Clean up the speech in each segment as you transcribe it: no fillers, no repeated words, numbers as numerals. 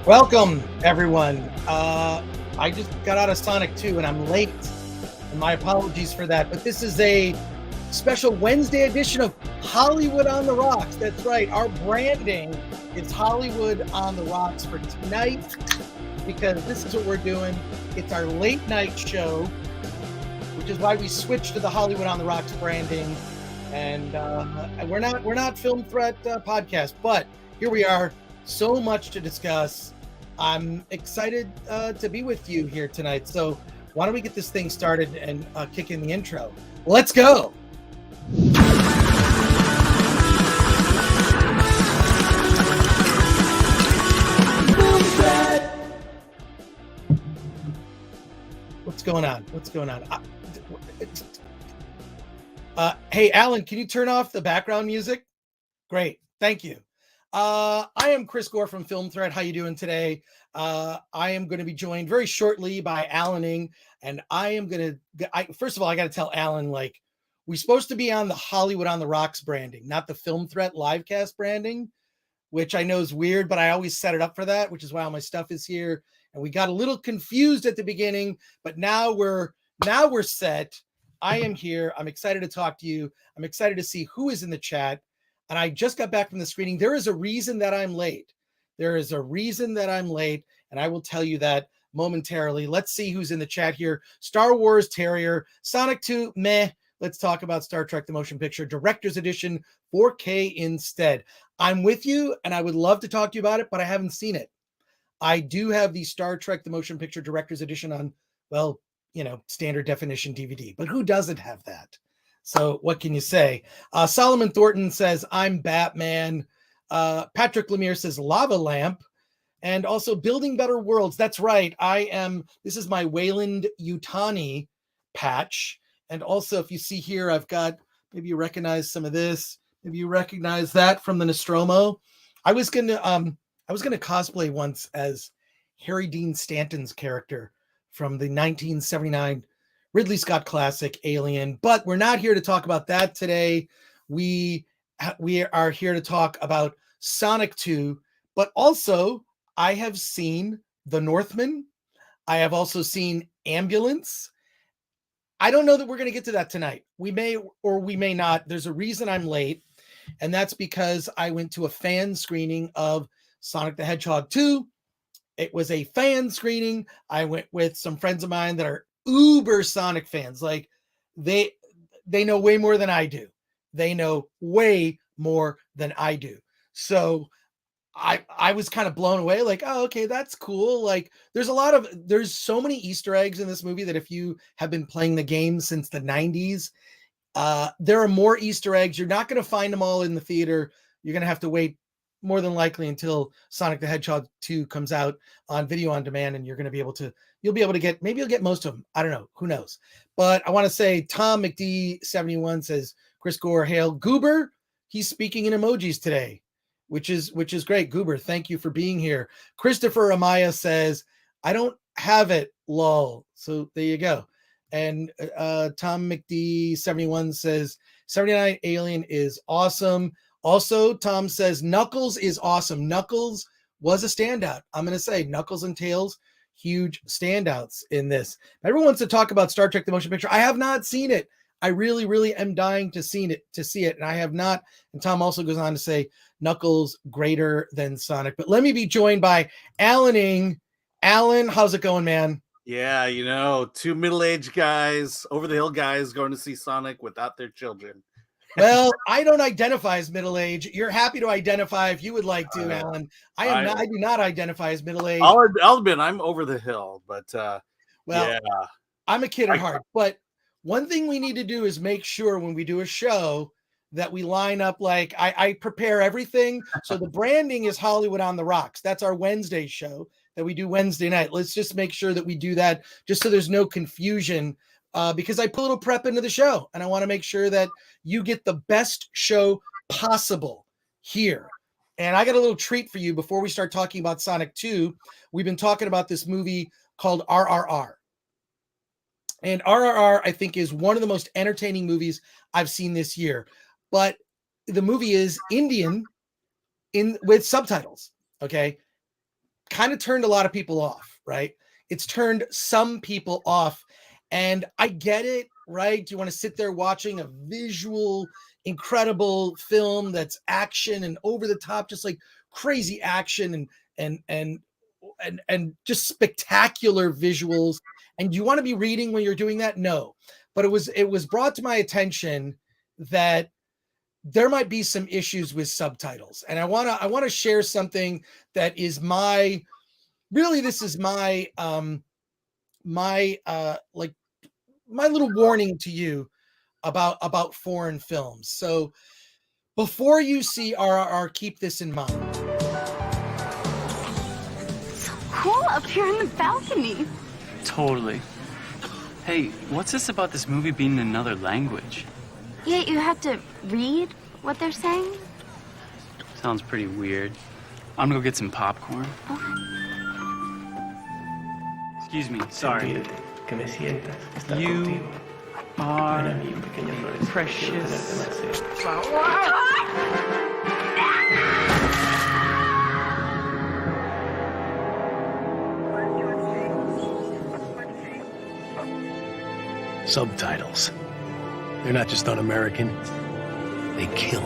Welcome, everyone. I just got out of Sonic 2 and I'm late. And my apologies for that. But this is a special Wednesday edition of Hollywood on the Rocks. That's right. Our branding is Hollywood on the Rocks for tonight because this is what we're doing. It's our late night show, which is why we switched to the Hollywood on the Rocks branding. And we're not Film Threat podcast, but here we are. So much to discuss. I'm excited to be with you here tonight. So why don't we get this thing started and kick in the intro? Let's go. What's going on? Hey, Alan, can you turn off the background music? Great. Thank you. I am Chris Gore from Film Threat. How you doing today? I am going to be joined very shortly by Alan Ng, and I am going to, first of all, I got to tell Alan, like, we're supposed to be on the Hollywood on the Rocks branding, not the Film Threat livecast branding, which I know is weird, but I always set it up for that, which is why all my stuff is here. And we got a little confused at the beginning, but now we're set. I am here. I'm excited to talk to you. I'm excited to see who is in the chat. And I just got back from the screening. There is a reason that I'm late. And I will tell you that momentarily. Let's see who's in the chat here. Star Wars Terrier, Sonic 2, meh. Let's talk about Star Trek The Motion Picture, Director's Edition, 4K instead. I'm with you, and I would love to talk to you about it, but I haven't seen it. I do have the Star Trek The Motion Picture Director's Edition on, well, standard definition DVD. But who doesn't have that? So what can you say? Solomon Thornton says, I'm Batman. Patrick Lemire says, Lava Lamp. And also Building Better Worlds. That's right. This is my Wayland Yutani patch. And also, if you see here, I've got, maybe you recognize some of this. Maybe you recognize that from the Nostromo. I was gonna cosplay once as Harry Dean Stanton's character from the 1979 Ridley Scott classic Alien, but we're not here to talk about that today. We are here to talk about Sonic 2, but also I have seen The Northman. I have also seen Ambulance. I don't know that we're going to get to that tonight. We may or we may not. There's a reason I'm late, and that's because I went to a fan screening of Sonic the Hedgehog 2. It was a fan screening. I went with some friends of mine that are uber Sonic fans. Like they know way more than I do. So I was kind of blown away. Like, oh, okay, that's cool. Like there's so many Easter eggs in this movie that if you have been playing the game since the 90s, there are more Easter eggs. You're not going to find them all in the theater. You're going to have to wait more than likely until Sonic the Hedgehog 2 comes out on video on demand, and you'll be able to get, maybe you'll get most of them. I don't know. Who knows? But I want to say Tom McD 71 says, Chris Gore, hail Goober. He's speaking in emojis today, which is great. Goober, thank you for being here. Christopher Amaya says, I don't have it, lol. So there you go. And Tom McD 71 says, 79 Alien is awesome. Also, Tom says Knuckles is awesome. Knuckles was a standout. I'm going to say Knuckles and Tails, huge standouts in this. Everyone wants to talk about Star Trek The Motion Picture. I have not seen it. I really, really am dying to see it, and I have not. And Tom also goes on to say Knuckles greater than Sonic. But let me be joined by Alan Ng. Alan, how's it going, man? Yeah, two middle-aged guys, over-the-hill guys going to see Sonic without their children. Well, I don't identify as middle-aged. You're happy to identify if you would like to, Alan. I do not identify as middle-aged. I'll admit I'm over the hill, but yeah. I'm a kid at heart. But one thing we need to do is make sure when we do a show that we line up, like I prepare everything. So the branding is Hollywood on the Rocks. That's our Wednesday show that we do Wednesday night. Let's just make sure that we do that just so there's no confusion. Because I put a little prep into the show, and I want to make sure that you get the best show possible here. And I got a little treat for you before we start talking about Sonic 2. We've been talking about this movie called RRR. And RRR, I think, is one of the most entertaining movies I've seen this year. But the movie is Indian with subtitles. Okay. kind of turned a lot of people off, right? It's turned some people off, and I get it, right? Do you want to sit there watching a visual, incredible film that's action and over the top, just like crazy action and just spectacular visuals? And do you want to be reading when you're doing that? No. But it was brought to my attention that there might be some issues with subtitles. And I want to share something that is this is my little warning to you about foreign films. So before you see RRR, keep this in mind. So cool up here on the balcony. Totally. Hey, what's this about this movie being in another language? Yeah, you have to read what they're saying? Sounds pretty weird. I'm gonna go get some popcorn. Okay. Excuse me, sorry. You are precious. Subtitles. They're not just un-American, they kill.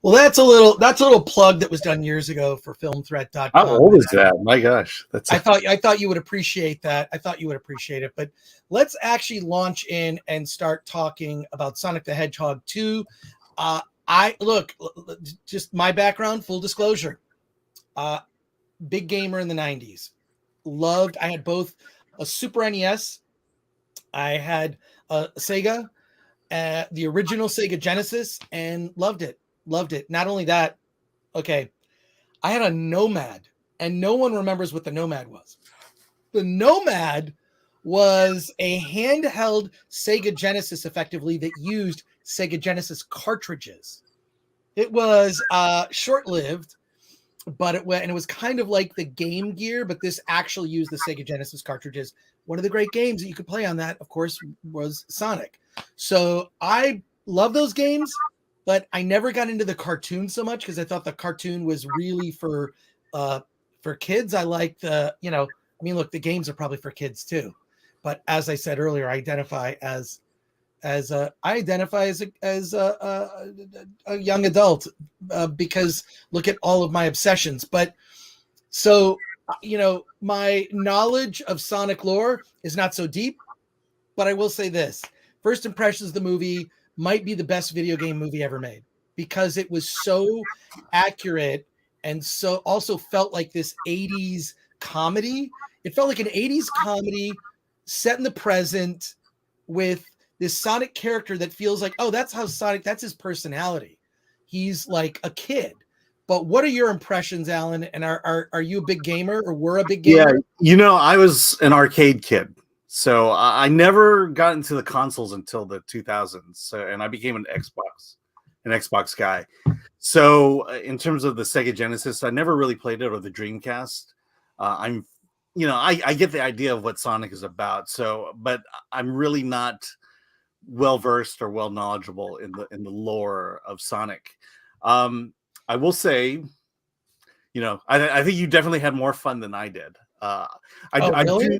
Well, that's a little plug that was done years ago for filmthreat.com. How old is that? My gosh. I thought you would appreciate that. I thought you would appreciate it. But let's actually launch in and start talking about Sonic the Hedgehog 2. Just my background, full disclosure. Big gamer in the 90s. I had both a Super NES. I had a Sega, the original Sega Genesis, and loved it. Not only that, okay, I had a Nomad, and no one remembers what the Nomad was. The Nomad was a handheld Sega Genesis, effectively, that used Sega Genesis cartridges. It was short-lived, but it was kind of like the Game Gear, but this actually used the Sega Genesis cartridges. One of the great games that you could play on that, of course, was Sonic. So I love those games, but I never got into the cartoon so much because I thought the cartoon was really for kids. I like look, the games are probably for kids too. But as I said earlier, I identify as a young adult because look at all of my obsessions. But so, my knowledge of Sonic lore is not so deep, but I will say this: first impressions of the movie might be the best video game movie ever made because it was so accurate and so also felt like this 80s comedy. It felt like an 80s comedy set in the present with this Sonic character that feels like, oh, that's how Sonic, that's his personality. He's like a kid. But what are your impressions, Alan? And are you a big gamer or were a big gamer? Yeah, I was an arcade kid. So I never got into the consoles until the 2000s. And I became an Xbox guy. So in terms of the Sega Genesis, I never really played it, or the Dreamcast. I get the idea of what Sonic is about. So, but I'm really not well-versed or well knowledgeable in the lore of Sonic. I will say, I think you definitely had more fun than I did. Really?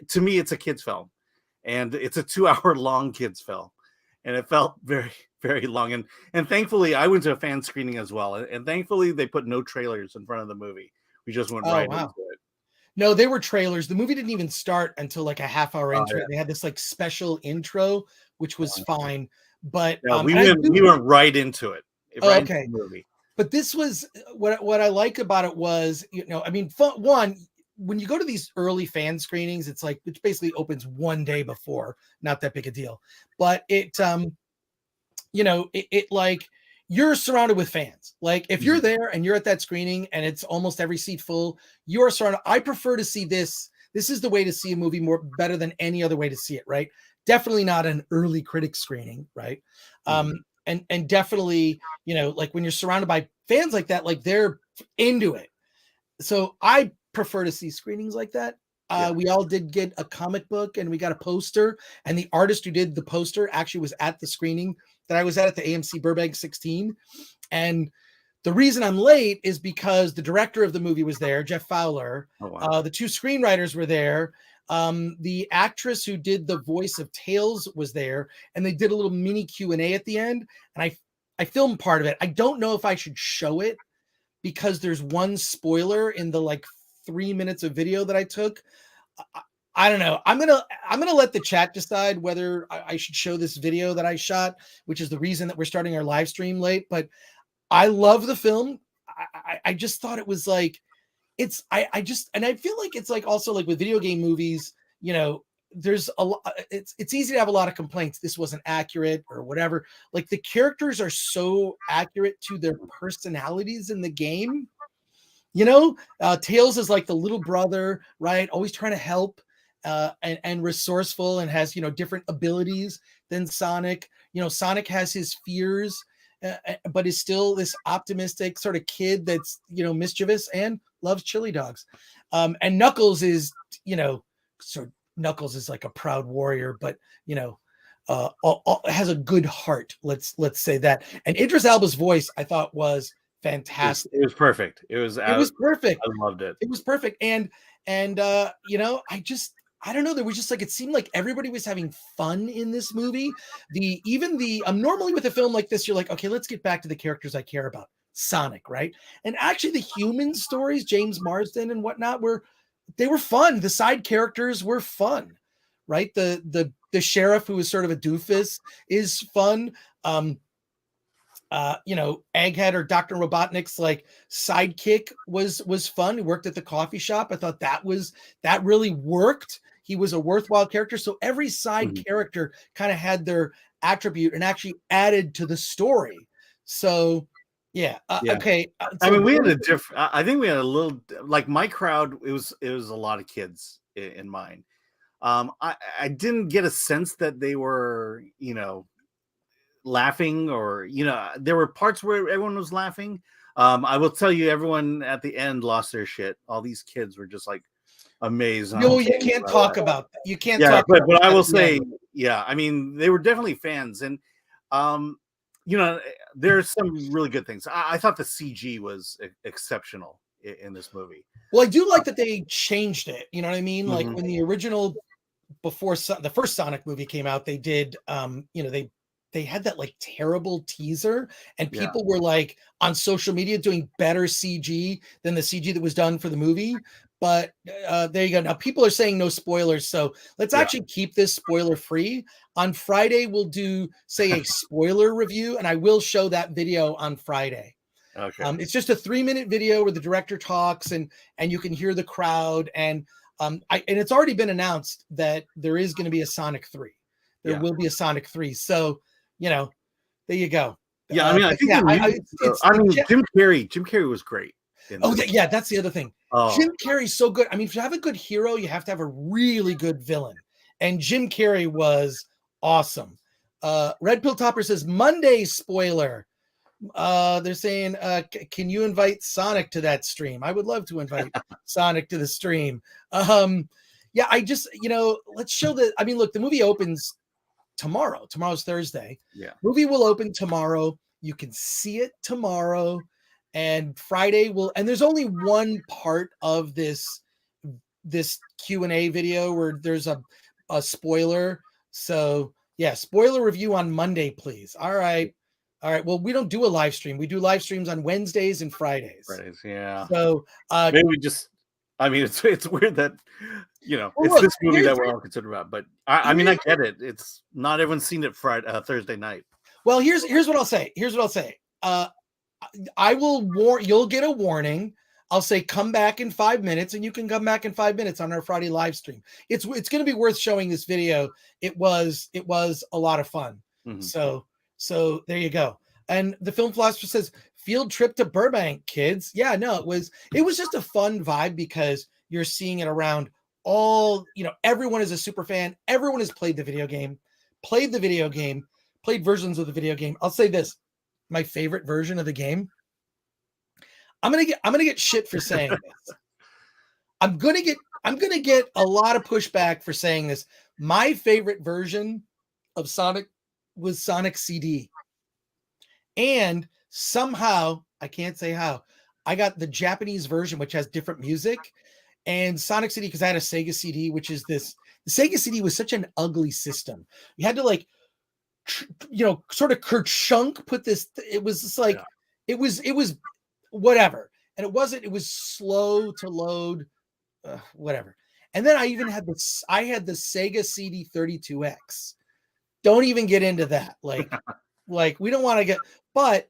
To me, it's a kid's film, and it's a 2-hour long kid's film, and it felt very, very long. And thankfully, I went to a fan screening as well, and thankfully, they put no trailers in front of the movie. We just went into it. No, they were trailers. The movie didn't even start until like a half hour into it. They had this like special intro, which was fine. But we went right into it. Okay. Into the movie. But this was what I like about it was, one, when you go to these early fan screenings, it's like, it basically opens one day before, not that big a deal. But it like, you're surrounded with fans. Like if you're there and you're at that screening and it's almost every seat full, you're surrounded. I prefer to see this. This is the way to see a movie better than any other way to see it. Right. Definitely not an early critic screening. Right. And definitely, like when you're surrounded by fans like that, like they're into it. So I prefer to see screenings like that. Yeah. We all did get a comic book and we got a poster, and the artist who did the poster actually was at the screening that I was at the AMC Burbank 16. And the reason I'm late is because the director of the movie was there, Jeff Fowler. Oh, wow. The two screenwriters were there. The actress who did the voice of Tails was there, and they did a little mini Q&A at the end. And I filmed part of it. I don't know if I should show it because there's one spoiler in the like 3 minutes of video that I took. I don't know. I'm gonna let the chat decide whether I should show this video that I shot, which is the reason that we're starting our live stream late. But I love the film. I just thought it was like, I feel like it's like also like with video game movies, you know, there's a lot, it's easy to have a lot of complaints. This wasn't accurate or whatever. Like the characters are so accurate to their personalities in the game. You know, Tails is like the little brother, right? Always trying to help and resourceful, and has, you know, different abilities than Sonic. You know, Sonic has his fears, but is still this optimistic sort of kid that's, you know, mischievous and loves chili dogs. And Knuckles is, you know, Knuckles is like a proud warrior, but, you know, has a good heart. Let's say that. And Idris Elba's voice, I thought, was fantastic. It was perfect. It was perfect. I loved it. It was perfect. And you know, I don't know. There was just like, it seemed like everybody was having fun in this movie. Normally with a film like this, you're like, okay, let's get back to the characters I care about. Sonic, right? And actually the human stories, James Marsden and whatnot, were fun. The side characters were fun, right? The sheriff, who was sort of a doofus, is fun. You know, Egghead or Dr. Robotnik's like sidekick was fun. He worked at the coffee shop. I thought that really worked. He was a worthwhile character. So every side character kind of had their attribute and actually added to the story. So yeah. Okay. I mean, we had a different, I think we had a little, like my crowd, it was a lot of kids in mine. I didn't get a sense that they were, you know, laughing, or, you know, there were parts where everyone was laughing. I will tell you, everyone at the end lost their shit. All these kids were just like amazed. No, you can't talk about that. You can't talk but, about but I will that. say, yeah, I mean, they were definitely fans. And you know, there's some really good things. I thought the CG was exceptional in this movie. Well, I do like that they changed it. You know what I mean? Like when the original, before the first Sonic movie came out, they did, you know, they had that like terrible teaser, and people were like on social media doing better CG than the CG that was done for the movie. But there you go. Now people are saying no spoilers, so let's actually keep this spoiler free. On Friday, we'll do, say, a spoiler review, and I will show that video on Friday. Okay. It's just a 3-minute video where the director talks, and you can hear the crowd, and it's already been announced that there is going to be a Sonic 3. There will be a Sonic 3. So, you know, there you go. Yeah, I mean, I think Jim Carrey was great. Oh, yeah, that's the other thing. Jim Carrey's so good. I mean, if you have a good hero, you have to have a really good villain. And Jim Carrey was awesome. Red Pill Topper says, Monday spoiler. They're saying, can you invite Sonic to that stream? I would love to invite Sonic to the stream. Yeah, I just, you know, let's show the, I mean, look, the movie opens tomorrow. Tomorrow's Thursday. Yeah. Movie will open tomorrow. You can see it tomorrow. And Friday will, and there's only one part of this Q&A video where there's a spoiler. So yeah, spoiler review on Monday, please. All right. Well, we don't do a live stream. We do live streams on Wednesdays and Fridays. Yeah. So maybe we just, I mean, it's weird that, you know, it's this movie that we're all concerned about, but I mean, I get it. It's not everyone's seen it Thursday night. Well, here's what I'll say. I will warn, you'll get a warning. I'll say, come back in 5 minutes, and you can come back in 5 minutes on our Friday live stream. It's going to be worth showing this video. It was a lot of fun. So there you go. And the film philosopher says, field trip to Burbank, kids. Yeah, no, it was just a fun vibe because you're seeing it around all, you know, everyone is a super fan. Everyone has played the video game, played versions of the video game. I'll say this, my favorite version of the game. I'm going to get shit for saying this. I'm gonna get a lot of pushback for saying this. My favorite version of Sonic was Sonic CD. And somehow, I can't say how, I got the Japanese version, which has different music, and Sonic CD, because I had a Sega CD, which is this. The Sega CD was such an ugly system. You had to like, sort of kerchunk put this. It was just like, it was whatever, and it wasn't. It was slow to load, whatever. And then I even had this. I had the Sega CD 32X. Don't even get into that. Like we don't want to get, but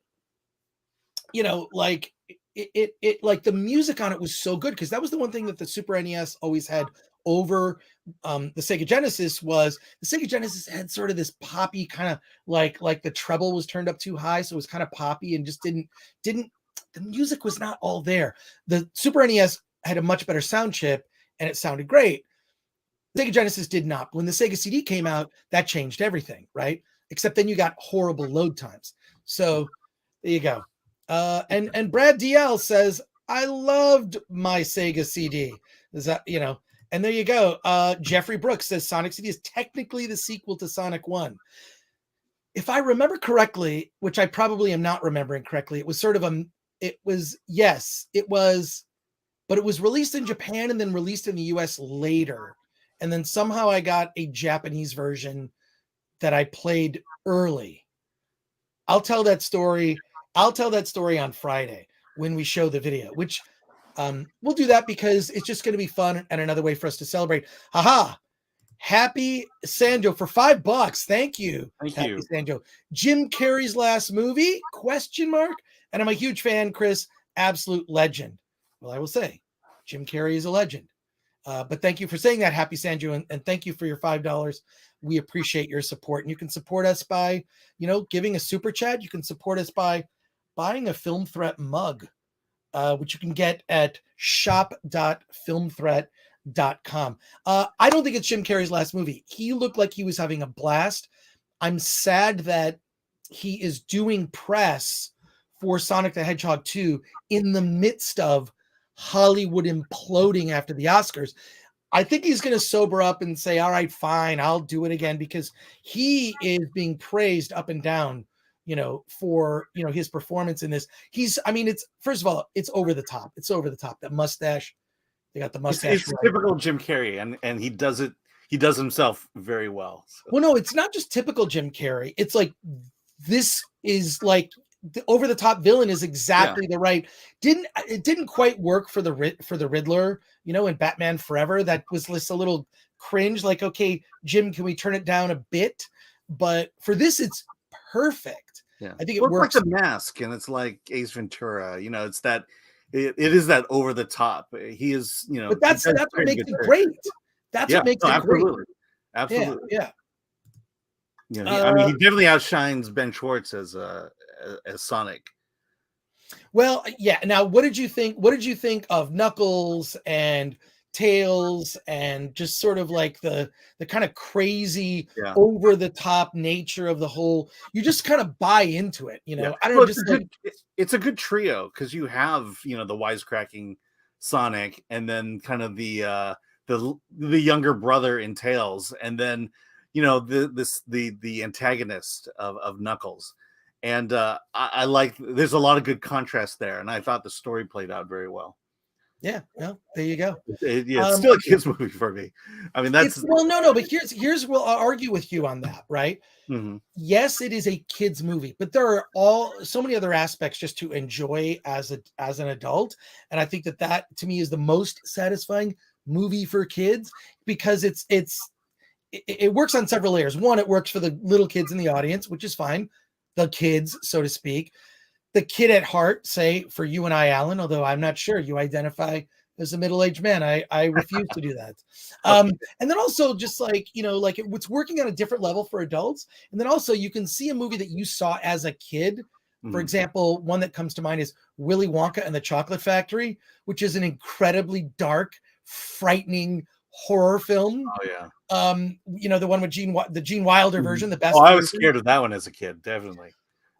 like it like the music on it was so good, because that was the one thing that the Super NES always had over the Sega Genesis. Was the Sega Genesis had sort of this poppy kind of like the treble was turned up too high, so it was kind of poppy and just didn't the music was not all there. The Super NES had a much better sound chip and it sounded great. Sega Genesis did not. When the Sega CD came out, that changed everything, right? Except then you got horrible load times. So there you go. And Brad DL says, I loved my Sega CD. Is that, and there you go. Jeffrey Brooks says Sonic CD is technically the sequel to Sonic 1. If I remember correctly, which I probably am not remembering correctly, it was sort of but it was released in Japan and then released in the US later. And then somehow I got a Japanese version that I played early. I'll tell that story on Friday when we show the video, which we'll do that because it's just going to be fun and another way for us to celebrate. Haha. Happy Sanjo for $5. Thank you. Happy Sanjo. Jim Carrey's last movie? ? And I'm a huge fan, Chris. Absolute legend. Well, I will say, Jim Carrey is a legend. But thank you for saying that, Happy Sanjo, and thank you for your $5. We appreciate your support. And you can support us by, giving a super chat. You can support us by buying a Film Threat mug, which you can get at shop.filmthreat.com. I don't think it's Jim Carrey's last movie. He looked like he was having a blast. I'm sad that he is doing press for Sonic the Hedgehog 2 in the midst of Hollywood imploding after the Oscars. I think he's going to sober up and say, all right, fine, I'll do it again, because he is being praised up and down, for, his performance in this. It's, first of all, it's over the top. It's over the top. That mustache, they got the mustache. It's typical Jim Carrey, and he does himself very well. So. Well, no, it's not just typical Jim Carrey. It's like, this is like, the over the top villain is exactly the right. It didn't quite work for the Riddler, in Batman Forever. That was just a little cringe. Like, okay, Jim, can we turn it down a bit? But for this, it's perfect. Yeah, I think it works. Like The Mask, and it's like Ace Ventura. It's that. It is that over the top. He is, But that's what makes it great. That's what makes it great. Absolutely. Yeah. He definitely outshines Ben Schwartz as Sonic. Well, yeah. Now, what did you think? What did you think of Knuckles and Tails, and just sort of like the kind of crazy, over the top nature of the whole? You just kind of buy into it, I don't know. It's a good trio, because you have the wisecracking Sonic, and then kind of the younger brother in Tails, and then the antagonist of Knuckles. And I like, there's a lot of good contrast there, and I thought the story played out very well. Yeah, no, there you go. It's still a kids movie for me. I mean, that's no, but here's I'll argue with you on that, right? Mm-hmm. Yes, it is a kids movie, but there are so many other aspects just to enjoy as an adult, and I think that to me is the most satisfying movie for kids, because it works on several layers. One, it works for the little kids in the audience, which is fine. The kids, so to speak. The kid at heart, say, for you and I, Alan, although I'm not sure you identify as a middle-aged man. I refuse to do that. And then also just it's working on a different level for adults. And then also you can see a movie that you saw as a kid. For example, one that comes to mind is Willy Wonka and the Chocolate Factory, which is an incredibly dark, frightening horror film. Oh yeah. The one with the Gene Wilder version, the best. Oh, I was scared of that one as a kid, definitely.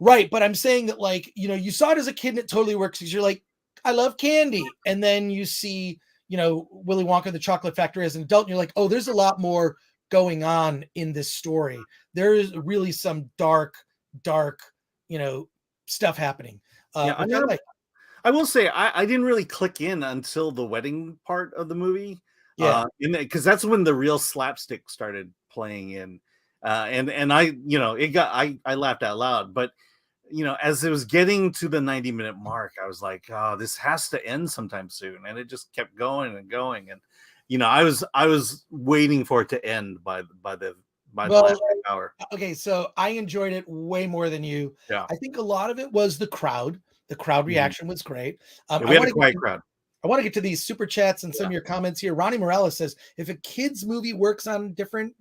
Right, but I'm saying that, you saw it as a kid and it totally works, because you're like, I love candy, and then you see, Willy Wonka and the Chocolate Factory as an adult, and you're like, oh, there's a lot more going on in this story. There's really some dark, stuff happening. I will say I didn't really click in until the wedding part of the movie. Yeah, because that's when the real slapstick started playing in, and I I laughed out loud. But as it was getting to the 90-minute mark, I was like, oh, this has to end sometime soon, and it just kept going and going, and I was waiting for it to end by the last hour. Okay, so I enjoyed it way more than you. Yeah, I think a lot of it was the crowd. The crowd reaction was great. We had a quiet crowd. I want to get to these super chats and some of your comments here. Ronnie Morales says, if a kid's movie works on different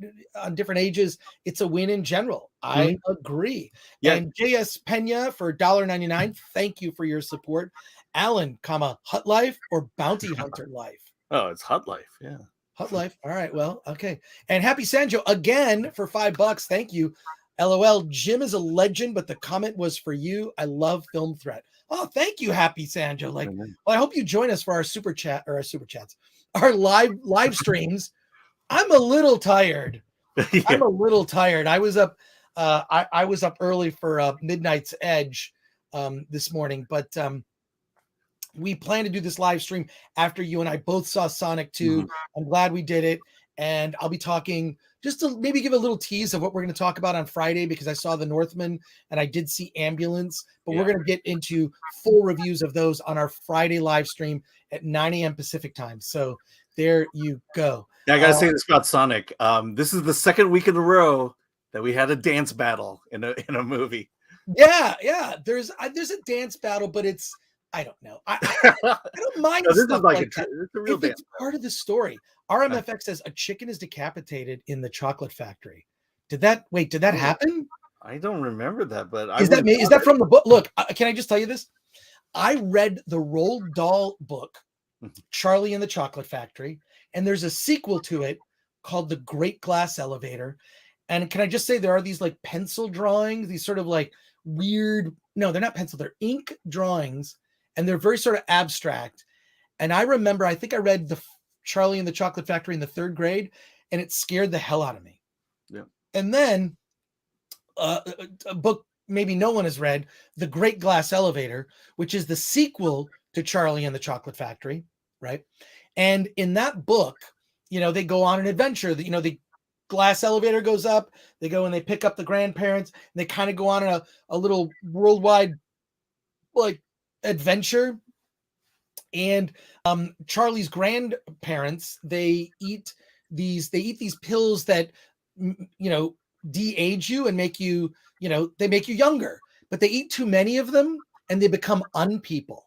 ages, it's a win in general. I agree. Yeah. And JS Pena for $1.99. Thank you for your support. Alan, Hut Life or Bounty Hunter Life? Oh, it's Hut Life. Yeah. Hut Life. All right. Well, okay. And Happy Sanjo again for $5. Thank you. LOL. Jim is a legend, but the comment was for you. I love Film Threat. Oh, thank you, Happy Sanjo. Well, I hope you join us for our super chats, our live streams. I'm a little tired. Yeah. I'm a little tired. I was up. I was up early for Midnight's Edge this morning, but we plan to do this live stream after you and I both saw Sonic 2. I'm glad we did it, and I'll be talking. Just to maybe give a little tease of what we're going to talk about on Friday, because I saw The Northman and I did see Ambulance, but we're going to get into full reviews of those on our Friday live stream at 9 a.m. Pacific time. So there you go. Yeah, I got to say this about Sonic. This is the second week in a row that we had a dance battle in a movie. Yeah. There's a dance battle, but I don't know. I don't mind. No, this is like that. It's a real dance. It's part of the story. RMFX says a chicken is decapitated in the Chocolate Factory. Did that happen? I don't remember that, but is that from the book? Look, can I just tell you this? I read the Roald Dahl book, Charlie and the Chocolate Factory, and there's a sequel to it called The Great Glass Elevator. And can I just say there are these like pencil drawings, these sort of like weird, no, they're not pencil, they're ink drawings, and they're very sort of abstract. And I remember, I think I read the Charlie and the Chocolate Factory in the 3rd grade, and it scared the hell out of me. Yeah. And then a book maybe no one has read, The Great Glass Elevator, which is the sequel to Charlie and the Chocolate Factory, right? And in that book, they go on an adventure. The glass elevator goes up, they go and they pick up the grandparents, and they kind of go on a little worldwide like adventure. And Charlie's grandparents, they eat these pills that de-age you and make you, they make you younger, but they eat too many of them and they become unpeople.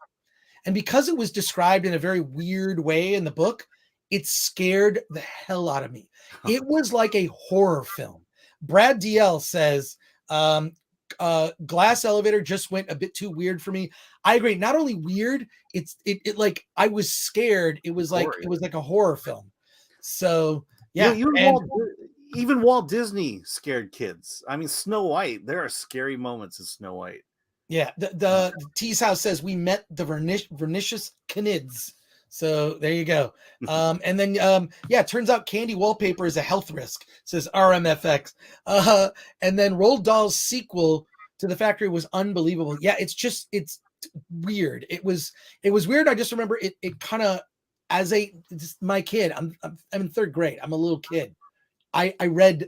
And because it was described in a very weird way in the book, it scared the hell out of me. It was like a horror film. Brad DL says, Glass Elevator just went a bit too weird for me. I agree. Not only weird, it like I was scared. It was like a horror film. So yeah, even Walt Disney scared kids. I mean, Snow White. There are scary moments in Snow White. Yeah, the T's house says we met the Vernicious Canids. So there you go. And then it turns out candy wallpaper is a health risk, says RMFX. And then Roald Dahl's sequel to The Factory was unbelievable. Yeah, it's weird. It was weird. I just remember it kind of my kid. I'm in 3rd grade. I'm a little kid. I read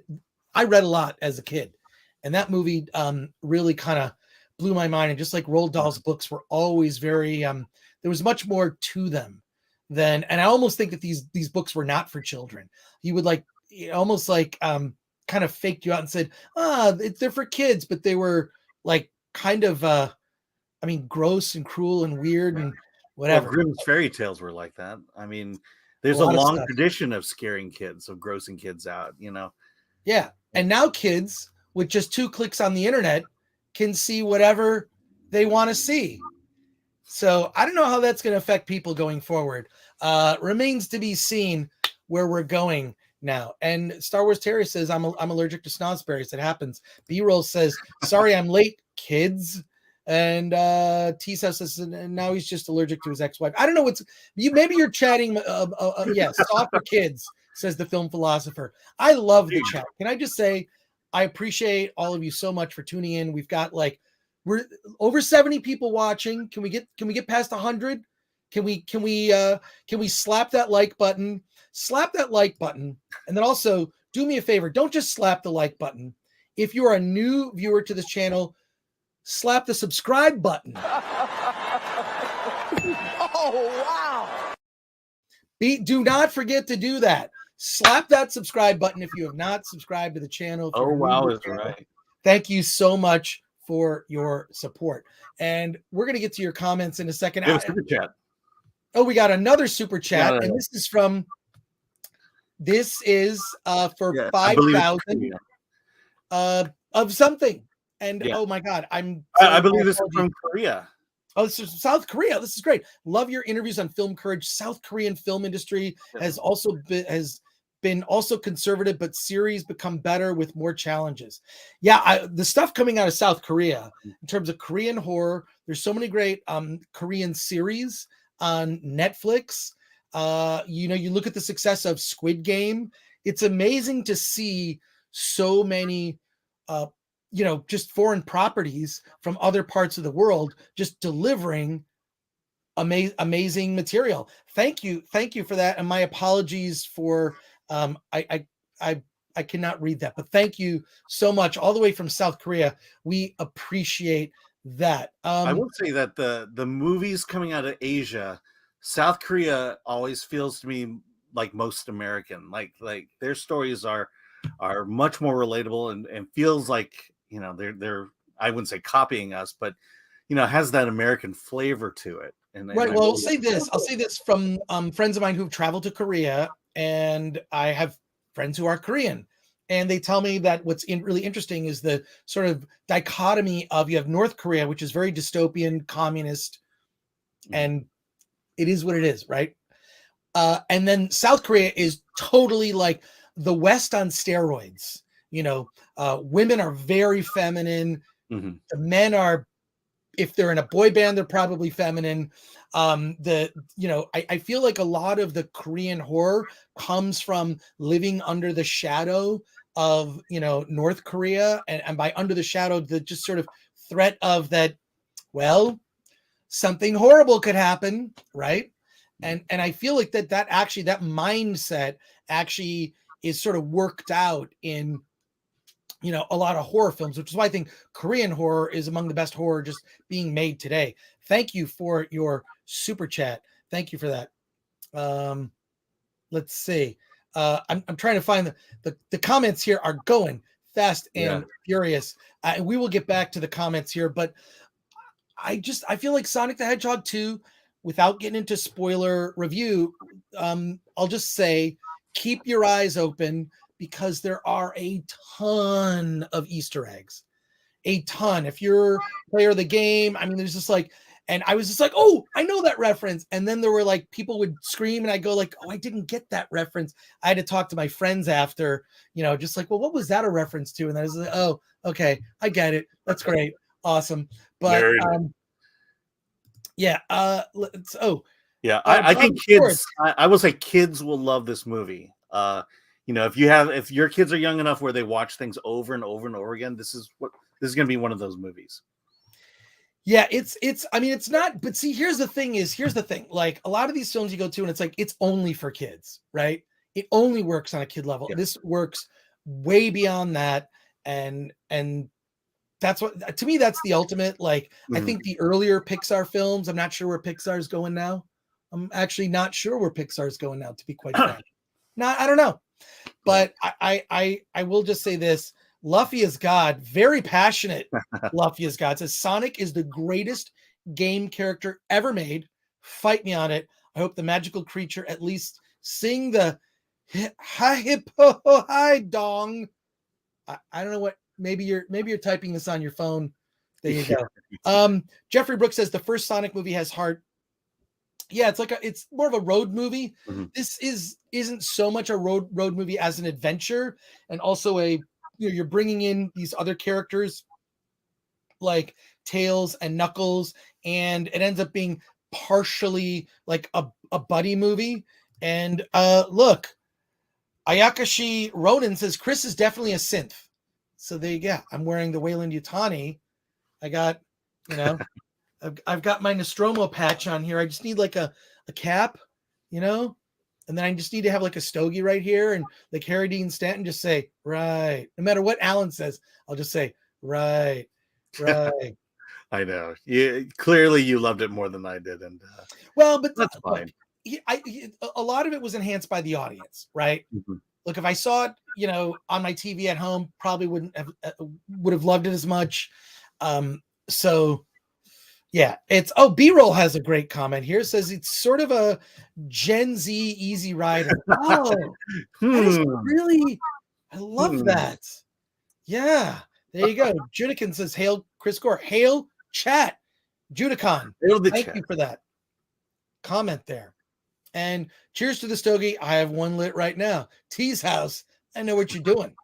a lot as a kid, and that movie really kind of blew my mind. And just like Roald Dahl's books were always very there was much more to them than, and I almost think that these books were not for children. He would almost kind of faked you out and said, they're for kids, but they were like kind of gross and cruel and weird and whatever. Well, Grimm's fairy tales were like that. I mean, there's a long tradition of scaring kids, of grossing kids out, Yeah. And now kids with just 2 clicks on the internet can see whatever they want to see. So I don't know how that's going to affect people going forward. Remains to be seen where we're going now. And Star Wars Terry says, I'm allergic to snozzberries. It happens. B-roll says, sorry, I'm late, kids. And T says, and now he's just allergic to his ex-wife. I don't know what's you. Maybe you're chatting. Yes, soft for kids, says the film philosopher. I love the chat. Can I just say, I appreciate all of you so much for tuning in. We've got we're over 70 people watching. Can we get past 100? Can we slap that like button? Slap that like button, and then also do me a favor. Don't just slap the like button. If you are a new viewer to this channel, slap the subscribe button. Oh, wow. Do not forget to do that. Slap that subscribe button if you have not subscribed to the channel. Oh, wow, is right. Thank you so much for your support. And we're going to get to your comments in a second. Super chat. Oh, we got another super chat. And this is for 5,000 of something. And oh my God, I believe this is from Korea. Oh, this is South Korea. This is great. Love your interviews on Film Courage. South Korean film industry has been conservative, but series become better with more challenges. Yeah, the stuff coming out of South Korea in terms of Korean horror. There's so many great Korean series on Netflix. You look at the success of Squid Game. It's amazing to see so many just foreign properties from other parts of the world just delivering amazing material. Thank you for that. And my apologies for I cannot read that, but thank you so much all the way from South Korea. We appreciate that. I will say that the movies coming out of Asia, South Korea always feels to me like most American. Like their stories are much more relatable and feels like they're I wouldn't say copying us, but has that American flavor to it. Right. Well, I'll say this from friends of mine who've traveled to Korea, and I have friends who are Korean, and they tell me that what's really interesting is the sort of dichotomy of you have North Korea, which is very dystopian, communist, and it is what it is, right? And then South Korea is totally like the West on steroids. Women are very feminine. The men are, if they're in a boy band, they're probably feminine. I feel like a lot of the Korean horror comes from living under the shadow of, North Korea. And by under the shadow, the just sort of threat of that, well, something horrible could happen. Right. And I feel like that mindset actually is sort of worked out in, a lot of horror films, which is why I think Korean horror is among the best horror just being made today. Thank you for your super chat. Thank you for that. Let's see. I'm trying to find the comments here are going fast and furious. We will get back to the comments here, but I feel like Sonic the Hedgehog 2, without getting into spoiler review, I'll just say, keep your eyes open, because there are a ton of Easter eggs, a ton. If you're a player of the game, I mean, there's just and I was just like, oh, I know that reference. And then there were people would scream and I go oh, I didn't get that reference. I had to talk to my friends after, just well, what was that a reference to? And I was like, oh, okay, I get it. That's great. Awesome. But I think kids, I will say kids will love this movie. If your kids are young enough where they watch things over and over and over again, this is going to be one of those movies. Yeah, it's not, but see, here's the thing. Like a lot of these films you go to and it's only for kids, right? It only works on a kid level. Yeah. This works way beyond that. And that's what, to me, that's the ultimate. I think the earlier Pixar films, I'm not sure where Pixar's going now. I'm actually not sure where Pixar's going now, to be quite frank. I don't know. But I will just say this. Luffy is God, very passionate. Luffy is God says Sonic is the greatest game character ever made. Fight me on it. I hope the magical creature at least sing the hi hippo hi dong. I don't know what. Maybe you're typing this on your phone. There you go. Jeffrey Brooks says the first Sonic movie has heart. Yeah, it's more of a road movie. This isn't so much a road movie as an adventure, and also you're bringing in these other characters like Tails and Knuckles, and it ends up being partially like a buddy movie. And look, Ayakashi Ronin says Chris is definitely a synth. So there you go. I'm wearing the Wayland Yutani. I got, you know, I've got my Nostromo patch on here. I just need like a cap, you know, and then I just need to have like a stogie right here, and like Harry Dean Stanton just say, right. No matter what Alan says, I'll just say, right. I know. Clearly you loved it more than I did, and well, but that's fine. A lot of it was enhanced by the audience, right? Mm-hmm. Look, if I saw it, you know, on my TV at home, probably would have loved it as much. So yeah, it's B-roll has a great comment here. It says it's sort of a Gen Z Easy Rider. Oh, that is really, I love that. Yeah, there you go. Judican says, hail Chris Gore. Hail chat. Judicon. Thank you for that comment there. And cheers to the stogie. I have one lit right now. T's house. I know what you're doing.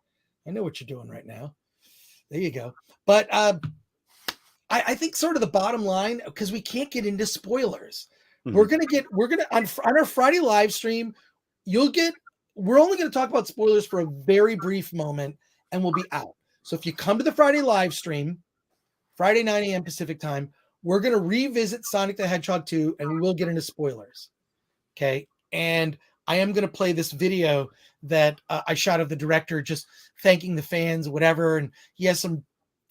I know what you're doing right now. There you go. But I think sort of the bottom line, because we can't get into spoilers. Mm-hmm. We're gonna on our Friday live stream, we're only gonna talk about spoilers for a very brief moment, and we'll be out. So if you come to the Friday live stream, Friday 9 a.m. Pacific time, we're gonna revisit Sonic the Hedgehog 2, and we will get into spoilers. Okay, and I am going to play this video that I shot of the director just thanking the fans, whatever, and he has some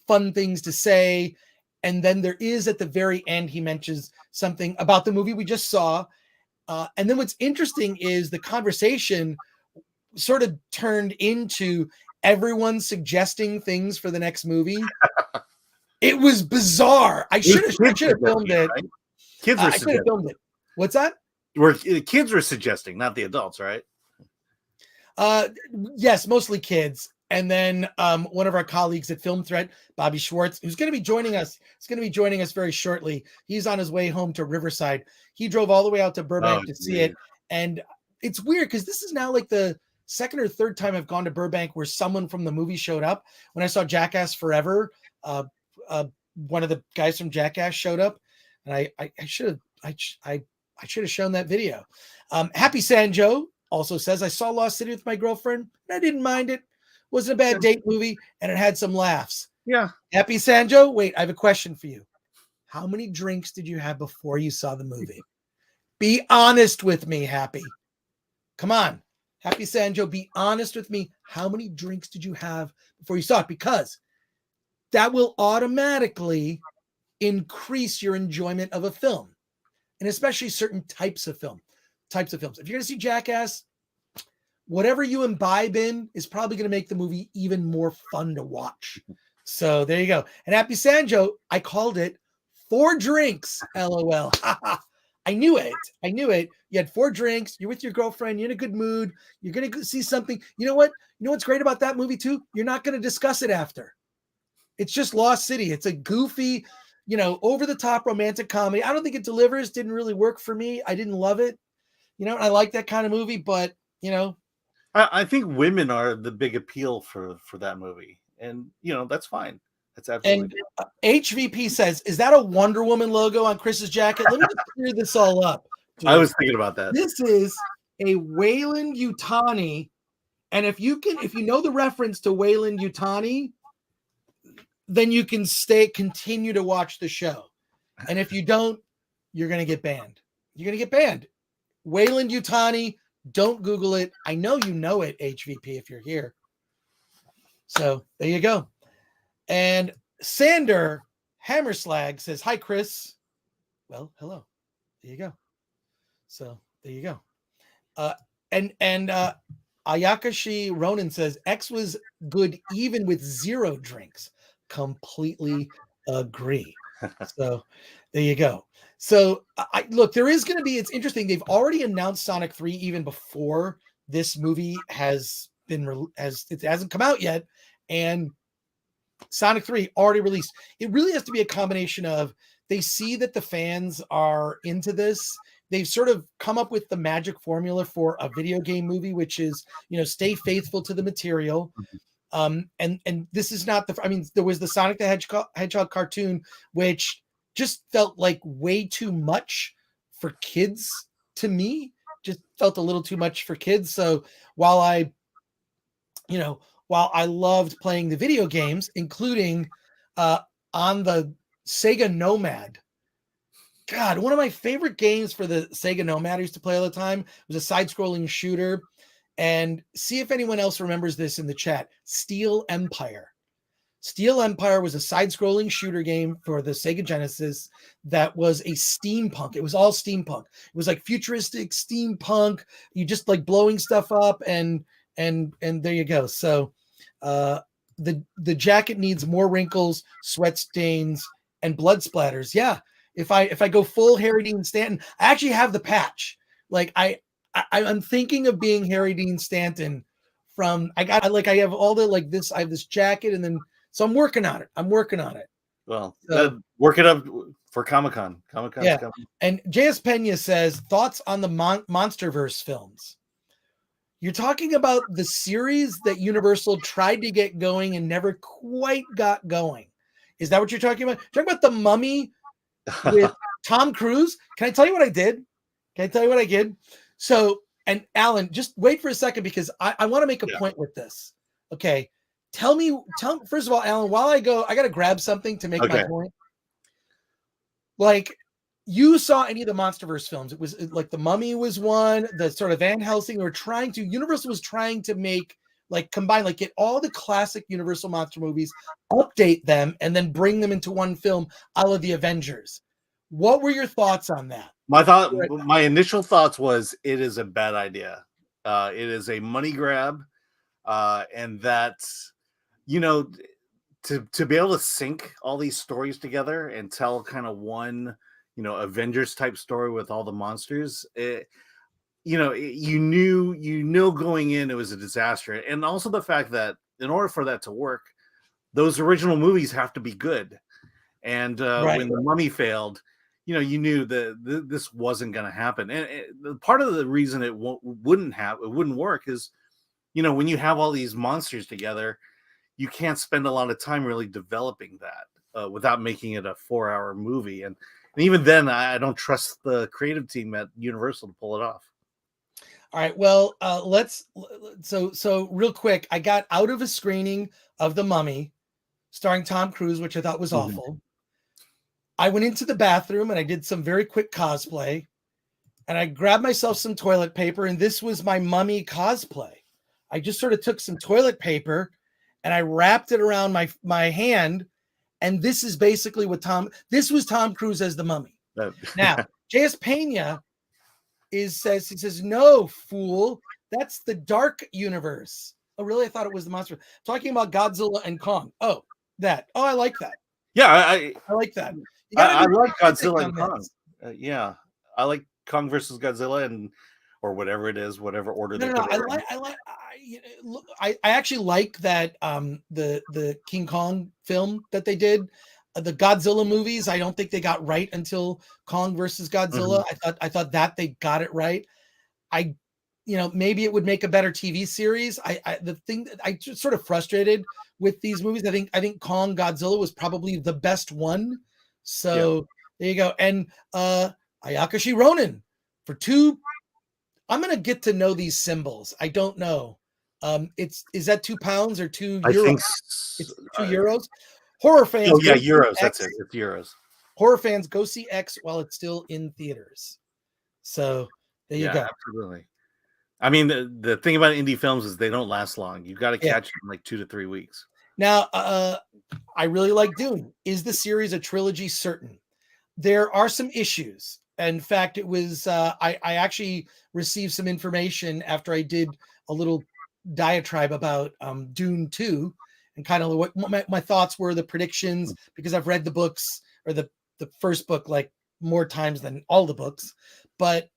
fun things to say. And then there is at the very end, he mentions something about the movie we just saw. And then what's interesting is the conversation sort of turned into everyone suggesting things for the next movie. It was bizarre. I should have filmed it. Right? Kids were should have filmed it. What's that? Where the kids were suggesting, not the adults, right? Yes, mostly kids. And then one of our colleagues at Film Threat, Bobby Schwartz, who's going to be joining us. He's going to be joining us very shortly. He's on his way home to Riverside. He drove all the way out to Burbank to see it. And it's weird because this is now like the second or third time I've gone to Burbank where someone from the movie showed up. When I saw Jackass Forever, one of the guys from Jackass showed up, and I should have shown that video. Happy Sanjo also says, I saw Lost City with my girlfriend, and I didn't mind it. Wasn't a bad date movie, and it had some laughs. Yeah. Happy Sanjo, wait, I have a question for you. How many drinks did you have before you saw the movie? Be honest with me, Happy. Come on. Happy Sanjo, be honest with me. How many drinks did you have before you saw it? Because that will automatically increase your enjoyment of a film, and especially certain types of films. If you're going to see Jackass, whatever you imbibe in is probably going to make the movie even more fun to watch. So there you go. And Happy Sanjo, I called it 4 drinks. LOL. I knew it. You had 4 drinks. You're with your girlfriend. You're in a good mood. You're going to see something. You know what? You know what's great about that movie too? You're not going to discuss it after. It's just Lost City. It's a goofy, over the top romantic comedy. I don't think it delivers. Didn't really work for me. I didn't love it. I like that kind of movie, but I think women are the big appeal for that movie, and that's fine. That's absolutely. And HVP says, "Is that a Wonder Woman logo on Chris's jacket?" Let me just clear this all up. Dude. I was thinking about that. This is a Wayland Yutani, and if you know the reference to Wayland Yutani, then you can continue to watch the show, and if you don't, you're gonna get banned. Wayland Yutani. Don't Google it. I know you know it, HVP, if you're here. So there you go. And Sander Hammerslag says, hi, Chris. Well, hello. There you go. So there you go. And Ayakashi Ronin says, X was good even with 0 drinks. Completely agree. So there you go. So look, there is going to be, it's interesting. They've already announced Sonic 3 even before this movie it hasn't come out yet. And Sonic 3 already released. It really has to be a combination of, they see that the fans are into this. They've sort of come up with the magic formula for a video game movie, which is, stay faithful to the material. And this is not I mean, there was the Sonic the Hedgehog cartoon, which just felt like way too much for kids to me. Just felt a little too much for kids. So while I loved playing the video games, including on the Sega Nomad. God, one of my favorite games for the Sega Nomad I used to play all the time was a side-scrolling shooter. And see if anyone else remembers this in the chat. Steel Empire. Steel Empire was a side-scrolling shooter game for the Sega Genesis that was a steampunk. It was all steampunk. It was like futuristic steampunk. You just like blowing stuff up, and there you go. So the jacket needs more wrinkles, sweat stains, and blood splatters. Yeah. If I go full Harry Dean Stanton, I actually have the patch. Like I'm thinking of being Harry Dean Stanton from I have all the like this. I have this jacket, and then so I'm working on it. Well, So, work it up for Comic-Con. Comic-Con's yeah. coming. And JS Pena says thoughts on the Monsterverse films. You're talking about the series that Universal tried to get going and never quite got going. Is that what you're talking about? You're talking about the Mummy with Tom Cruise? Can I tell you what I did? So, and Alan, just wait for a second because I want to make a point with this. Okay. Tell me, first of all, Alan, while I go, I got to grab something to make my point. Like, you saw any of the Monsterverse films? It was like the Mummy was one, the sort of Van Helsing. Universal was trying to make, like, combine, like, get all the classic Universal monster movies, update them, and then bring them into one film, a la the Avengers. What were your thoughts on that? My initial thoughts was it is a bad idea. It is a money grab, and that's, to be able to sync all these stories together and tell kind of one, Avengers type story with all the monsters. You knew going in it was a disaster, and also the fact that in order for that to work, those original movies have to be good. And when the Mummy failed, you knew that this wasn't going to happen. And part of the reason it wouldn't work is, when you have all these monsters together, you can't spend a lot of time really developing that without making it a 4-hour movie. And even then, I don't trust the creative team at Universal to pull it off. All right. Well, so real quick, I got out of a screening of The Mummy starring Tom Cruise, which I thought was awful. I went into the bathroom and I did some very quick cosplay, and I grabbed myself some toilet paper, and this was my Mummy cosplay. I just sort of took some toilet paper and I wrapped it around my hand, and this is basically this was Tom Cruise as the Mummy. Now, JS Pena says, no, fool, that's the dark universe. Oh, really? I thought it was the monster. Talking about Godzilla and Kong. Oh, I like that. Yeah, I like that. I like Godzilla and Kong. Yeah, I like Kong versus Godzilla or whatever it is, whatever order they put it in. I actually like that the King Kong film that they did. The Godzilla movies, I don't think they got right until Kong versus Godzilla. I thought that they got it right. Maybe it would make a better TV series. The thing that I just sort of frustrated with these movies, I think Kong Godzilla was probably the best one. So there you go. And Ayakashi Ronin for 2. I'm gonna get to know these symbols. I don't know. Is that 2 pounds or 2 euros? I think it's 2 euros. Horror fans. Oh yeah, euros. That's it. It's euros. Horror fans, go see X while it's still in theaters. So there you go. Absolutely. I mean, the thing about indie films is they don't last long. You've got to catch them in like 2 to 3 weeks. Now, I really like Dune. Is the series a trilogy? Certain. There are some issues. In fact, it was I actually received some information after I did a little diatribe about Dune 2 and kind of what my thoughts were, the predictions, because I've read the books or the first book like more times than all the books, but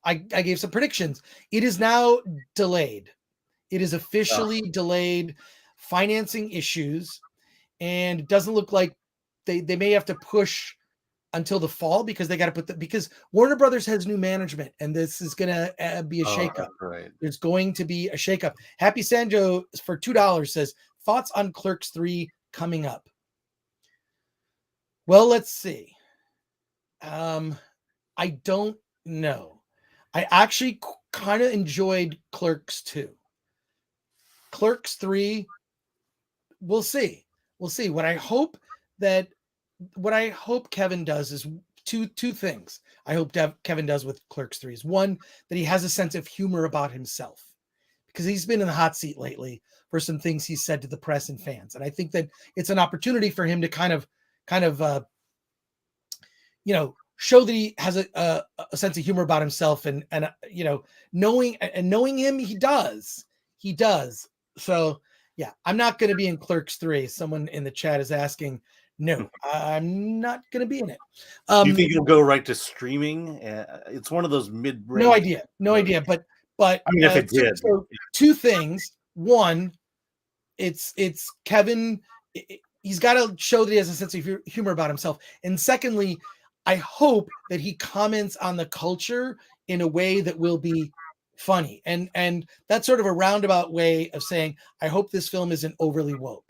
I gave some predictions. It is now delayed. It is officially delayed, financing issues, and it doesn't look like they may have to push until the fall because they got to because Warner Brothers has new management and this is going to be a shakeup. Right. There's going to be a shakeup. Happy Sanjo for $2 says, thoughts on Clerks 3 coming up. Well, let's see. I don't know. I actually kind of enjoyed Clerks 2. Clerks 3, we'll see. We'll see. What I hope Kevin does is two things. I hope Kevin does with Clerks 3 is one, that he has a sense of humor about himself because he's been in the hot seat lately for some things he's said to the press and fans. And I think that it's an opportunity for him to kind of show that he has a sense of humor about himself and knowing him, he does. So yeah, I'm not going to be in Clerks 3. Someone in the chat is asking, no, I'm not going to be in it. Do you think it'll go right to streaming? It's one of those mid-range. No idea. But I mean, if it did. So two things. One, it's Kevin. He's got to show that he has a sense of humor about himself. And secondly, I hope that he comments on the culture in a way that will be funny. And that's sort of a roundabout way of saying, I hope this film isn't overly woke.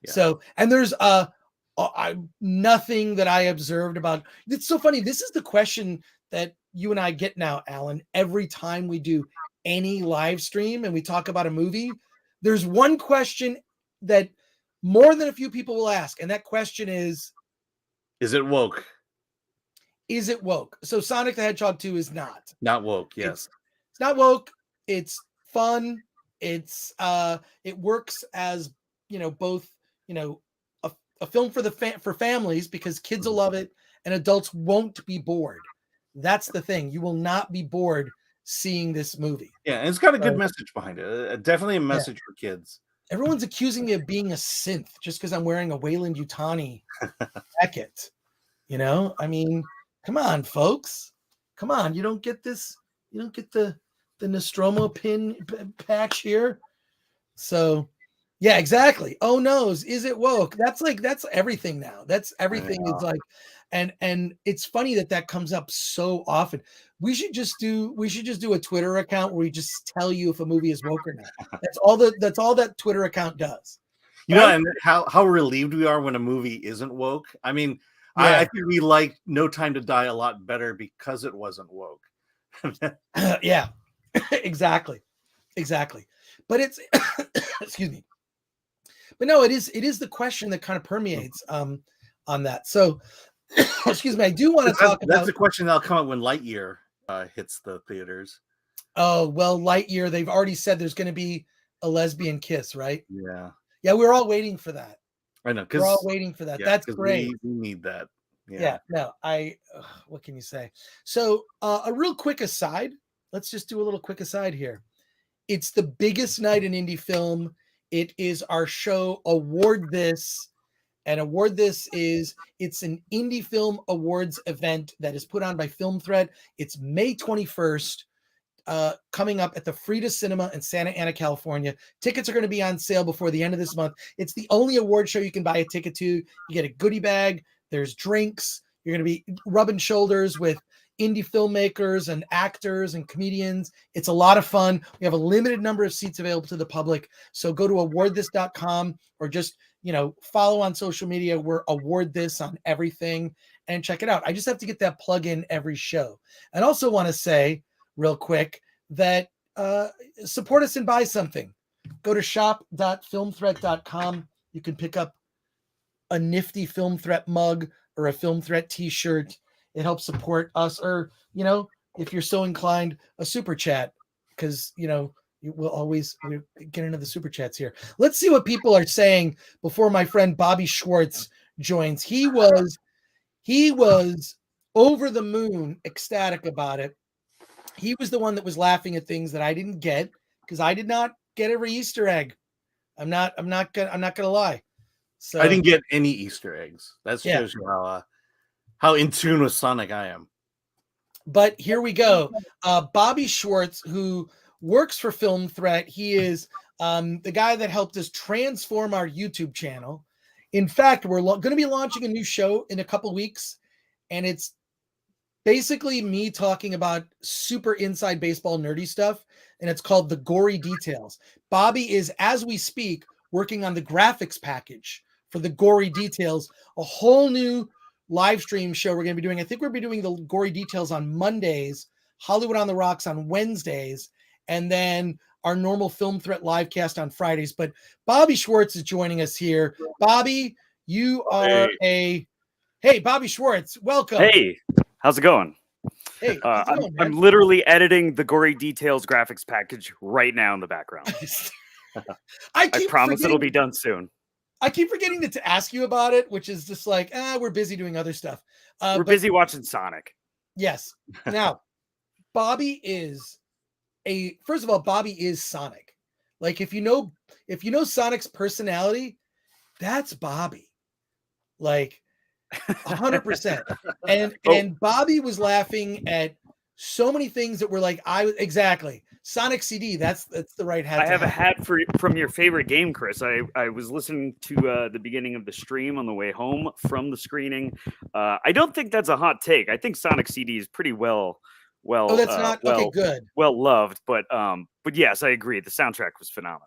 Yeah. So, and there's nothing that I observed about, it's so funny. This is the question that you and I get now, Alan, every time we do any live stream and we talk about a movie. There's one question that more than a few people will ask. And that question is it woke? Is it woke? So Sonic the Hedgehog 2 is not. Not woke, yes. It's not woke. It's fun. It's it works as, both, a film for for families because kids will love it and adults won't be bored. That's the thing. You will not be bored seeing this movie. Yeah, and it's got a good message behind it. Definitely a message for kids. Everyone's accusing me of being a synth just because I'm wearing a Wayland Yutani jacket. I mean, come on, folks. Come on. You don't get this. You don't get the Nostromo pin patch here. So, yeah, exactly. Oh, no. Is it woke? That's everything now. That's everything is like, and it's funny that comes up so often. We should just do a Twitter account where we just tell you if a movie is woke or not. That's all that Twitter account does. And how relieved we are when a movie isn't woke. I mean, I think we like No Time to Die a lot better because it wasn't woke. Yeah, exactly. But it's excuse me. But no, it is the question that kind of permeates on that. So excuse me, I do want to talk about. That's the question that'll come up when Lightyear hits the theaters. Oh well, Lightyear. They've already said there's going to be a lesbian kiss, right? Yeah. We're all waiting for that. I know. We're all waiting for that. That's great. We need that. Yeah. No, what can you say? So a real quick aside. Let's just do a little quick aside here. It's the biggest night in indie film. It is our show Award This. And Award This it's an indie film awards event that is put on by Film Threat. It's May 21st, coming up at the Frida Cinema in Santa Ana, California. Tickets are going to be on sale before the end of this month. It's the only award show you can buy a ticket to. You get a goodie bag. There's drinks. You're going to be rubbing shoulders with indie filmmakers and actors and comedians. It's a lot of fun. We have a limited number of seats available to the public. So go to awardthis.com or just, follow on social media. We're Award This on everything and check it out. I just have to get that plug in every show. And also want to say real quick that support us and buy something. Go to shop.filmthreat.com. You can pick up a nifty Film Threat mug or a Film Threat t-shirt. It helps support us, or, if you're so inclined, a super chat, because, we'll get into the super chats here. Let's see what people are saying before my friend Bobby Schwartz joins. He was over the moon, ecstatic about it. He was the one that was laughing at things that I didn't get because I did not get every Easter egg. I'm not gonna lie. So I didn't get any Easter eggs. That shows you how in tune with Sonic I am. But here we go. Bobby Schwartz, who works for Film Threat. He is the guy that helped us transform our YouTube channel. In fact, we're going to be launching a new show in a couple weeks, and it's basically me talking about super inside baseball nerdy stuff, and it's called The Gory Details. Bobby is, as we speak, working on the graphics package for The Gory Details, a whole new live stream show we're going to be doing. I think we'll be doing the Gory Details on Mondays, Hollywood on the Rocks on Wednesdays, and then our normal Film Threat live cast on Fridays. But Bobby Schwartz is joining us here. Bobby, you are Hey, Bobby Schwartz, welcome. Hey, how's it going? Hey, how's it going, man? I'm literally editing the Gory Details graphics package right now in the background. I promise it'll be done soon. I keep forgetting to ask you about it, which is just like, we're busy doing other stuff. We're busy watching Sonic. Yes. Now, Bobby is first of all, Bobby is Sonic. Like if you know Sonic's personality, that's Bobby. Like 100%. And Bobby was laughing at so many things that were like, exactly. Sonic CD, that's the right hat. I have a hat from your favorite game, Chris. I was listening to the beginning of the stream on the way home from the screening. I don't think that's a hot take. I think Sonic CD is pretty well. Oh, that's not okay. Good. Well loved, but yes, I agree. The soundtrack was phenomenal.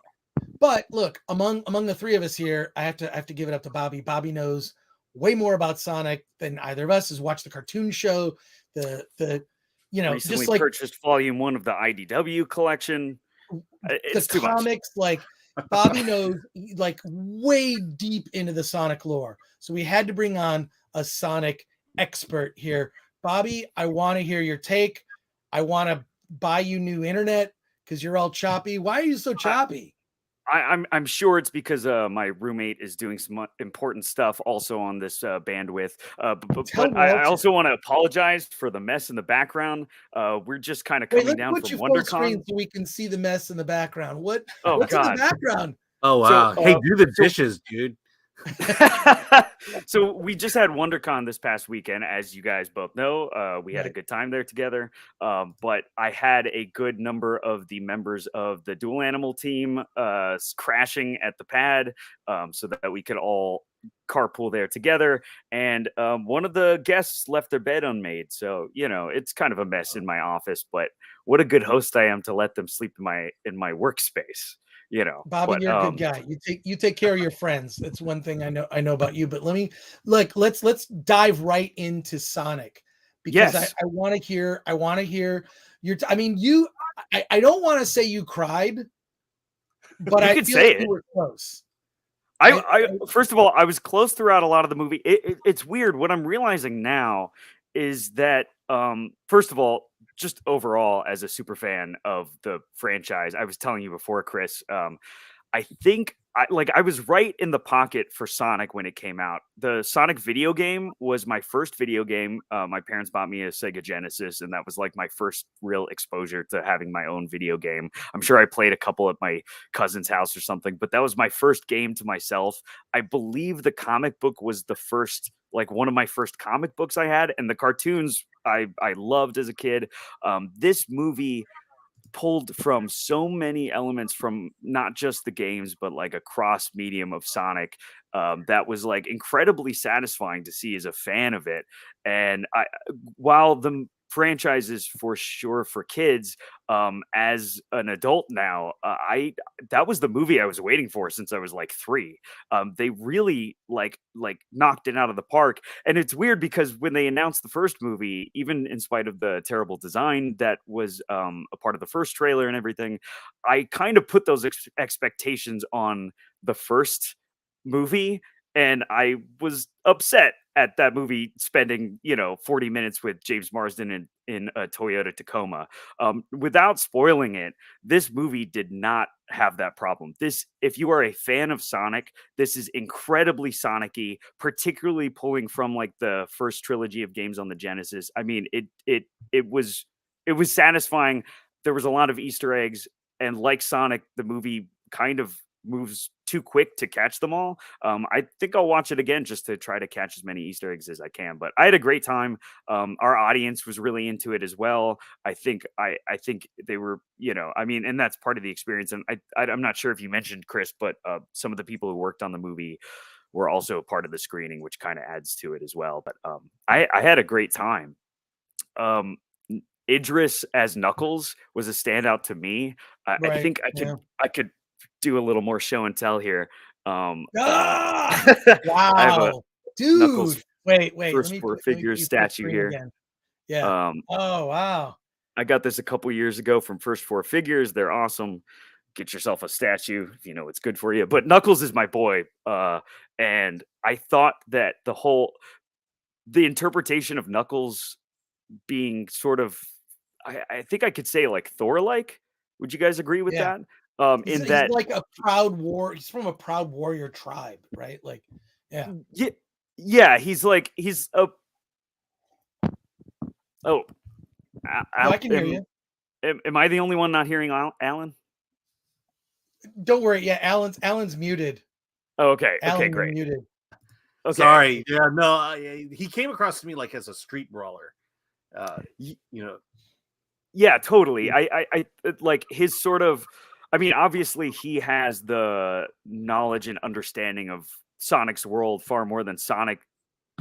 But look, among the three of us here, I have to give it up to Bobby. Bobby knows way more about Sonic than either of us. Has watched the cartoon show, recently just like purchased volume 1 of the IDW collection. It's the comics, like Bobby knows like way deep into the Sonic lore. So we had to bring on a Sonic expert here. Bobby, I want to hear your take. I want to buy you new internet because you're all choppy. Why are you so choppy? I'm sure it's because my roommate is doing some important stuff also on this bandwidth. But I also want to apologize for the mess in the background. We're just kind of coming down from WonderCon, so we can see the mess in the background. What's God. in the background? Oh wow! Hey, do the dishes, dude. So we just had WonderCon this past weekend, as you guys both know. We had a good time there together. But I had a good number of the members of the Dual Animal team crashing at the pad so that we could all carpool there together. And one of the guests left their bed unmade. So, it's kind of a mess in my office, but what a good host I am to let them sleep in my workspace. Bobby, you're a good guy. You take care of your friends. That's one thing I know about you. But let's dive right into Sonic because I want to hear your. I don't want to say you cried, but I feel like you were close. I first of all, I was close throughout a lot of the movie. It's weird. What I'm realizing now is that first of all, just overall as a super fan of the franchise, I was telling you before, Chris, I think I was right in the pocket for Sonic when it came out. The Sonic video game was my first video game. My parents bought me a Sega Genesis, and that was like my first real exposure to having my own video game. I'm sure I played a couple at my cousin's house or something, but that was my first game to myself. I believe the comic book was the first, one of my first comic books I had, and the cartoons I loved as a kid. This movie pulled from so many elements from not just the games, but like a cross medium of Sonic that was like incredibly satisfying to see as a fan of it. And while the franchise is for sure for kids, as an adult now, that was the movie I was waiting for since I was like 3. They really like knocked it out of the park. And it's weird because when they announced the first movie, even in spite of the terrible design that was a part of the first trailer and everything, I kind of put those expectations on the first movie, and I was upset at that movie spending 40 minutes with James Marsden in a Toyota Tacoma. Without spoiling it, this movie did not have that problem. If you are a fan of Sonic, this is incredibly Sonic-y, particularly pulling from like the first trilogy of games on the Genesis. I mean, it was satisfying. There was a lot of Easter eggs, and like Sonic, the movie kind of moves too quick to catch them all. I think I'll watch it again just to try to catch as many Easter eggs as I can. But I had a great time. Our audience was really into it as well. I think they were, and that's part of the experience. And I'm not sure if you mentioned, Chris, but some of the people who worked on the movie were also a part of the screening, which kind of adds to it as well. But I had a great time. Idris as Knuckles was a standout to me. I Right, think I could do a little more show and tell here. Ah! I have a Wow, dude. Knuckles Wait, first let four me put figures you full statue screen here. again. Yeah. Oh, wow. I got this a couple years ago from First Four Figures. They're awesome. Get yourself a statue if you know it's good for you. But Knuckles is my boy. And I thought that the interpretation of Knuckles being sort of, I think I could say like Thor-like. Would you guys agree with Yeah. that? He's like a he's from a proud warrior tribe, right? Like, yeah. Yeah, he's a oh. I can hear you. Am I the only one not hearing Alan? Don't worry. Yeah, Alan's muted. Oh, okay. Alan, Okay, you're great. muted. Okay. Sorry. Yeah, no, he came across to me like as a street brawler. You know. Yeah, totally. I like his sort of. I mean, obviously, he has the knowledge and understanding of Sonic's world far more than Sonic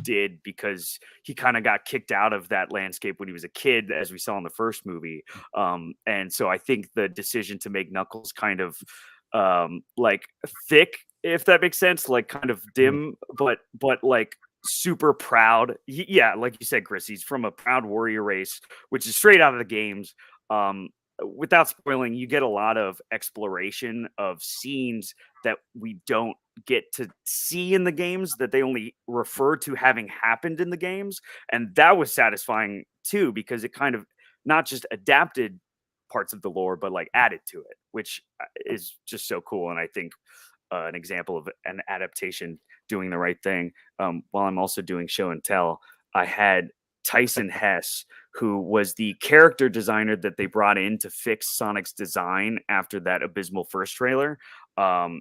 did, because he kind of got kicked out of that landscape when he was a kid, as we saw in the first movie. And so I think the decision to make Knuckles kind of like thick, if that makes sense, like kind of dim, but like super proud. Yeah, like you said, Chris, he's from a proud warrior race, which is straight out of the games. Without spoiling, you get a lot of exploration of scenes that we don't get to see in the games, that they only refer to having happened in the games. And that was satisfying too, because it kind of not just adapted parts of the lore, but like added to it, which is just so cool. And I think an example of an adaptation doing the right thing. While I'm also doing show and tell, I had Tyson Hess, who was the character designer that they brought in to fix Sonic's design after that abysmal first trailer.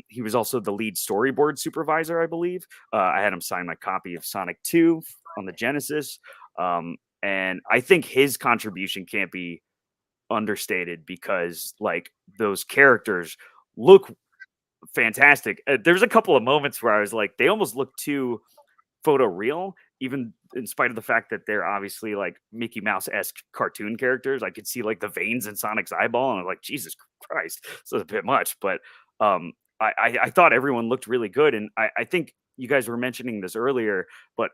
He was also the lead storyboard supervisor, I believe. I had him sign my copy of Sonic 2 on the Genesis. And I think his contribution can't be understated, because like those characters look fantastic. There's a couple of moments where I was like, they almost look too photoreal, even in spite of the fact that they're obviously like Mickey Mouse-esque cartoon characters. I could see like the veins in Sonic's eyeball, and I'm like, Jesus Christ, this is a bit much. But I thought everyone looked really good. And I think you guys were mentioning this earlier, but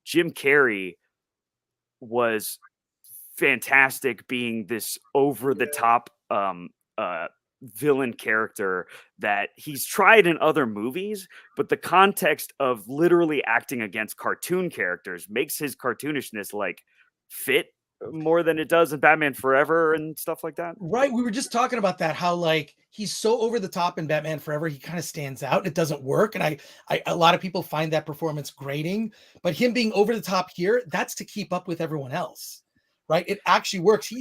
Jim Carrey was fantastic being this over-the-top villain character that he's tried in other movies, but the context of literally acting against cartoon characters makes his cartoonishness like fit more than it does in Batman Forever and stuff like that. Right. We were just talking about that, how like he's so over the top in Batman Forever, he kind of stands out. It doesn't work. And I a lot of people find that performance grating, but him being over the top here, that's to keep up with everyone else. Right. It actually works.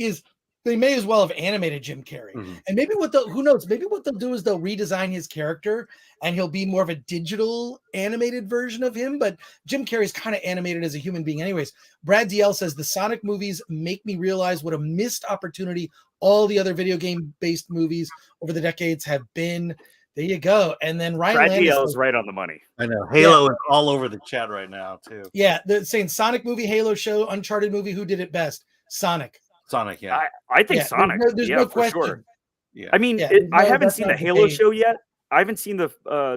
They may as well have animated Jim Carrey. And maybe who knows, maybe what they'll do is they'll redesign his character and he'll be more of a digital animated version of him. But Jim Carrey's kind of animated as a human being anyways. Brad DL says the Sonic movies make me realize what a missed opportunity all the other video game based movies over the decades have been. There you go. And then Ryan Brad Landis DL is right on the money. I know. Halo is all over the chat right now too. Yeah, they're saying Sonic movie, Halo show, Uncharted movie. Who did it best? Sonic. Yeah. I think Sonic. There's no question. Sure. Yeah. I mean, I haven't seen the Halo show yet. I haven't seen the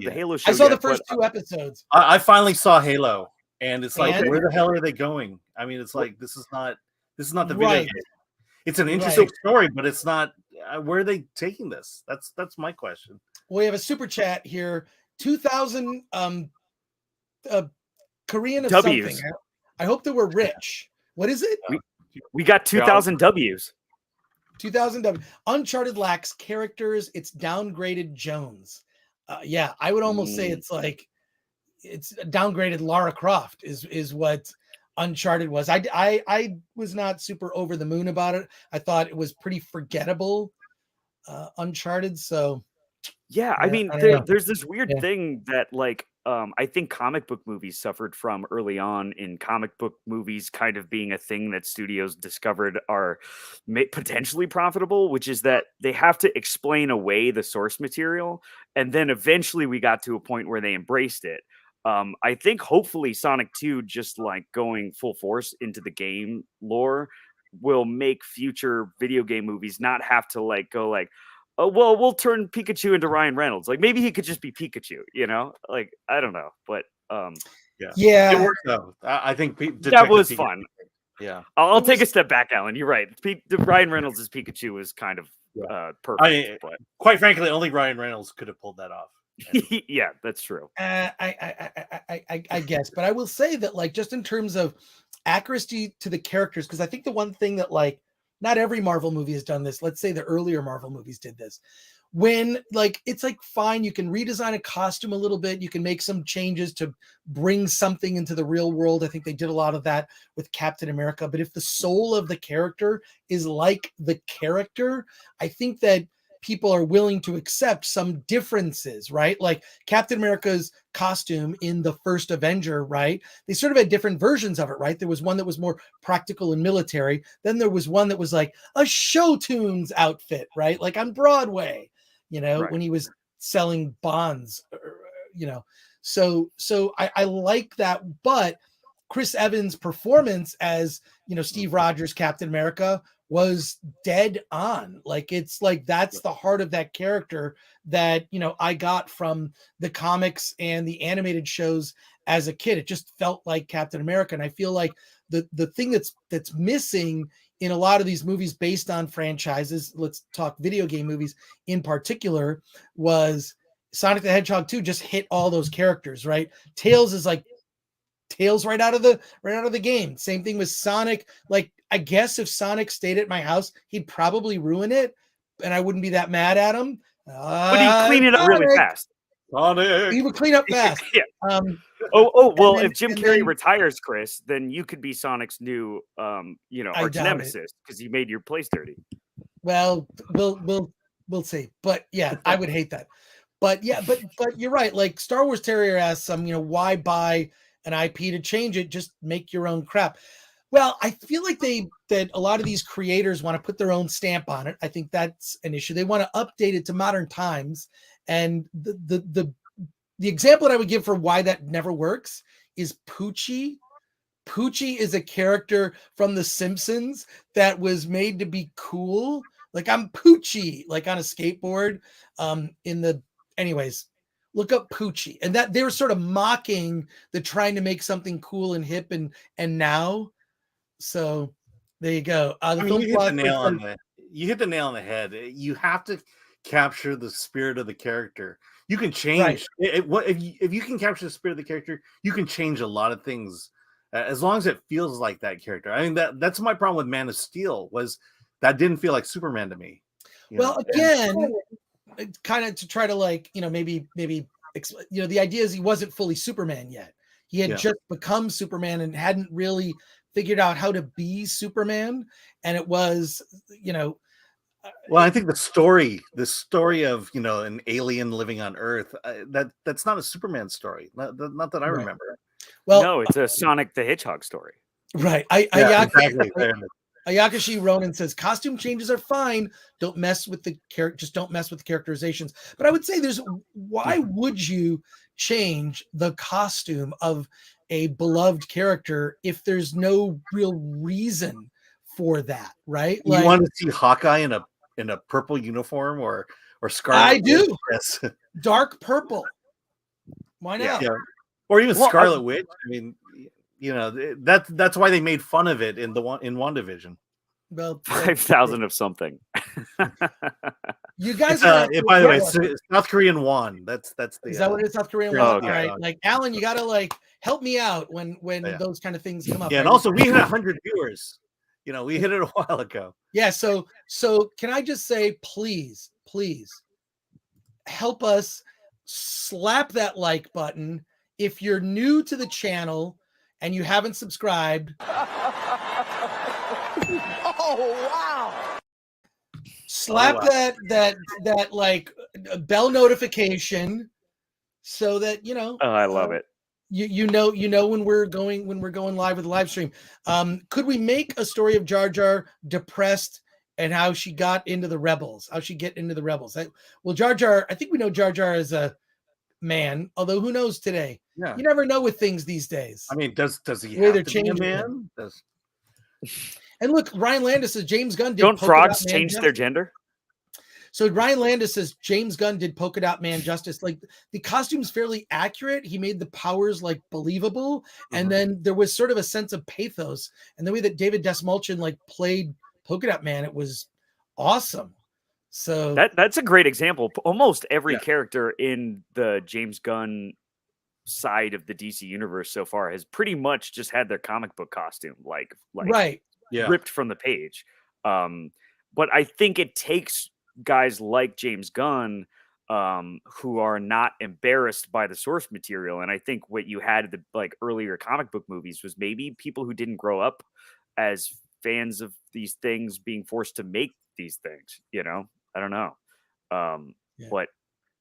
Halo show. I saw yet, the first 2 episodes. I finally saw Halo, and it's like, where the hell are they going? I mean, it's like this is not the video game. It's an interesting story, but it's not. Where are they taking this? That's my question. We have a super chat here. 2,000 Korean of W's. something. I hope that we're rich. What is it? We got 2,000 W's. 2,000 W. Uncharted lacks characters. It's downgraded Jones. Yeah, I would almost say it's downgraded Lara Croft is what Uncharted was. I was not super over the moon about it. I thought it was pretty forgettable, Uncharted. So yeah, I mean, there's this weird thing that like I think comic book movies suffered from early on, in comic book movies kind of being a thing that studios discovered are potentially profitable, which is that they have to explain away the source material. And then eventually we got to a point where they embraced it. I think hopefully Sonic 2 just like going full force into the game lore will make future video game movies not have to like go like, oh well, we'll turn Pikachu into Ryan Reynolds. Like maybe he could just be Pikachu, you know? Like I don't know, but it worked though. I think that Detective was Pikachu- fun. Yeah, I'll take a step back, Alan. You're right. Ryan Reynolds' Pikachu was kind of perfect. I mean, but quite frankly, only Ryan Reynolds could have pulled that off. yeah, that's true. I guess, but I will say that like just in terms of accuracy to the characters, because I think the one thing that like not every Marvel movie has done this. Let's say the earlier Marvel movies did this. When like it's like fine, you can redesign a costume a little bit, you can make some changes to bring something into the real world. I think they did a lot of that with Captain America. But if the soul of the character is like the character, I think that people are willing to accept some differences, right? Like Captain America's costume in the first Avenger, right? They sort of had different versions of it, right? There was one that was more practical and military. Then there was one that was like a show tunes outfit, right? Like on Broadway, you know, when he was selling bonds, you know. So I like that, but Chris Evans' performance as, you know, Steve Rogers, Captain America, was dead on. Like it's like that's the heart of that character that, you know, I got from the comics and the animated shows as a kid. It just felt like Captain America. And I feel like the thing that's missing in a lot of these movies based on franchises, let's talk video game movies in particular, was Sonic the Hedgehog 2 just hit all those characters, right? Tails is like Tails right out of the game. Same thing with Sonic. Like, I guess if Sonic stayed at my house, he'd probably ruin it, and I wouldn't be that mad at him. But he'd clean it up really fast. Sonic. He would clean up fast. Yeah. Well, if Jim Carrey retires, Chris, then you could be Sonic's new, you know, arch nemesis because he made your place dirty. Well, we'll see. But yeah, I would hate that. But yeah, but you're right. Like Star Wars Terrier asks you know, why buy an IP to change it? Just make your own crap. Well, I feel like that a lot of these creators want to put their own stamp on it. I think that's an issue. They want to update it to modern times. And the example that I would give for why that never works is Poochie. Poochie is a character from The Simpsons that was made to be cool. Like I'm Poochie, like on a skateboard. Anyways, look up Poochie. And that they were sort of mocking the trying to make something cool and hip and now. So there you go. You hit the nail on the head. You have to capture the spirit of the character. You can change if you can capture the spirit of the character, you can change a lot of things as long as it feels like that character. I mean, that's my problem with Man of Steel was that didn't feel like Superman to me. Again, kind of to try to like, you know, maybe you know, the idea is he wasn't fully Superman yet. He had just become Superman and hadn't really figured out how to be Superman. And it was, you know, well, I think the story of, you know, an alien living on Earth, that's not a Superman story. Not that I remember. Well, no, it's a Sonic the Hedgehog story. Right. Exactly. Ayakashi Ronin says costume changes are fine. Don't mess with the character. Just don't mess with the characterizations. But I would say why would you change the costume of a beloved character if there's no real reason for that, right? You want to see Hawkeye in a purple uniform or Scarlet? I do. Yes. Dark purple. Why not? Yeah. Or even Scarlet Witch. I mean, you know, that's why they made fun of it in WandaVision. Well, 5,000 of something. You guys are by the way, South Korean won. That's the is that what it is? South Korean won? All right. Like Alan, you gotta like help me out when those kind of things come up. Yeah, and also we hit 100 viewers. You know, we hit it a while ago. Yeah, so can I just say, please help us slap that like button if you're new to the channel and you haven't subscribed. Oh wow! Slap that like bell notification so that you know. Oh, I love it. You know when we're going live with the live stream. Could we make a story of Jar Jar depressed and how she got into the rebels? How she get into the rebels? Jar Jar. I think we know Jar Jar is a man. Although who knows today? Yeah. You never know with things these days. I mean, does he The way have they're to be a changing man? Does And look, Ryan Landis says James Gunn did Don't Polka frogs Dot Man change their Justice. gender? So Ryan Landis says James Gunn did Polka Dot Man justice. Like the costume's fairly accurate. He made the powers like believable, and then there was sort of a sense of pathos. And the way that David Desmulchin like played Polka Dot Man, it was awesome. So That's a great example. Almost every Yeah. character in the James Gunn side of the DC universe so far has pretty much just had their comic book costume like right. yeah. ripped from the page. But I think it takes guys like James Gunn who are not embarrassed by the source material. And I think what you had at the like earlier comic book movies was maybe people who didn't grow up as fans of these things being forced to make these things, you know? I don't know. But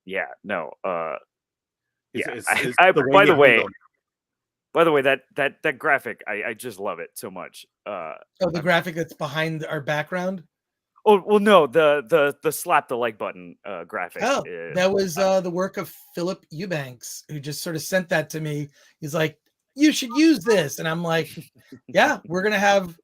yeah, no. It's By the way, that graphic, I just love it so much. The graphic that's behind our background. Oh well, no, the slap the like button graphic. Oh, that was the work of Philip Eubanks, who just sort of sent that to me. He's like, "You should use this," and I'm like, "Yeah, we're gonna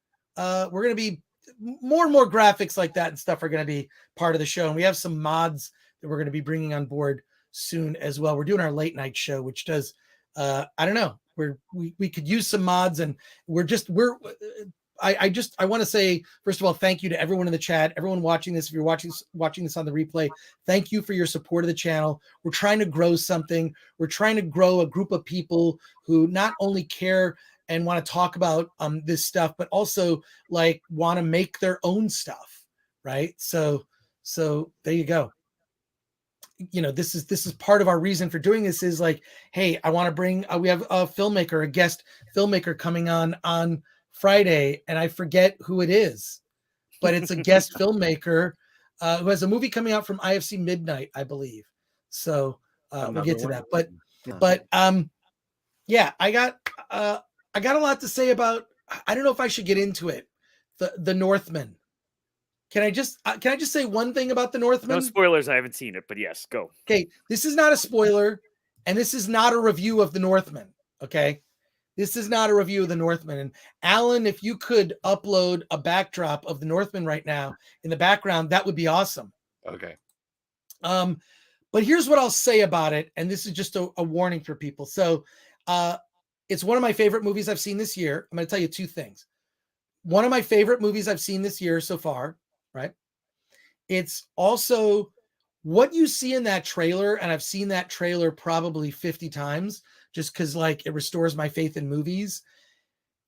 be more and more graphics like that and stuff are gonna be part of the show, and we have some mods that we're gonna be bringing on board soon as well. We're doing our late night show, which does I don't know, we could use some mods, and I want to say, first of all, thank you to everyone in the chat, everyone watching this. If you're watching this on the replay, thank you for your support of the channel. We're trying to grow something. We're trying to grow a group of people who not only care and want to talk about this stuff, but also like want to make their own stuff, right? So there you go. You know, this is part of our reason for doing this is like, hey, I want to bring we have a filmmaker, a guest filmmaker coming on Friday, and I forget who it is, but it's a guest filmmaker who has a movie coming out from IFC Midnight, I believe. So we'll get to that. But yeah, I got a lot to say about. I don't know if I should get into it. The Northman. Can I just say one thing about the Northman? No spoilers. I haven't seen it, but yes, go. Okay, this is not a spoiler, and this is not a review of the Northman. Okay, this is not a review of the Northman. And Alan, if you could upload a backdrop of the Northman right now in the background, that would be awesome. Okay. But here's what I'll say about it, and this is just a warning for people. So, it's one of my favorite movies I've seen this year. I'm going to tell you two things. One of my favorite movies I've seen this year so far. Right. It's also what you see in that trailer. And I've seen that trailer probably 50 times just because like it restores my faith in movies,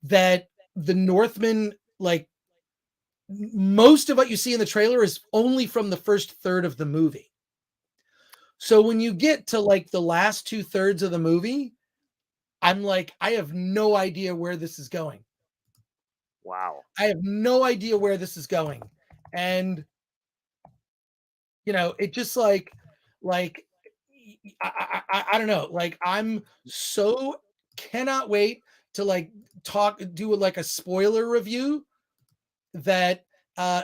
that the Northman, like most of what you see in the trailer is only from the first third of the movie. So when you get to like the last 2/3 of the movie, I'm like, I have no idea where this is going. Wow. I have no idea where this is going. And, you know, it just like I don't know, like I'm so cannot wait to like do like a spoiler review that I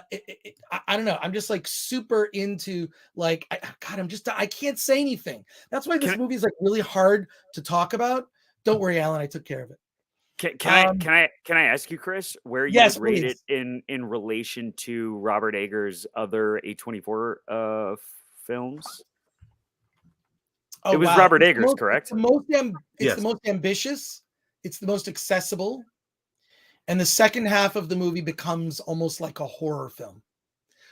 don't know. I'm just like super into like, I can't say anything. That's why this movie is like really hard to talk about. Don't worry, Alan, I took care of it. Can I ask you, Chris, where you would rate it in relation to Robert Eggers' other A24 films? It was Robert Eggers, correct? The most ambitious. It's the most accessible. And the second half of the movie becomes almost like a horror film.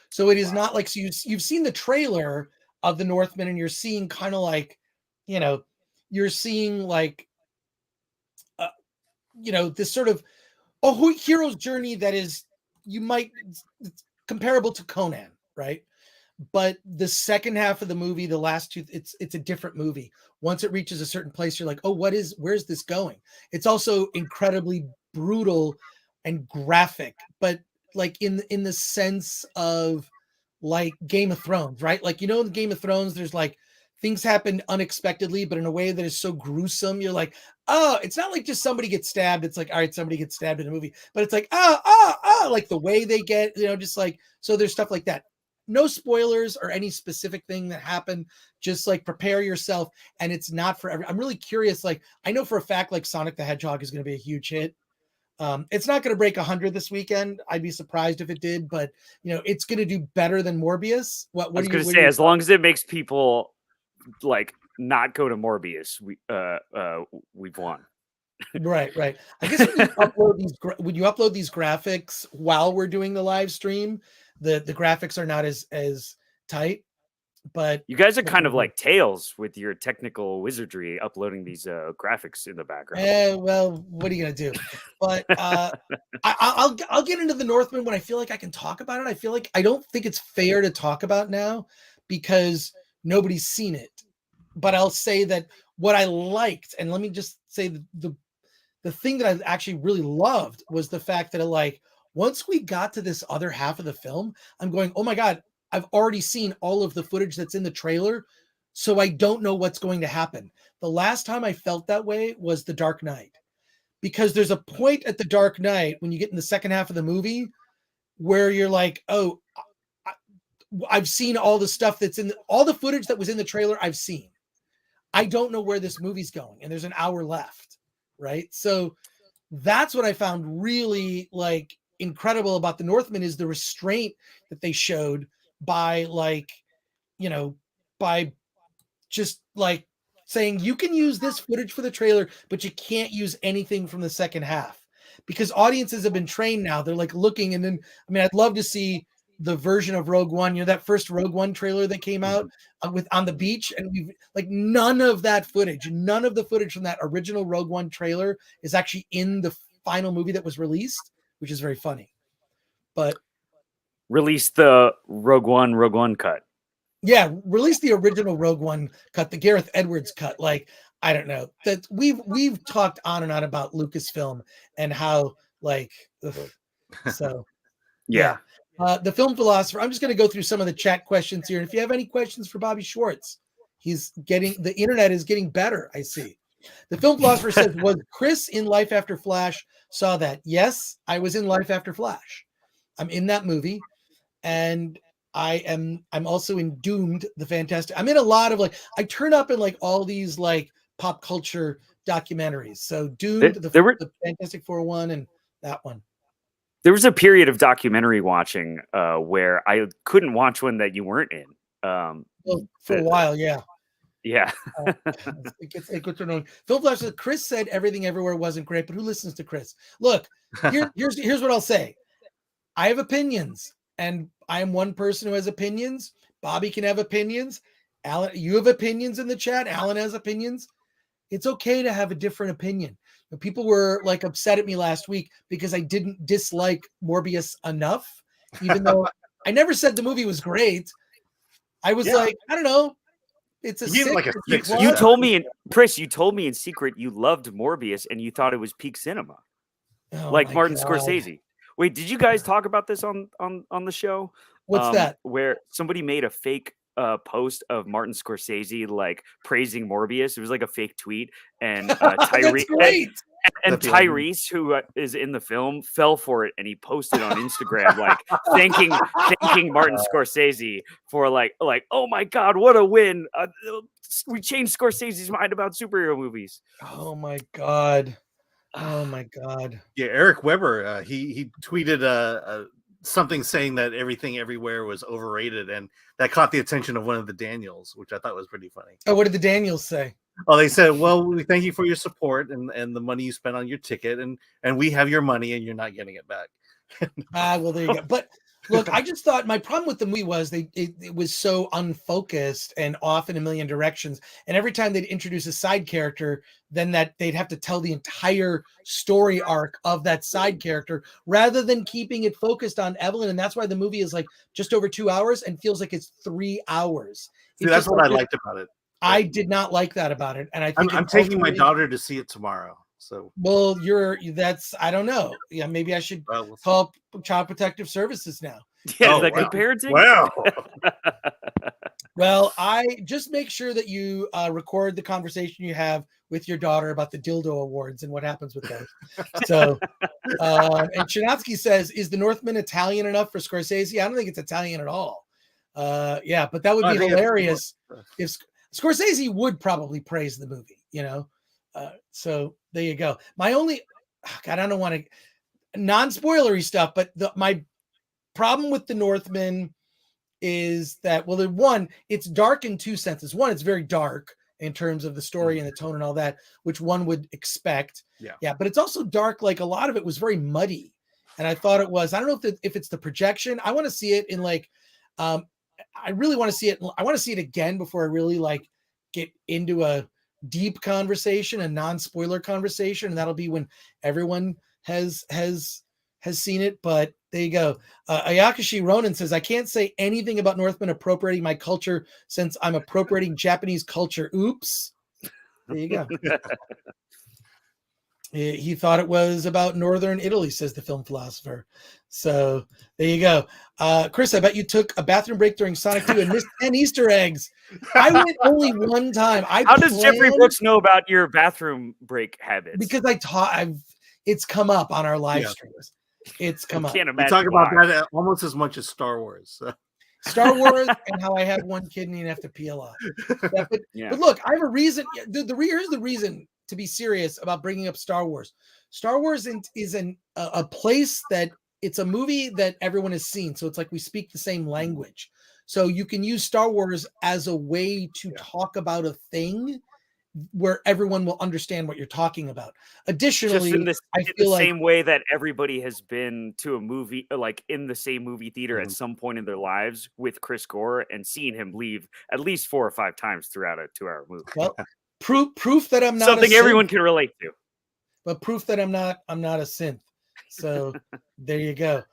So it is not like, so you've seen the trailer of The Northman, and you're seeing kind of like, you know, you're seeing like, you know, this sort of a hero's journey that is, it's comparable to Conan, right? But the second half of the movie, the last two, it's a different movie. Once it reaches a certain place, you're like, oh, where's this going? It's also incredibly brutal and graphic, but like in the sense of like Game of Thrones, right? Like, you know, in Game of Thrones, there's like things happen unexpectedly, but in a way that is so gruesome. You're like, oh, it's not like just somebody gets stabbed. It's like, all right, somebody gets stabbed in a movie, but it's like, like the way they get, you know, just like, so there's stuff like that. no spoilers or any specific thing that happened. Just like prepare yourself, and it's not for I'm really curious. Like I know for a fact, like Sonic the Hedgehog is going to be a huge hit. It's not going to break 100 this weekend. I'd be surprised if it did, but it's going to do better than Morbius. What I was going to say, as long as it makes people like not go to Morbius, we've won. Right. I guess when you upload these graphics while we're doing the live stream, the graphics are not as tight. But you guys are kind of like Tails with your technical wizardry, uploading these graphics in the background. Well, what are you gonna do? But I'll get into the Northman when I feel like I can talk about it. I don't think it's fair to talk about now because nobody's seen it. But I'll say that what I liked, and let me just say the thing that I actually really loved was the fact that once we got to this other half of the film, I'm going, oh my God, I've already seen all of the footage that's in the trailer, so I don't know what's going to happen. The last time I felt that way was The Dark Knight, because there's a point at The Dark Knight when you get in the second half of the movie where you're like, oh, I've seen all the stuff that's all the footage that was in the trailer. I've seen. I don't know where this movie's going, and there's an hour left, right? So that's what I found really incredible about The Northman is the restraint that they showed by by just saying you can use this footage for the trailer, but you can't use anything from the second half, because audiences have been trained now. They're looking, and then I'd love to see the version of Rogue One, that first Rogue One trailer that came out on the beach, and we've none of the footage from that original Rogue One trailer is actually in the final movie that was released, which is very funny. But release the Rogue One cut. Yeah, release the original Rogue One cut, the Gareth Edwards cut. I don't know, that we've talked on and on about Lucasfilm and how so yeah. The film philosopher. I'm just going to go through some of the chat questions here. And if you have any questions for Bobby Schwartz, the internet is getting better. I see. The film philosopher says, was Chris in Life After Flash? Saw that. Yes, I was in Life After Flash. I'm in that movie. And I'm also in Doomed, the Fantastic. I'm in a lot of I turn up in all these pop culture documentaries. So Doomed, the Fantastic Four one, and that one. There was a period of documentary watching where I couldn't watch one that you weren't in. For a while, yeah. Yeah. it gets annoying. Phil Flash said, Chris said Everything Everywhere wasn't great, but who listens to Chris? Look, here's what I'll say. I have opinions, and I am one person who has opinions. Bobby can have opinions. Alan, you have opinions in the chat. Alan has opinions. It's okay to have a different opinion. People were upset at me last week because I didn't dislike Morbius enough, even though I never said the movie was great. I was I don't know. It's a six. You told me, Chris, you told me in secret you loved Morbius and you thought it was peak cinema, Martin Scorsese. Wait, did you guys talk about this on the show? What's that? Where somebody made a fake post of Martin Scorsese praising Morbius. It was a fake tweet, and Tyrese Tyrese, who is in the film, fell for it, and he posted on Instagram thanking Martin Scorsese for oh my God, what a win! We changed Scorsese's mind about superhero movies. Oh my God. Oh my God. Yeah, Eric Weber, he tweeted something saying that Everything Everywhere was overrated, and that caught the attention of one of the Daniels, which I thought was pretty funny. Oh, what did the Daniels say? Oh, they said, well, we thank you for your support and the money you spent on your ticket, and we have your money and you're not getting it back. Well, there you go. But look, I just thought my problem with the movie was it was so unfocused and off in a million directions. And every time they'd introduce a side character, then they'd have to tell the entire story arc of that side character rather than keeping it focused on Evelyn. And that's why the movie is just over 2 hours and feels like it's 3 hours. See, that's what I liked about it. I did not like that about it. And I think I'm taking my daughter to see it tomorrow. So, well, I don't know. Yeah, maybe I should call Child Protective Services now. Yeah, good parenting. Wow. Well, I just make sure that you record the conversation you have with your daughter about the dildo awards and what happens with those. So, and Chinatsky says, is The Northman Italian enough for Scorsese? I don't think it's Italian at all. Yeah, but that would be I think it's- hilarious if Scorsese would probably praise the movie, you know. So there you go. My only, God, I don't want to non-spoilery stuff, but my problem with The Northman is that, well, it's dark in two senses. One, it's very dark in terms of the story and the tone and all that, which one would expect. Yeah, but it's also dark. Like a lot of it was very muddy, and I thought it was. I don't know if it's the projection. I want to see it in like, I really want to see it. I want to see it again before I really like get into a deep conversation, a non-spoiler conversation, and that'll be when everyone has seen it. But there you go. Ayakashi Ronan says, I can't say anything about Northman appropriating my culture since I'm appropriating Japanese culture. Oops. There you go. He thought it was about Northern Italy, says the film philosopher. So there you go. Chris, I bet you took a bathroom break during Sonic 2 and missed 10 Easter eggs. I went only one time. How does Jeffrey Brooks know about your bathroom break habits? Because it's come up on our live streams. It's come up. Can't We imagine talk about why. that almost as much as Star Wars. Star Wars and how I have one kidney and have to pee a lot. Yeah, but look, I have a reason. Here's the reason to be serious about bringing up Star Wars. Star Wars is a place that it's a movie that everyone has seen. So it's like we speak the same language. So you can use Star Wars as a way to talk about a thing where everyone will understand what you're talking about. Additionally, I feel the same way that everybody has been to a movie, like in the same movie theater at some point in their lives with Chris Gore and seeing him leave at least 4 or 5 times throughout a 2-hour movie. Well, proof that I'm not something everyone can relate to. But proof that I'm not a synth. So there you go.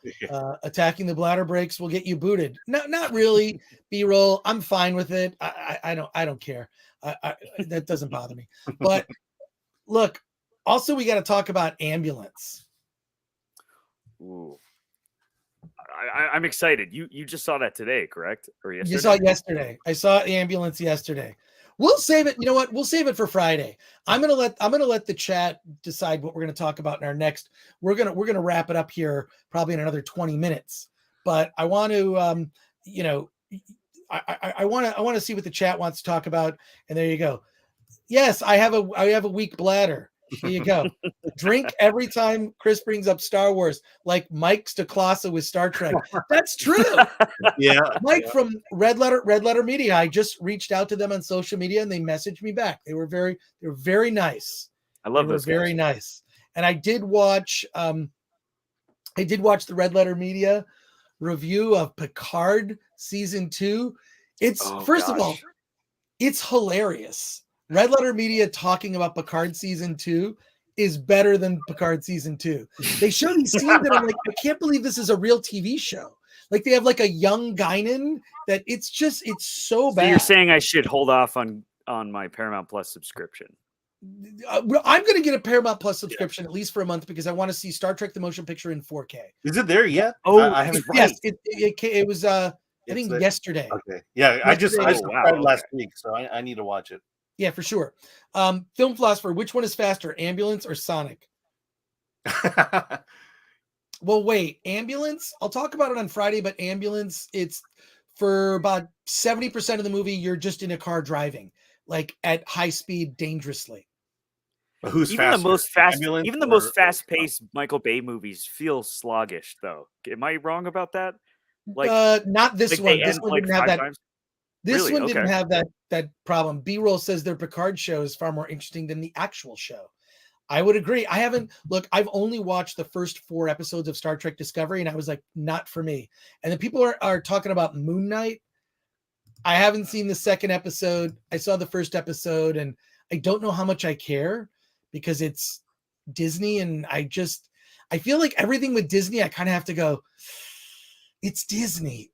Attacking the bladder breaks will get you booted. No, not really. B-roll. I'm fine with it. I don't care. That doesn't bother me. But look, also we got to talk about Ambulance. Ooh. I'm excited. You just saw that today, correct? Or yesterday? You saw it yesterday. I saw Ambulance yesterday. We'll save it. You know what? We'll save it for Friday. I'm gonna let the chat decide what we're gonna talk about in our next. We're gonna wrap it up here probably in another 20 minutes. But I want to I want to see what the chat wants to talk about. And there you go. Yes, I have a weak bladder. There you go. Drink every time Chris brings up Star Wars, like Mike Stoklasa with Star Trek. That's true. Yeah. Mike from Red Letter Media. I just reached out to them on social media and they messaged me back. They were very nice. I love those. Very nice. And I did watch the Red Letter Media review of Picard season 2. It's first of all, it's hilarious. Red Letter Media talking about Picard season 2 is better than Picard season 2. They show these scenes and I'm like, I can't believe this is a real TV show. Like they have like a young Guinan that it's so bad. So you're saying I should hold off on my Paramount Plus subscription? I'm going to get a Paramount Plus subscription at least for a month because I want to see Star Trek: The Motion Picture in 4K. Is it there yet? Oh, I haven't. Yes, it was. I think yesterday. Okay. Yeah, I subscribed last week, so I need to watch it. Yeah, for sure. Film philosopher, which one is faster, Ambulance or Sonic? Well, wait, Ambulance. I'll talk about it on Friday, but Ambulance, it's for about 70% of the movie. You're just in a car driving, like at high speed, dangerously. But who's even faster? The most fast-paced Michael Bay movies feel sluggish, though. Am I wrong about that? Like, not this one. This one didn't have that. Times? This Really? one Okay. didn't have that problem. B-roll says their Picard show is far more interesting than the actual show. I would agree. I've only watched the first 4 episodes of Star Trek Discovery, and I was like, not for me. And then people are talking about Moon Knight. I haven't seen the second episode. I saw the first episode, and I don't know how much I care because it's Disney, and I feel like everything with Disney, I kind of have to go, it's Disney.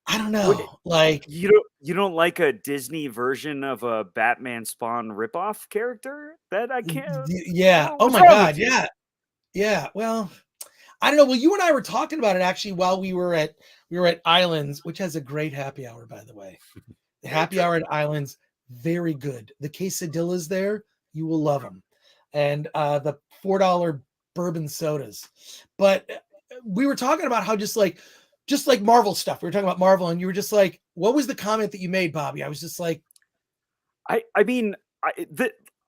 I don't know. Like you don't like a Disney version of a Batman Spawn ripoff character? That I can't. Yeah. Oh my God. Yeah. Yeah. Well, I don't know. Well, you and I were talking about it actually while we were at Islands, which has a great happy hour, by the way. The happy hour at Islands, very good. The quesadillas there, you will love them, and the $4 bourbon sodas. But we were talking about how just like just like Marvel stuff. We were talking about Marvel, and you were just like, what was the comment that you made, Bobby? I was just like, I mean,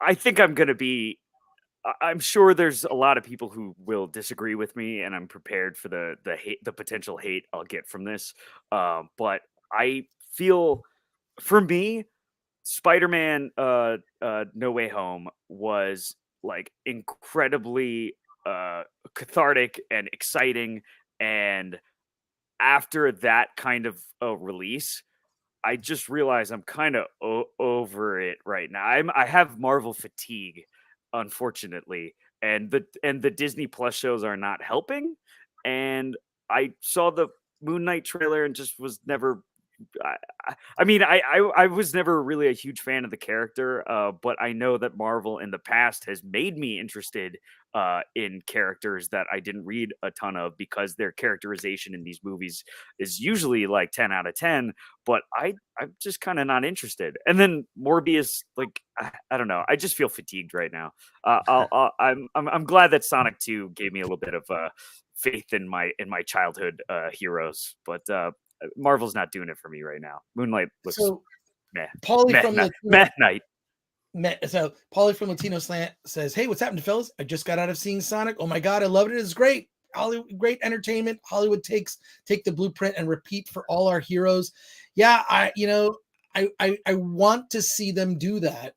I think I'm gonna be. I'm sure there's a lot of people who will disagree with me, and I'm prepared for the hate, the potential hate I'll get from this. But I feel, for me, Spider-Man No Way Home was like incredibly cathartic and exciting, and after that kind of release, I just realized I'm kind of over it right now. I have Marvel fatigue, unfortunately, and the Disney Plus shows are not helping. And I saw the Moon Knight trailer and just was never. I was never really a huge fan of the character, but I know that Marvel in the past has made me interested in characters that I didn't read a ton of, because their characterization in these movies is usually like 10 out of 10, but I'm just kind of not interested. And then Morbius, like, I don't know, I just feel fatigued right now. I'm glad that Sonic 2 gave me a little bit of faith in my childhood heroes, but Marvel's not doing it for me right now. Moonlight looks so meh. Paulie from Meh night. So Paulie from Latino Slant says, "Hey, what's happening, fellas? I just got out of seeing Sonic. Oh my god, I loved it. It's great. Hollywood, great entertainment. Hollywood take the blueprint and repeat for all our heroes. Yeah, I want to see them do that,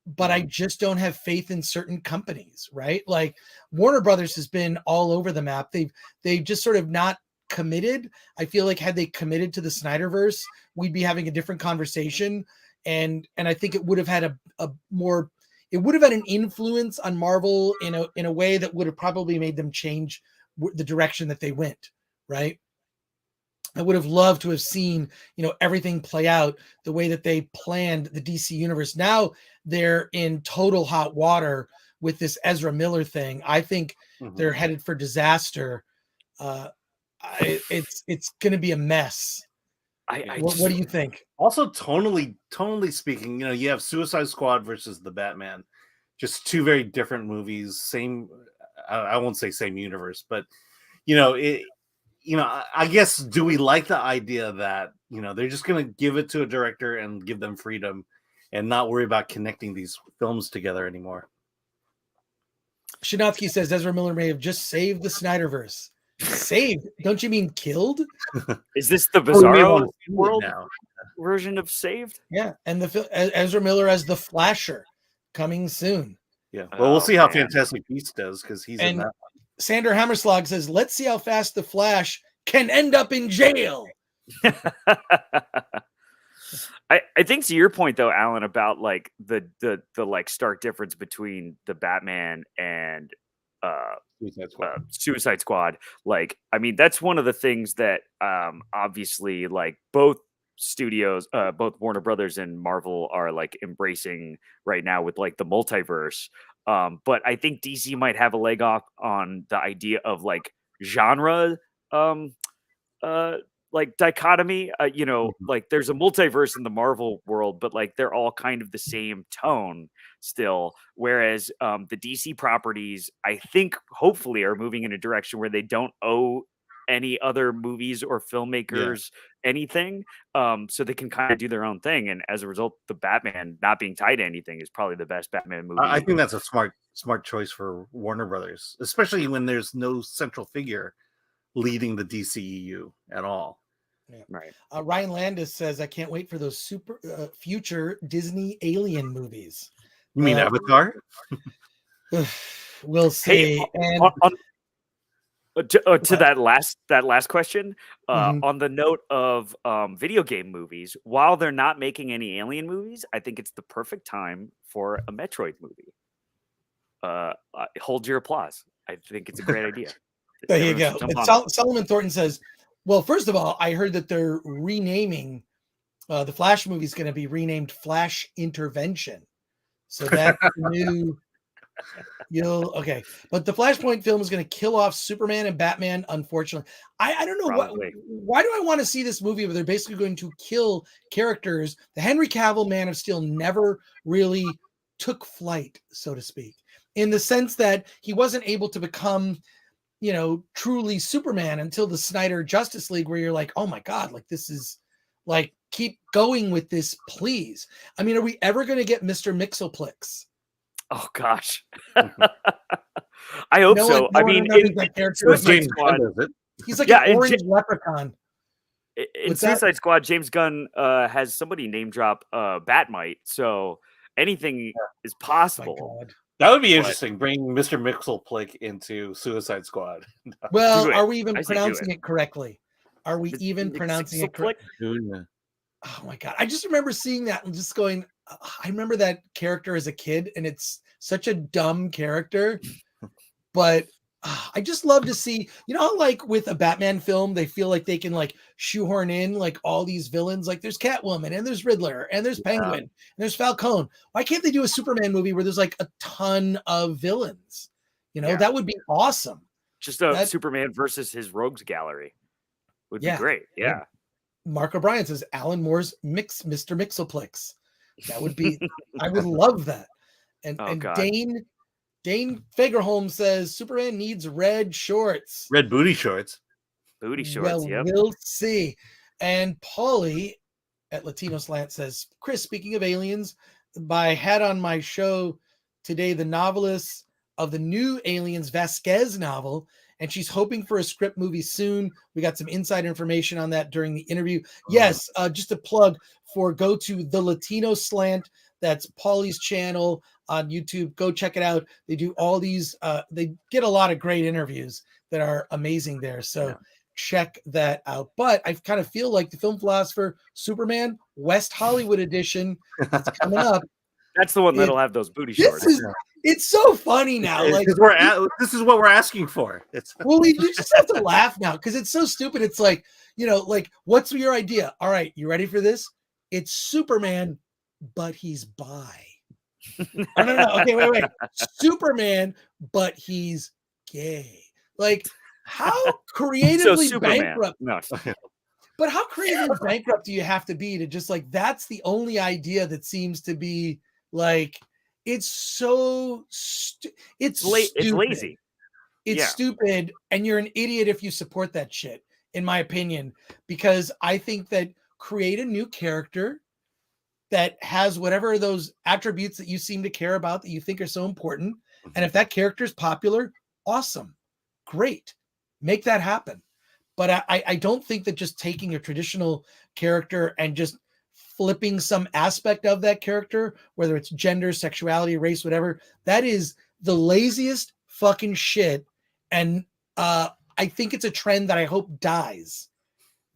but I just don't have faith in certain companies, right? Like Warner Brothers has been all over the map. They've just sort of not committed. I feel like had they committed to the Snyderverse, we'd be having a different conversation. And I think it would have had it would have had an influence on Marvel in a way that would have probably made them change the direction that they went, right? I would have loved to have seen, everything play out the way that they planned the DC universe. Now they're in total hot water with this Ezra Miller thing. I think they're headed for disaster. It's going to be a mess. What do you think? Also, tonally speaking, you have Suicide Squad versus the Batman, just two very different movies. Same, I won't say same universe, but I guess, do we like the idea that they're just going to give it to a director and give them freedom and not worry about connecting these films together anymore? Shinatsky says Ezra Miller may have just saved the Snyderverse. Saved? Don't you mean killed? Is this the Bizarro world version of saved? Yeah, and Ezra Miller as the Flasher coming soon. Yeah, well, we'll see how Fantastic Beasts does, because he's in that one. Sander Hammerslag says, "Let's see how fast the Flash can end up in jail." I think, to your point though, Alan, about like the like stark difference between the Batman and Suicide Squad. Like, I mean, that's one of the things that obviously, like, both studios, both Warner Brothers and Marvel are like embracing right now with like the multiverse. But I think DC might have a leg off on the idea of like genre like dichotomy. Like there's a multiverse in the Marvel world, but like they're all kind of the same tone still, whereas the DC properties, I think, hopefully are moving in a direction where they don't owe any other movies or filmmakers anything, so they can kind of do their own thing. And as a result, the Batman not being tied to anything is probably the best Batman movie. I think that's a smart choice for Warner Brothers, especially when there's no central figure leading the DCEU at all. Yeah. Right. Ryan Landis says, "I can't wait for those future Disney alien movies." You mean Avatar? We'll see. Hey, and to that last question, on the note of video game movies, while they're not making any alien movies, I think it's the perfect time for a Metroid movie. Hold your applause. I think it's a great idea. There you go. Solomon Thornton says, well, first of all, I heard that they're renaming the Flash movie is going to be renamed Flash Intervention. So that's new. Okay. But the Flashpoint film is going to kill off Superman and Batman, unfortunately. I don't know why do I want to see this movie where they're basically going to kill characters. The Henry Cavill Man of Steel never really took flight, so to speak, in the sense that he wasn't able to become truly Superman until the Snyder Justice League, where you're like, oh my God, like this is like, keep going with this, please. I mean, are we ever going to get Mr. Mixoplex? Oh gosh. I hope so. I mean, James Gunn, is it? He's like an orange leprechaun. In Suicide Squad, James Gunn has somebody name drop Batmite, so anything is possible. That would be interesting, bringing Mr. Mixoplex into Suicide Squad. Well, are we even pronouncing it correctly? Are we even pronouncing it correctly? Oh my God. I just remember seeing that and just going, I remember that character as a kid, and it's such a dumb character, but I just love to see, like with a Batman film, they feel like they can like shoehorn in like all these villains. Like there's Catwoman and there's Riddler and there's Penguin and there's Falcone. Why can't they do a Superman movie where there's like a ton of villains? That would be awesome. Just Superman versus his rogues gallery would be great. Yeah. Mark O'Brien says Alan Moore's Mr. Mixoplex. That would be, I would love that. And Dane Fagerholm says Superman needs red shorts. Red booty shorts. Booty shorts, We'll see. And Paulie at Latino Slant says, Chris, speaking of aliens, I had on my show today the novelist of the new Aliens Vasquez novel, and she's hoping for a script movie soon. We got some inside information on that during the interview. Yes, just a plug go to the Latino Slant. That's Paulie's channel on YouTube. Go check it out. They do all these, they get a lot of great interviews that are amazing there. So check that out. But I kind of feel like the Film Philosopher Superman West Hollywood edition that's coming up. That's the one that'll have those booty shorts. It's so funny now. Like this is what we're asking for. Well, you just have to laugh now because it's so stupid. It's like, like, what's your idea? All right, you ready for this? It's Superman, but he's bi. Oh, no. Okay, wait. Superman, but he's gay. Like, how creatively bankrupt? No. But how creatively bankrupt do you have to be to just like, that's the only idea that seems to be like, it's so it's lazy. It's stupid, and you're an idiot if you support that shit, in my opinion, because I think that create a new character that has whatever those attributes that you seem to care about that you think are so important. And if that character is popular, awesome, great, make that happen. But I don't think that just taking a traditional character and just flipping some aspect of that character, whether it's gender, sexuality, race, whatever, that is the laziest fucking shit. And I think it's a trend that I hope dies.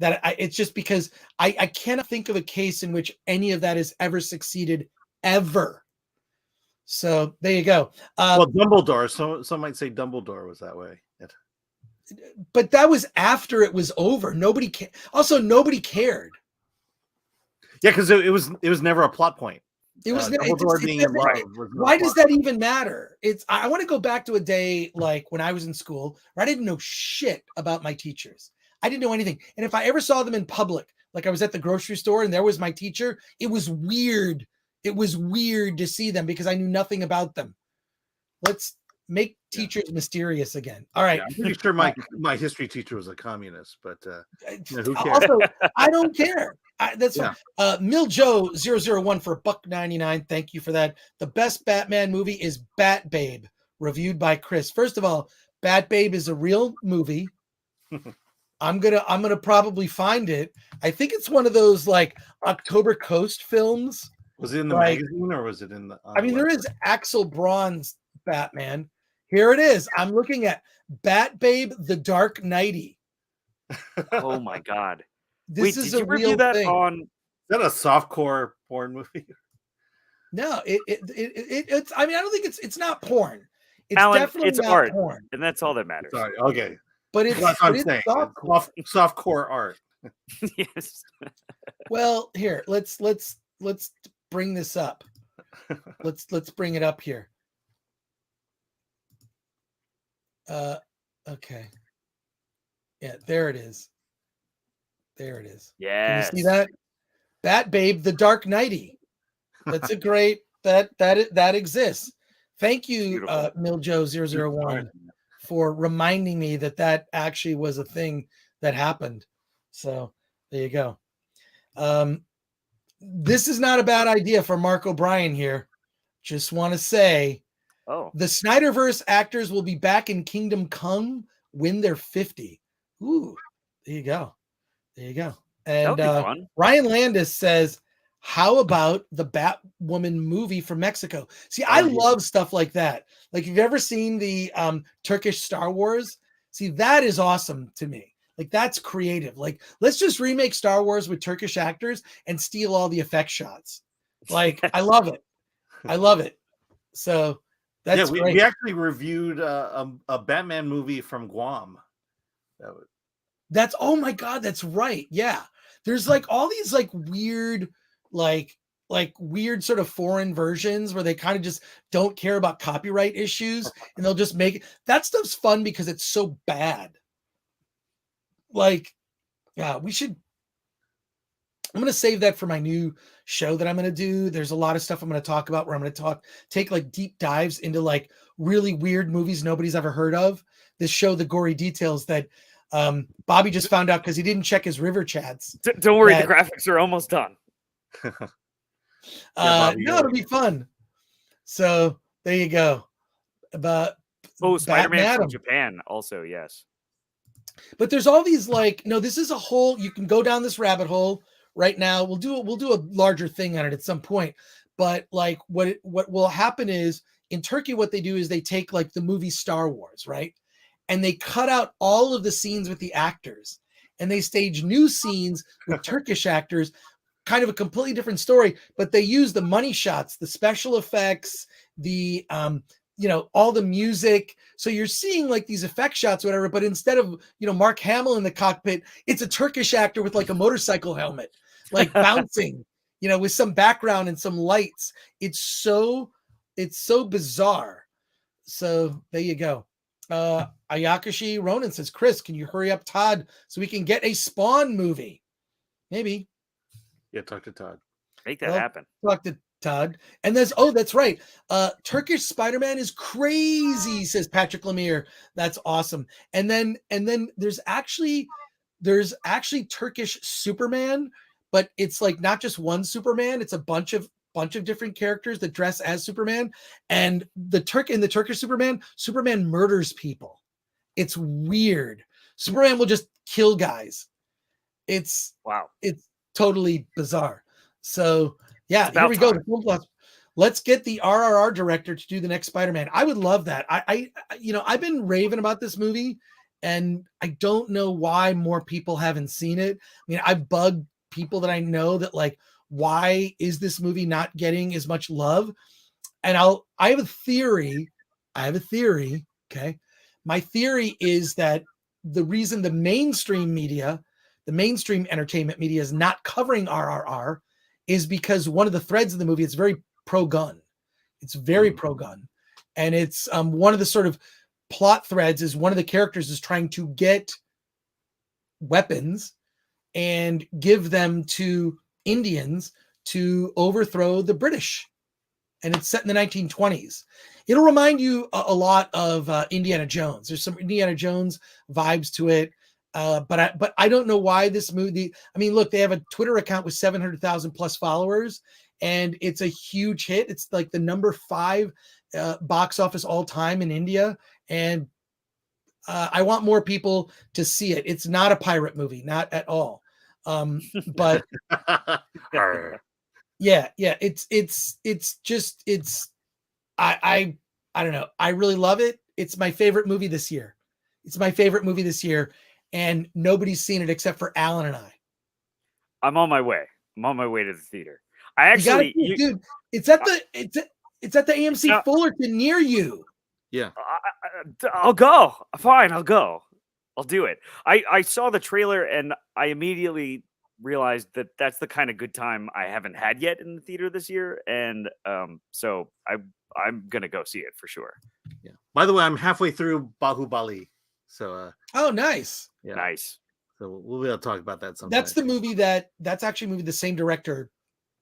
It's just because I cannot think of a case in which any of that has ever succeeded, ever. So there you go. Well, Dumbledore. Some might say Dumbledore was that way. But that was after it was over. Nobody cared. Yeah, because it was never a plot point. It was Dumbledore being in love. Why does that even matter? I want to go back to a day like when I was in school where I didn't know shit about my teachers. I didn't know anything. And if I ever saw them in public, like I was at the grocery store and there was my teacher, it was weird. It was weird to see them because I knew nothing about them. Let's make teachers mysterious again. All right. Yeah, I'm pretty sure my history teacher was a communist, but who cares? Also, I don't care. That's fine. Miljo001 for $1.99. Thank you for that. The best Batman movie is Bat Babe, reviewed by Chris. First of all, Bat Babe is a real movie. I'm gonna probably find it. I think it's one of those like October Coast films. Was it in the magazine or was it in the? I mean, there is Axel Braun's Batman. Here it is. I'm looking at Bat Babe: The Dark Knighty. Oh my God! This is a real thing. Is that a softcore porn movie? No, it's. I mean, I don't think it's not porn. It's Alan, definitely it's not art, porn, and that's all that matters. Sorry. Okay. But it's softcore art. Yes. Well, here, let's bring this up. Let's bring it up here. Okay. Yeah, there it is. There it is. Yeah. Can you see that? Bat Babe, The Dark Knighty. That's a great that exists. Thank you, Miljo001, for reminding me that actually was a thing that happened. So there you go. This is not a bad idea for Mark O'Brien here. Just want to say, the Snyderverse actors will be back in Kingdom Come when they're 50. Ooh, there you go. There you go. And Ryan Landis says, how about the Batwoman movie from Mexico? See, I love stuff like that. Like, if you've ever seen the Turkish Star Wars, see, that is awesome to me. Like, that's creative. Like, let's just remake Star Wars with Turkish actors and steal all the effect shots. Like, I love it. I love it. So that's great. We actually reviewed a Batman movie from Guam. That's, oh my God, that's right. Yeah. There's like all these like weird, like weird sort of foreign versions where they kind of just don't care about copyright issues and they'll just make it. That stuff's fun because it's so bad. Like, yeah, I'm going to save that for my new show that I'm going to do. There's a lot of stuff I'm going to talk about where I'm going to take like deep dives into like really weird movies nobody's ever heard of. This show, The Gory Details, that Bobby just found out because he didn't check his river chats. Don't worry, the graphics are almost done. No, it'll be fun. So there you go. About Spider-Man from Japan also, yes. But there's all these like, no, this is a whole, you can go down this rabbit hole right now. We'll do a larger thing on it at some point. But like what will happen is in Turkey, what they do is they take like the movie Star Wars, right? And they cut out all of the scenes with the actors and they stage new scenes with Turkish actors, kind of a completely different story, but they use the money shots, the special effects, the, all the music. So you're seeing like these effect shots, whatever, but instead of, Mark Hamill in the cockpit, it's a Turkish actor with like a motorcycle helmet, like bouncing, with some background and some lights. It's so bizarre. So there you go. Ayakashi Ronan says, Chris, can you hurry up Todd so we can get a Spawn movie? Maybe. Yeah, talk to Todd. Make that happen. Talk to Todd. And that's right. Turkish Spider-Man is crazy, says Patrick Lemire. That's awesome. And then there's actually Turkish Superman, but it's like not just one Superman, it's a bunch of different characters that dress as Superman. And in the Turkish Superman murders people. It's weird. Superman will just kill guys. It's totally bizarre. So yeah, here we go. Let's get the RRR director to do the next Spider-Man. I would love that. I've been raving about this movie and I don't know why more people haven't seen it. I mean, I bugged people that I know that like, why is this movie not getting as much love? And I have a theory. Okay. My theory is that the reason the mainstream entertainment media is not covering RRR is because one of the threads of the movie, it's very pro-gun. It's very pro-gun. And it's one of the sort of plot threads is one of the characters is trying to get weapons and give them to Indians to overthrow the British. And it's set in the 1920s. It'll remind you a lot of Indiana Jones. There's some Indiana Jones vibes to it. But I don't know why this movie. I mean, look, they have a Twitter account with 700,000 plus followers, and it's a huge hit. It's like the number 5 box office all time in India, and I want more people to see it. It's not a pirate movie, not at all. But yeah, I don't know. I really love it. It's my favorite movie this year. And nobody's seen it except for Alan and I. I'm on my way. To the theater. I actually, dude, it's at the AMC Fullerton near you. Yeah, I'll go. Fine, I'll go. I'll do it. I saw the trailer and I immediately realized that that's the kind of good time I haven't had yet in the theater this year, and so I'm gonna go see it for sure. Yeah. By the way, I'm halfway through Bahubali. So oh, nice. Yeah. Nice. So we'll be able to talk about that sometime. That's the movie that's actually a movie the same director.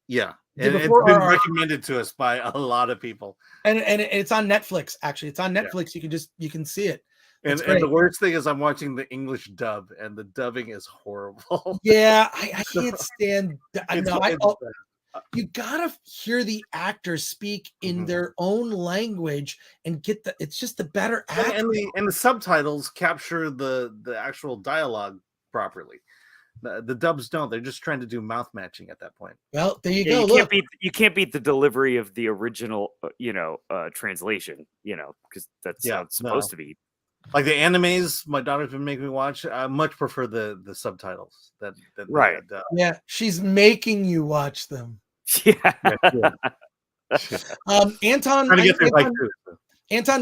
Yeah. And it's been recommended to us by a lot of people. And it's on Netflix, actually. It's on Netflix. Yeah. You can see it. And the worst thing is I'm watching the English dub, and the dubbing is horrible. Yeah, I can't stand. It's You gotta hear the actors speak in their own language and get the. It's just the better acting. and the subtitles capture the actual dialogue properly. The dubs don't. They're just trying to do mouth matching at that point. Well, there you Yeah, go. you can't beat the delivery of the original, translation. Because that's how it's supposed to be. Like the animes, my daughter's been making me watch. I much prefer the subtitles than Right. Yeah, she's making you watch them. Yeah. Anton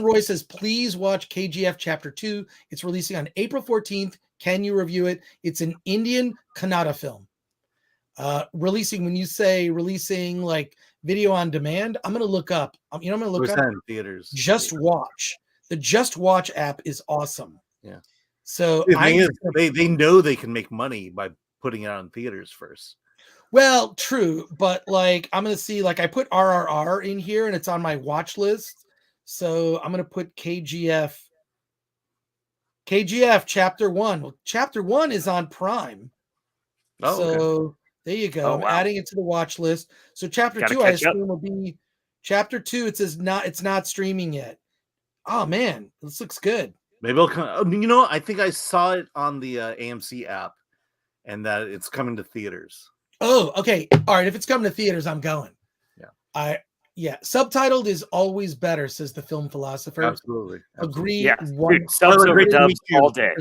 Roy says, please watch KGF Chapter 2. It's releasing on April 14th. Can you review it? It's an Indian Kannada film. Releasing, when you say releasing like video on demand, I'm going to look up. I'm going to look up theaters. Just Watch. The Just Watch app is awesome. Yeah. So the thing is, they know they can make money by putting it on theaters first. Well, true, but like I'm gonna see, like I put RRR in here and it's on my watch list. So I'm gonna put KGF Chapter 1. Well, Chapter 1 is on Prime. Oh, so okay. There you go. I'm adding it to the watch list. So Chapter 2, I assume will be Chapter 2. It says it's not streaming yet. Oh man, this looks good. Maybe I'll come. I think I saw it on the AMC app, and that it's coming to theaters. Oh, okay. All right. If it's coming to theaters, I'm going. Yeah. Subtitled is always better, says the film philosopher. Absolutely. Agree. Yeah. Subs over dubs all day.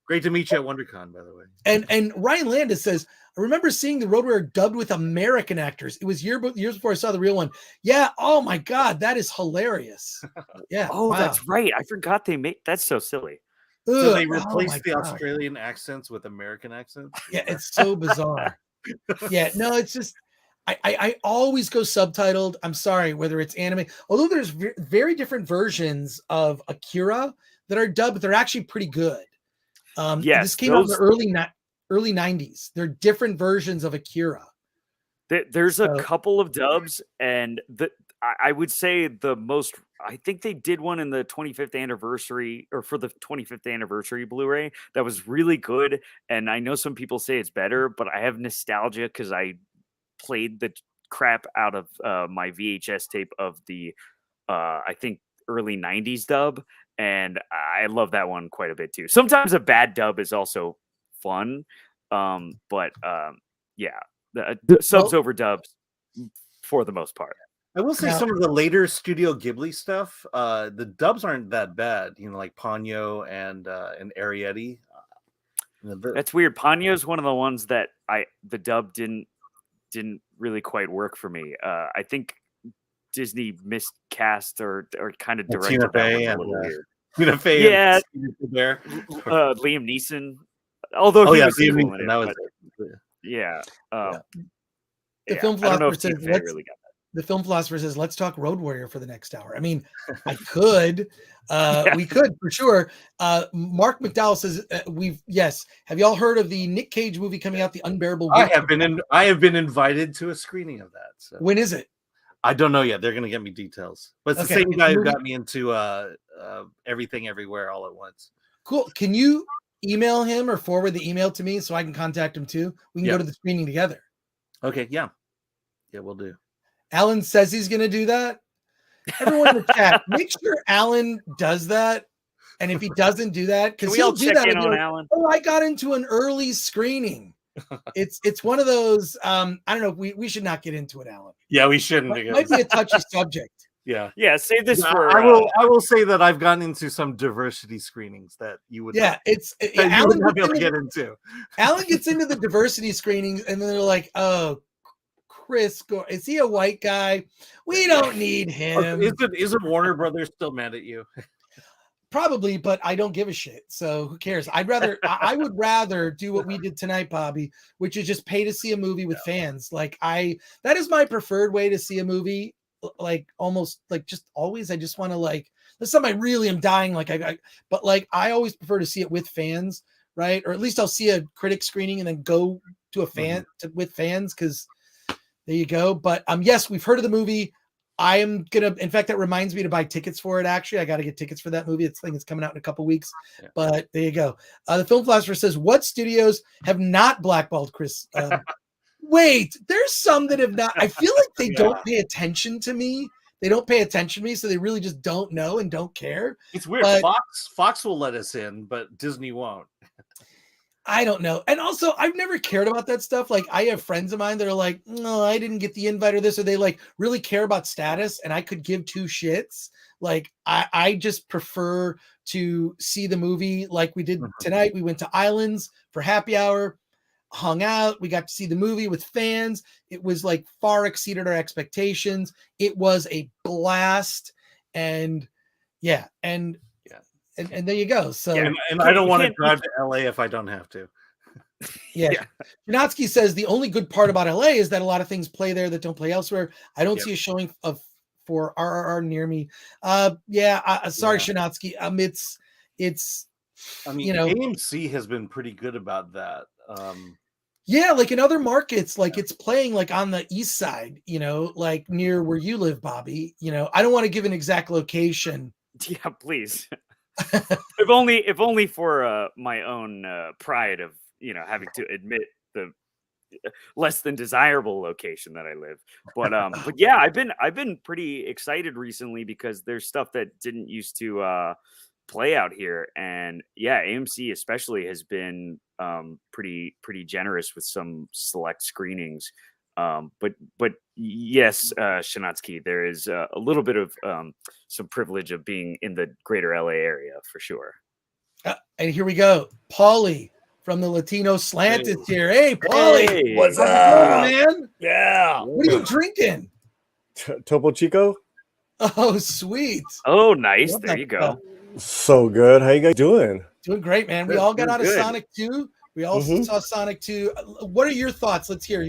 Great to meet you at WonderCon, by the way. And Ryan Landis says, I remember seeing the Road Warrior dubbed with American actors. It was years before I saw the real one. Yeah. Oh my God, that is hilarious. Yeah. Oh, wow. That's right. I forgot they made. That's so silly. So they replaced the Australian accents with American accents. Yeah, it's so bizarre. Yeah, no, it's just I always go subtitled. I'm sorry, whether it's anime, although there's very different versions of Akira that are dubbed, but they're actually pretty good. This came out in the early 90s. They're different versions of Akira. There's a couple of dubs, and I would say I think they did one in the 25th anniversary, or for the 25th anniversary Blu-ray that was really good. And I know some people say it's better, but I have nostalgia because I played the crap out of my VHS tape of the, I think, early 90s dub. And I love that one quite a bit too. Sometimes a bad dub is also fun. The subs over dubs for the most part. I will say some of the later Studio Ghibli stuff, the dubs aren't that bad. Like Ponyo and Arrietty. That's weird. Ponyo is one of the ones that the dub didn't really quite work for me. I think Disney miscast or kind of directed Tina that Fey one a little weird. Tina Fey, yeah, there. Liam Neeson. Although he was Liam cool Neeson, in it, that was but, it. Yeah. The film philosopher says, really got that. The film philosopher says, let's talk Road Warrior for the next hour. I mean, I could, we could for sure. Mark McDowell says, have y'all heard of the Nick Cage movie coming out, The Unbearable Weight? I have been invited to a screening of that. So. When is it? I don't know yet. They're going to get me details. But it's the same guy who got me into Everything Everywhere All at Once. Cool. Can you email him or forward the email to me so I can contact him too? We can go to the screening together. Okay. Yeah. Yeah, we'll do. Alan says he's going to do that. Everyone in the chat, make sure Alan does that. And if he doesn't do that, because he'll do that. Alan? Oh, I got into an early screening. It's one of those. I don't know. We should not get into it, Alan. Yeah, we shouldn't. It might be a touchy subject. Yeah. Save this for. I will say that I've gotten into some diversity screenings that you would. Yeah, Alan would not be able to get into. Alan gets into the diversity screenings, and then they're like, "Oh, Chris, is he a white guy? We don't need him." Isn't Warner Brothers still mad at you? Probably, but I don't give a shit. So who cares? I would rather do what we did tonight, Bobby, which is just pay to see a movie with fans. Like that is my preferred way to see a movie. Like almost like just always. I just want to like, this time I really am dying. But I always prefer to see it with fans, right? Or at least I'll see a critic screening and then go to a fan with fans. Cause there you go. But yes, we've heard of the movie. I'm gonna. In fact, that reminds me to buy tickets for it. Actually, I got to get tickets for that movie. It's thing is coming out in a couple weeks. Yeah. But there you go. The film philosopher says, "What studios have not blackballed Chris?" Wait, there's some that have not. I feel like they don't pay attention to me. They don't pay attention to me, so they really just don't know and don't care. It's weird. But Fox will let us in, but Disney won't. I don't know. And also, I've never cared about that stuff. Like, I have friends of mine that are like, no, I didn't get the invite or this, or they like really care about status, and I could give two shits. Like, I just prefer to see the movie like we did tonight. We went to Islands for happy hour, hung out. We got to see the movie with fans. It was like far exceeded our expectations. It was a blast. And yeah. And there you go. So, and I don't want to drive to LA if I don't have to. Yeah. Janotsky says the only good part about LA is that a lot of things play there that don't play elsewhere. I don't see a showing for RRR near me. Sorry, Shanotsky. It's. I mean, AMC has been pretty good about that. Yeah, like in other markets, like it's playing like on the east side, like near where you live, Bobby. I don't want to give an exact location. Yeah, please. if only for my own pride of having to admit the less than desirable location that I live. But yeah, I've been pretty excited recently because there's stuff that didn't used to play out here, and yeah, AMC especially has been pretty generous with some select screenings. But yes, Shanotsky, there is a little bit of some privilege of being in the greater LA area for sure. And here we go. Paulie from the Latino Slant is here. Hey, Paulie. Hey, what's up, man? Yeah. What are you drinking? Topo Chico. Oh, sweet. Oh, nice. There you go. So good. How you guys doing? Doing great, man. We all got out of Sonic 2. We also saw Sonic 2. What are your thoughts? Let's hear.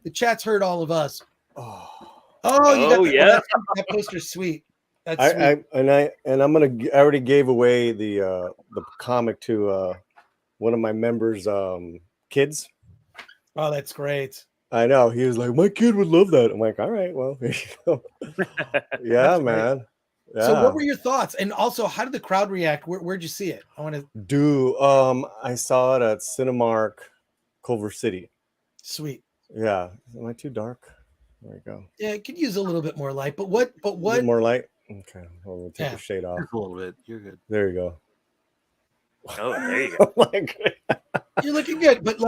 The chat's heard all of us. Yeah. That poster's sweet. That's sweet. I already gave away the comic to one of my members' kids. Oh, that's great. I know. He was like, my kid would love that. I'm like, all right, well, here you go. Yeah, man. Yeah. So what were your thoughts? And also, how did the crowd react? Where'd you see it? I want to I saw it at Cinemark, Culver City. Sweet. Yeah. Am I too dark? There we go. Yeah, it could use a little bit more light. But what a little more light? Okay. We'll take the shade off. A little bit. You're good. There you go. Oh, there you go. You're looking good. But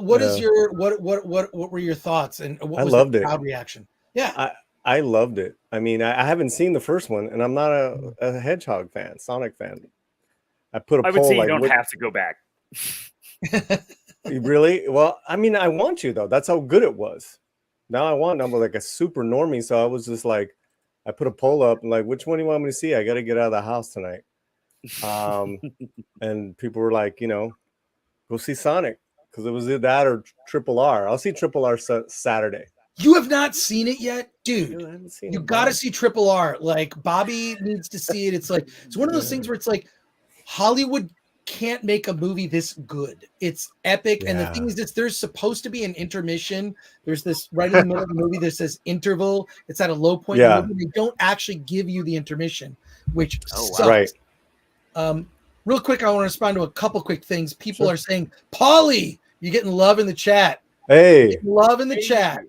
what is your what were your thoughts, and what was the crowd reaction? Yeah. I loved it. I mean, I haven't seen the first one, and I'm not a Hedgehog fan, Sonic fan. I would say you don't have to go back. Really? Well, I mean, I want you though. That's how good it was. Now I'm like a super normie, so I was just like, I put a poll up and like, which one do you want me to see? I got to get out of the house tonight. And people were like, go see Sonic, because it was either that or Triple R. I'll see Triple R Saturday. You have not seen it yet, dude. I haven't seen you got to see Triple R. Like, Bobby needs to see it. It's like, it's one of those things where it's like Hollywood can't make a movie this good. It's epic. And the thing is this, there's supposed to be an intermission. There's this right in the middle of the movie that says interval. It's at a low point in the movie. They don't actually give you the intermission, which sucks. Right. Real quick, I want to respond to a couple quick things. People are saying, Paulie, you're getting love in the chat. Hey. Love in the chat.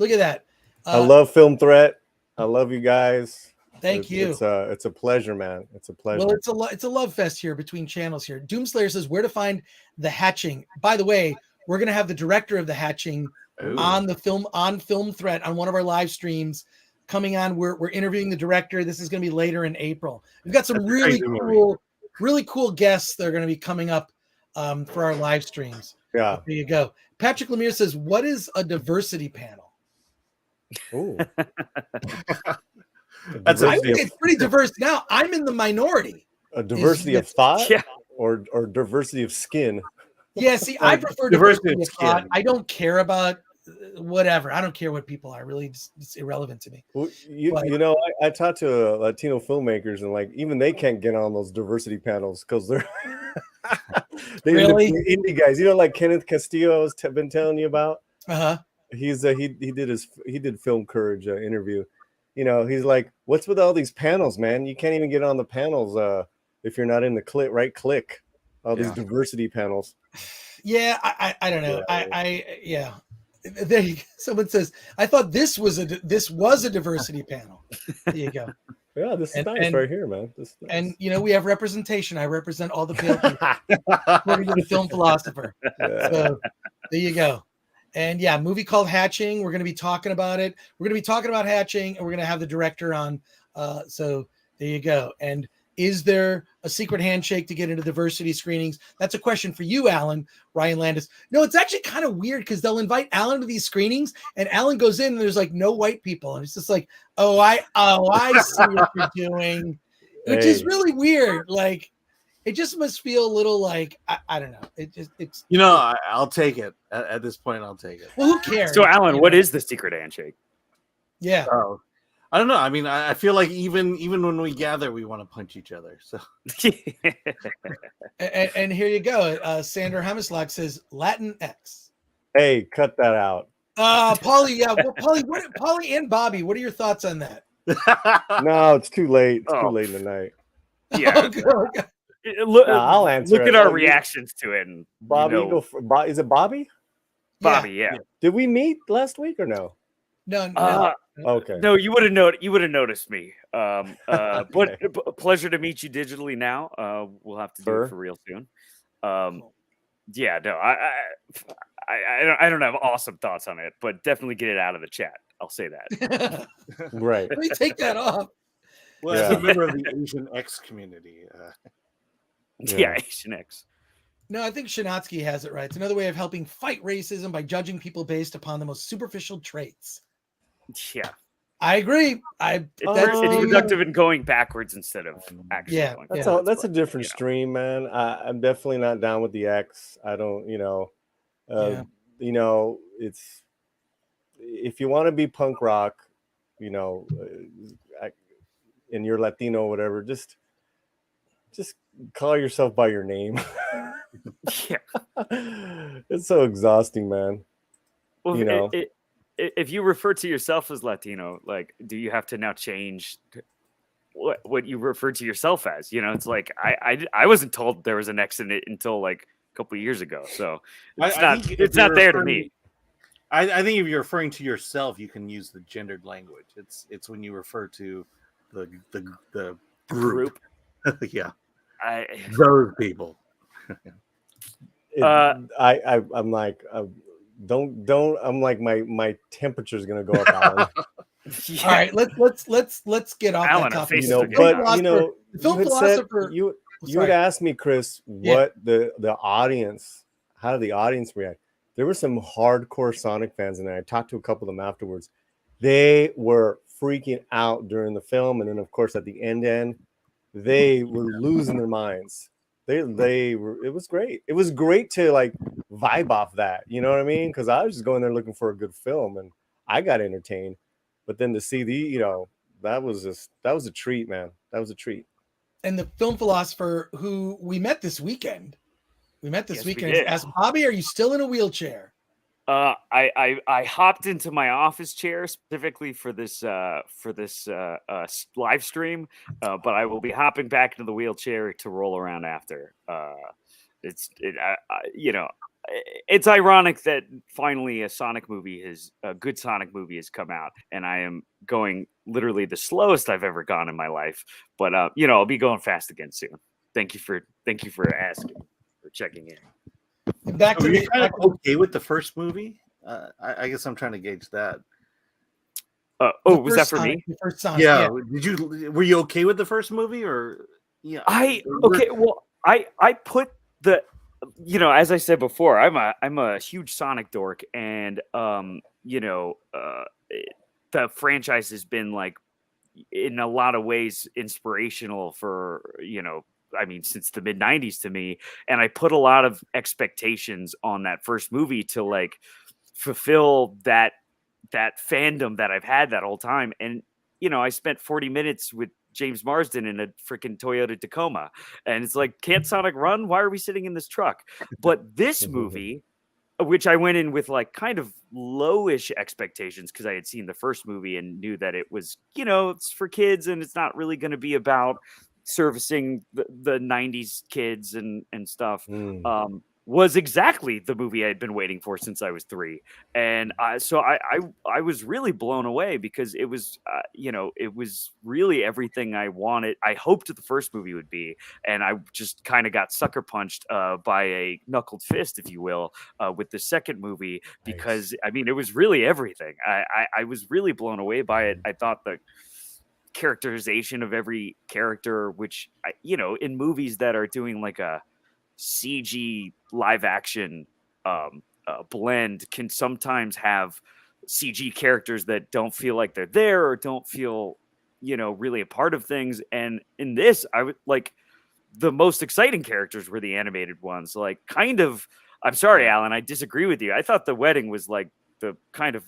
Look at that. I love Film Threat. I love you guys. Thank you. It's a pleasure, man. It's a pleasure. Well, it's a love fest here between channels here. Doomslayer says where to find The Hatching. By the way, we're gonna have the director of The Hatching on Film Threat on one of our live streams coming on. We're interviewing the director. This is gonna be later in April. We've got some really cool guests that are gonna be coming up for our live streams. Yeah. There you go. Patrick Lemire says, what is a diversity panel? Ooh. I think it's pretty diverse. Now I'm in the minority. A diversity of thought, or diversity of skin. Yeah, see, I prefer diversity of thought. I don't care about whatever. I don't care what people are. Really, it's irrelevant to me. Well, I talked to Latino filmmakers, and like even they can't get on those diversity panels because they're really indie guys. Like Kenneth Castillo has been telling you about. Uh-huh. He did Film Courage interview. you know, he's like, "What's with all these panels, man? You can't even get on the panels if you're not in the click. All these diversity panels." Yeah, I don't know. Yeah. There someone says, I thought this was a diversity panel. There you go. Yeah, this is nice right here, man. This is nice. And you know, we have representation. I represent all the pale people, according to the film philosopher. Yeah. So there you go. And yeah, movie called Hatching. We're going to be talking about it. We're going to be talking about Hatching, and we're going to have the director on. So there you go. And is there a secret handshake to get into diversity screenings? That's a question for you, Alan. Ryan Landis. No, it's actually kind of weird because they'll invite Alan to these screenings, and Alan goes in, and there's like no white people, and it's just like, I see what you're doing, which is really weird. Like, it just must feel a little like I don't know. It's You know, I'll take it at this point. I'll take it. well, who cares? So, Alan, what is the secret handshake? Yeah. Oh, I don't know. I mean, I feel like even when we gather, we want to punch each other. So, and here you go. Sander Hamislak says Latin X. Hey, cut that out. Paulie, yeah, well, Paulie and Bobby, what are your thoughts on that? No, it's too late. It's too late in the night. Yeah. Okay. I'll answer. Look at our reactions to it. And, Bobby, you know, is it Bobby? Bobby, yeah. Did we meet last week or no? No. Okay. No, you would have noticed me. But pleasure to meet you digitally now. We'll have to do it for real soon. Yeah, no, I don't have awesome thoughts on it, but definitely get it out of the chat. I'll say that. Right. Let me take that off. well, as a member of the Asian X community, Yeah, Asian X. No, I think Shinatsky has it right. It's another way of helping fight racism by judging people based upon the most superficial traits. Yeah, I agree. it's productive in going backwards instead of actually going. That's a different stream, man. I'm definitely not down with the X. I don't, you know, it's if you want to be punk rock, you know, and you're Latino or whatever, just call yourself by your name. Yeah, it's so exhausting, man. Well, you know, if you refer to yourself as Latino, like, do you have to now change what you refer to yourself as? You know, it's like I wasn't told there was an X in it until like a couple of years ago, so it's not there to me. I think if you're referring to yourself, you can use the gendered language. It's when you refer to the group. Yeah, those people. I'm like, don't. I'm like, my temperature is gonna go up, Alan. Yeah. All right, let's get off Alan, that topic. You know, but you know, the film philosopher. You had asked me, Chris, what the audience, how did the audience react? There were some hardcore Sonic fans, and I talked to a couple of them afterwards. They were freaking out during the film, and then of course at the end, they were losing their minds. They were. It was great. It was great to like vibe off that. You know what I mean? Because I was just going there looking for a good film, and I got entertained. But then to see that was a treat, man. That was a treat. And the film philosopher who we met this weekend. Yes, asked Bobby, "Are you still in a wheelchair?" I hopped into my office chair specifically for this live stream, but I will be hopping back into the wheelchair to roll around after. It's ironic that finally a good Sonic movie has come out, and I am going literally the slowest I've ever gone in my life. But I'll be going fast again soon. Thank you for asking, for checking in. Back to you kind of okay with the first movie? I guess I'm trying to gauge that. Was that for me? The first Sonic, yeah. Were you okay with the first movie, or yeah? I put the, as I said before, I'm a huge Sonic dork, and the franchise has been like in a lot of ways inspirational for since the mid 90s to me. And I put a lot of expectations on that first movie to like fulfill that fandom that I've had that whole time. And, I spent 40 minutes with James Marsden in a freaking Toyota Tacoma. And it's like, can't Sonic run? Why are we sitting in this truck? But this movie which I went in with like kind of lowish expectations because I had seen the first movie and knew that it was, it's for kids and it's not really going to be about servicing the 90s kids and stuff. Was exactly the movie I had been waiting for since I was 3. And I was really blown away because it was, it was really everything I wanted. I hoped the first movie would be, and I just kind of got sucker punched by a knuckled fist, if you will, with the second movie, because it was really everything. I was really blown away by it. I thought the characterization of every character, which, in movies that are doing like a CG live action blend, can sometimes have CG characters that don't feel like they're there or don't feel, really a part of things. And in this, I would like the most exciting characters were the animated ones. Like, kind of, I'm sorry, Alan, I disagree with you. I thought the wedding was like the kind of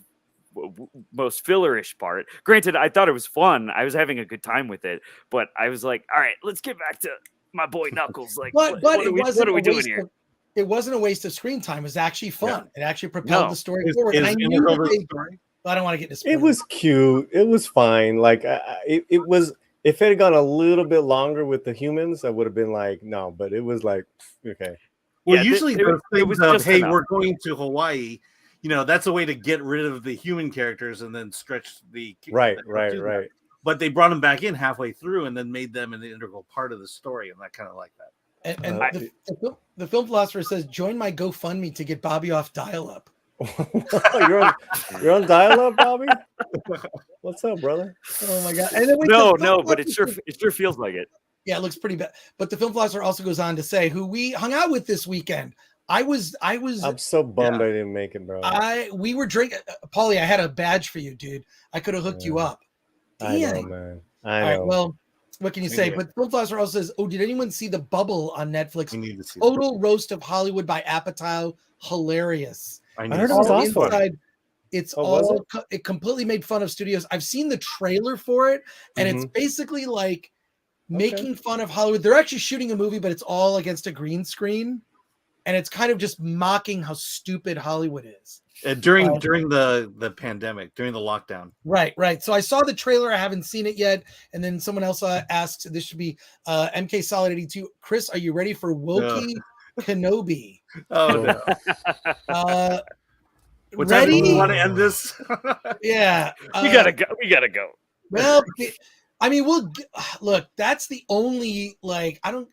most fillerish part. Granted, I thought it was fun. I was having a good time with it, but I was like, all right, let's get back to my boy Knuckles. Like, what are we doing here? It wasn't a waste of screen time. It was actually fun. Yeah. It actually propelled the story forward. I knew I don't want to get into it was cute. It was fine. Like it was. If it had gone a little bit longer with the humans, I would have been like, no. But it was like, okay. Well, usually it was just hey, enough. We're going to Hawaii. That's a way to get rid of the human characters and then stretch the right. But they brought them back in halfway through and then made them an integral part of the story, and I kind of like that. And the film philosopher says, "Join my GoFundMe to get Bobby off dial-up." you're on dial-up, Bobby. What's up, brother? Oh my god! No, but it sure feels like it. Yeah, it looks pretty bad. But the film philosopher also goes on to say, who we hung out with this weekend. I'm so bummed I didn't make it, bro. We were drinking. Paulie, I had a badge for you, dude. I could have hooked you up. Damn. I know, man. I know. All right, well, what can you say? But Film Philosopher also says, did anyone see The Bubble on Netflix? Total roast of Hollywood by Apatow. Hilarious. I heard it was awesome. It's it completely made fun of studios. I've seen the trailer for it, and it's basically like making fun of Hollywood. They're actually shooting a movie, but it's all against a green screen. And it's kind of just mocking how stupid Hollywood is. During the pandemic, during the lockdown. Right. So I saw the trailer. I haven't seen it yet. And then someone else asked, this should be MK Solid 82. Chris, are you ready for Wookiee Kenobi? Oh, no. What time do you want to end this? Yeah. We gotta go. Well, we'll look. That's the only I don't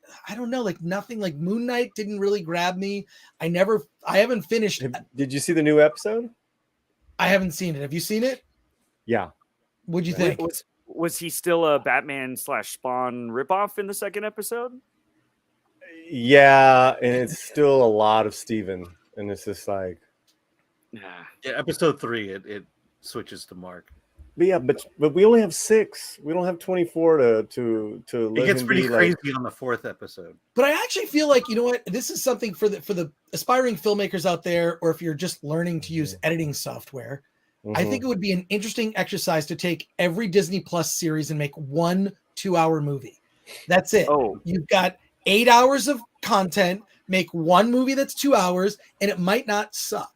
know. Like nothing. Like Moon Knight didn't really grab me. I haven't finished. Did you see the new episode? I haven't seen it. Have you seen it? Yeah. What'd you think? Was he still a Batman / Spawn ripoff in the second episode? Yeah, and it's still a lot of Steven, and it's just like, yeah. Episode 3, it switches to Mark. But we only have 6. We don't have 24 to it gets pretty crazy on the 4th episode. But I actually feel like, you know what, this is something for the aspiring filmmakers out there, or if you're just learning to use editing software. I think it would be an interesting exercise to take every Disney Plus series and make 1 2-hour movie. That's it. You've got 8 hours of content, make 1 movie that's 2 hours, and it might not suck.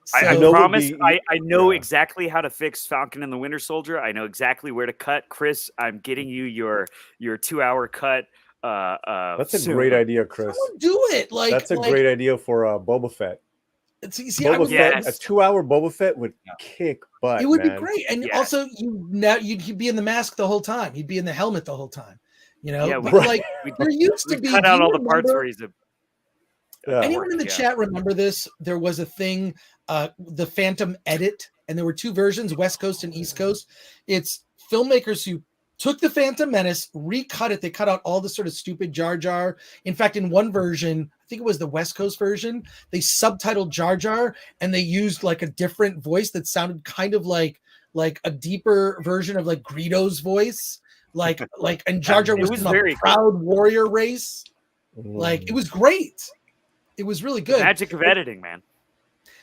So, I promise I know exactly how to fix Falcon and the Winter Soldier. I know exactly where to cut. Chris, I'm getting you your 2-hour cut. That's a great idea, Chris. Someone do it. That's a great idea for Boba Fett. A 2-hour Boba Fett would kick butt. It would be great. And also you'd be in the mask the whole time. He'd be in the helmet the whole time. Yeah, there used to be cut out all the parts where he's anyone in the chat remember this? There was a thing, the Phantom Edit, and there were 2 versions, West Coast and East Coast. It's filmmakers who took the Phantom Menace, recut it. They cut out all the sort of stupid Jar Jar. In fact, in one version, I think it was the West Coast version, they subtitled Jar Jar, and they used like a different voice that sounded kind of like a deeper version of like Greedo's voice. And Jar Jar was a proud warrior race. Like, it was great. It was really good. The magic of editing, man.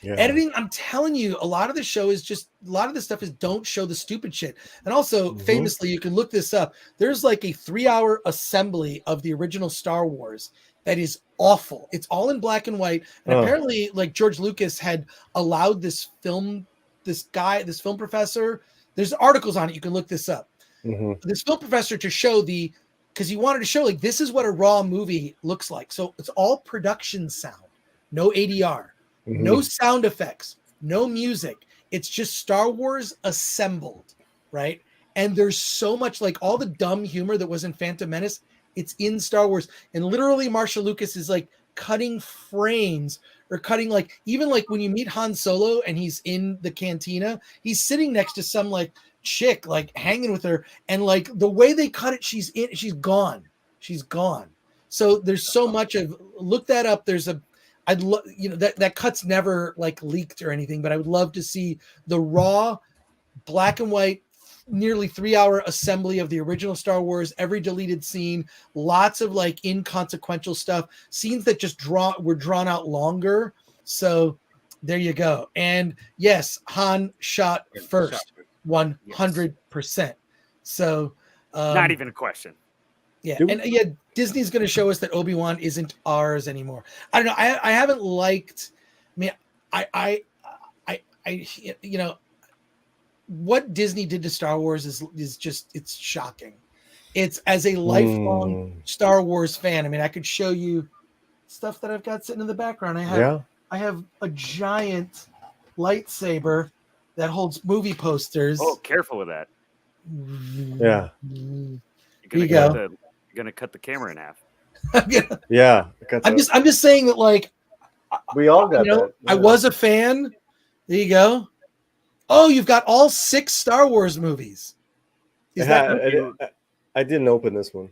Yeah. Editing, I'm telling you, a lot of the show is just, a lot of the stuff is don't show the stupid shit. And also, famously, you can look this up. There's like a 3-hour assembly of the original Star Wars. that is awful. It's all in black and white. And apparently, like George Lucas had allowed this film professor, there's articles on it. You can look this up. This film professor to show because he wanted to show like this is what a raw movie looks like. So it's all production sound, no ADR, no sound effects, no music. It's just Star Wars assembled, right? And there's so much like all the dumb humor that was in Phantom Menace, it's in Star Wars. And literally Marshall Lucas is like cutting frames or cutting like even like when you meet Han Solo and he's in the cantina, he's sitting next to some like chick like hanging with her, and like the way they cut it, she's gone. So there's so much of, look that up. There's I'd love, that cut's never like leaked or anything, but I would love to see the raw black and white nearly 3-hour assembly of the original Star Wars, every deleted scene, lots of like inconsequential stuff, scenes that just were drawn out longer. So there you go. And yes, Han shot first. 100%. So not even a question. Yeah. And yeah, Disney's going to show us that Obi-Wan isn't ours anymore. I don't know. I haven't liked, I what Disney did to Star Wars is just, it's shocking. It's as a lifelong Star Wars fan. I mean, I could show you stuff that I've got sitting in the background. I have a giant lightsaber that holds movie posters. Oh, careful with that. Yeah. You're gonna cut the camera in half. Yeah. I'm just saying that, like, we all got that. Yeah. I was a fan. There you go. Oh, you've got all 6 Star Wars movies. I didn't open this one.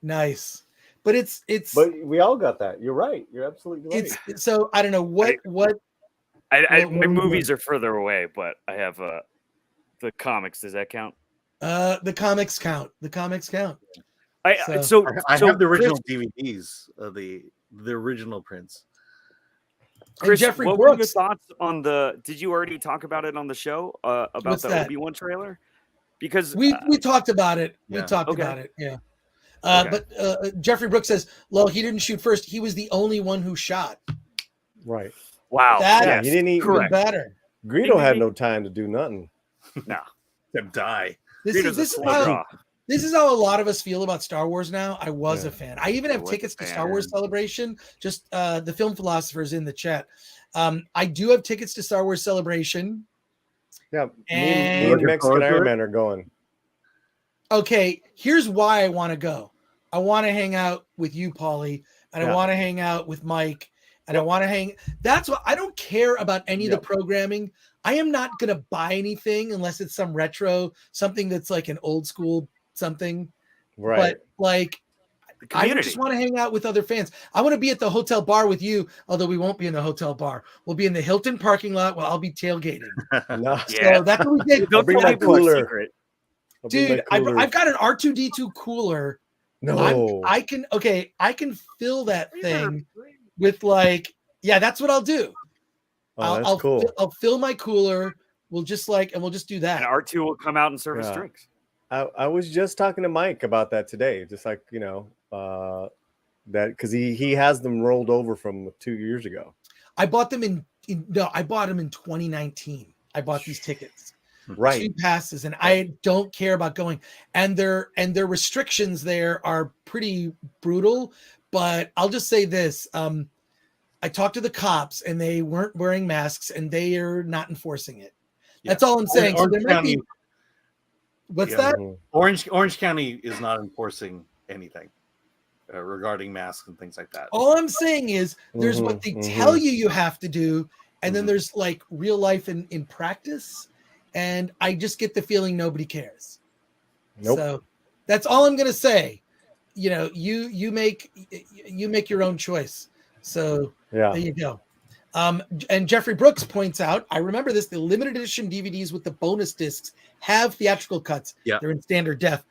Nice. But it's But we all got that. You're right. You're absolutely right. So I don't know what my movies are further away, but I have the comics. Does that count? The comics count. I have the original DVDs of the original prints. Chris, Jeffrey what Brooks. were your thoughts on did you already talk about it on the show about the Obi-Wan trailer? Because we talked about it. Yeah. We talked about it. Yeah. But Jeffrey Brooks says, well, he didn't shoot first. He was the only one who shot. Right. Wow. He didn't even better. Greedo had no time to do nothing. No. Except die. This is how a lot of us feel about Star Wars now. I was a fan. I even have tickets to Star Wars Celebration. Just the film philosophers in the chat. I do have tickets to Star Wars Celebration. Yeah. And me and Mexican Iron Man are going. Okay, here's why I want to go. I want to hang out with you, Paulie, and I want to hang out with Mike, and I want to hang. That's what I don't care about any of the programming. I am not going to buy anything unless it's some retro, something that's like an old school something. Right. But like, I just want to hang out with other fans. I want to be at the hotel bar with you, although we won't be in the hotel bar. We'll be in the Hilton parking lot while I'll be tailgating. No. So that's what we did. I'll bring my cooler. Dude, I've got an R2D2 cooler. No. I can fill that thing with like, that's what I'll do. Oh, that's cool. I'll fill my cooler. We'll just do that. And R2 will come out and serve us drinks. I was just talking to Mike about that today. Just like, that because he has them rolled over from 2 years ago. I bought them I bought them in 2019. I bought these tickets. Right. 2 passes, and I don't care about going. And their restrictions there are pretty brutal. But I'll just say this: I talked to the cops, and they weren't wearing masks, and they are not enforcing it. That's all I'm saying. So there might be. What's that? Orange County is not enforcing anything regarding masks and things like that. All I'm saying is there's what they tell you have to do, and then there's like real life in practice. And I just get the feeling nobody cares. Nope. So that's all I'm gonna say. You make your own choice. So there you go. And Jeffrey Brooks points out, I remember this: the limited edition DVDs with the bonus discs have theatrical cuts. Yeah. They're in standard def.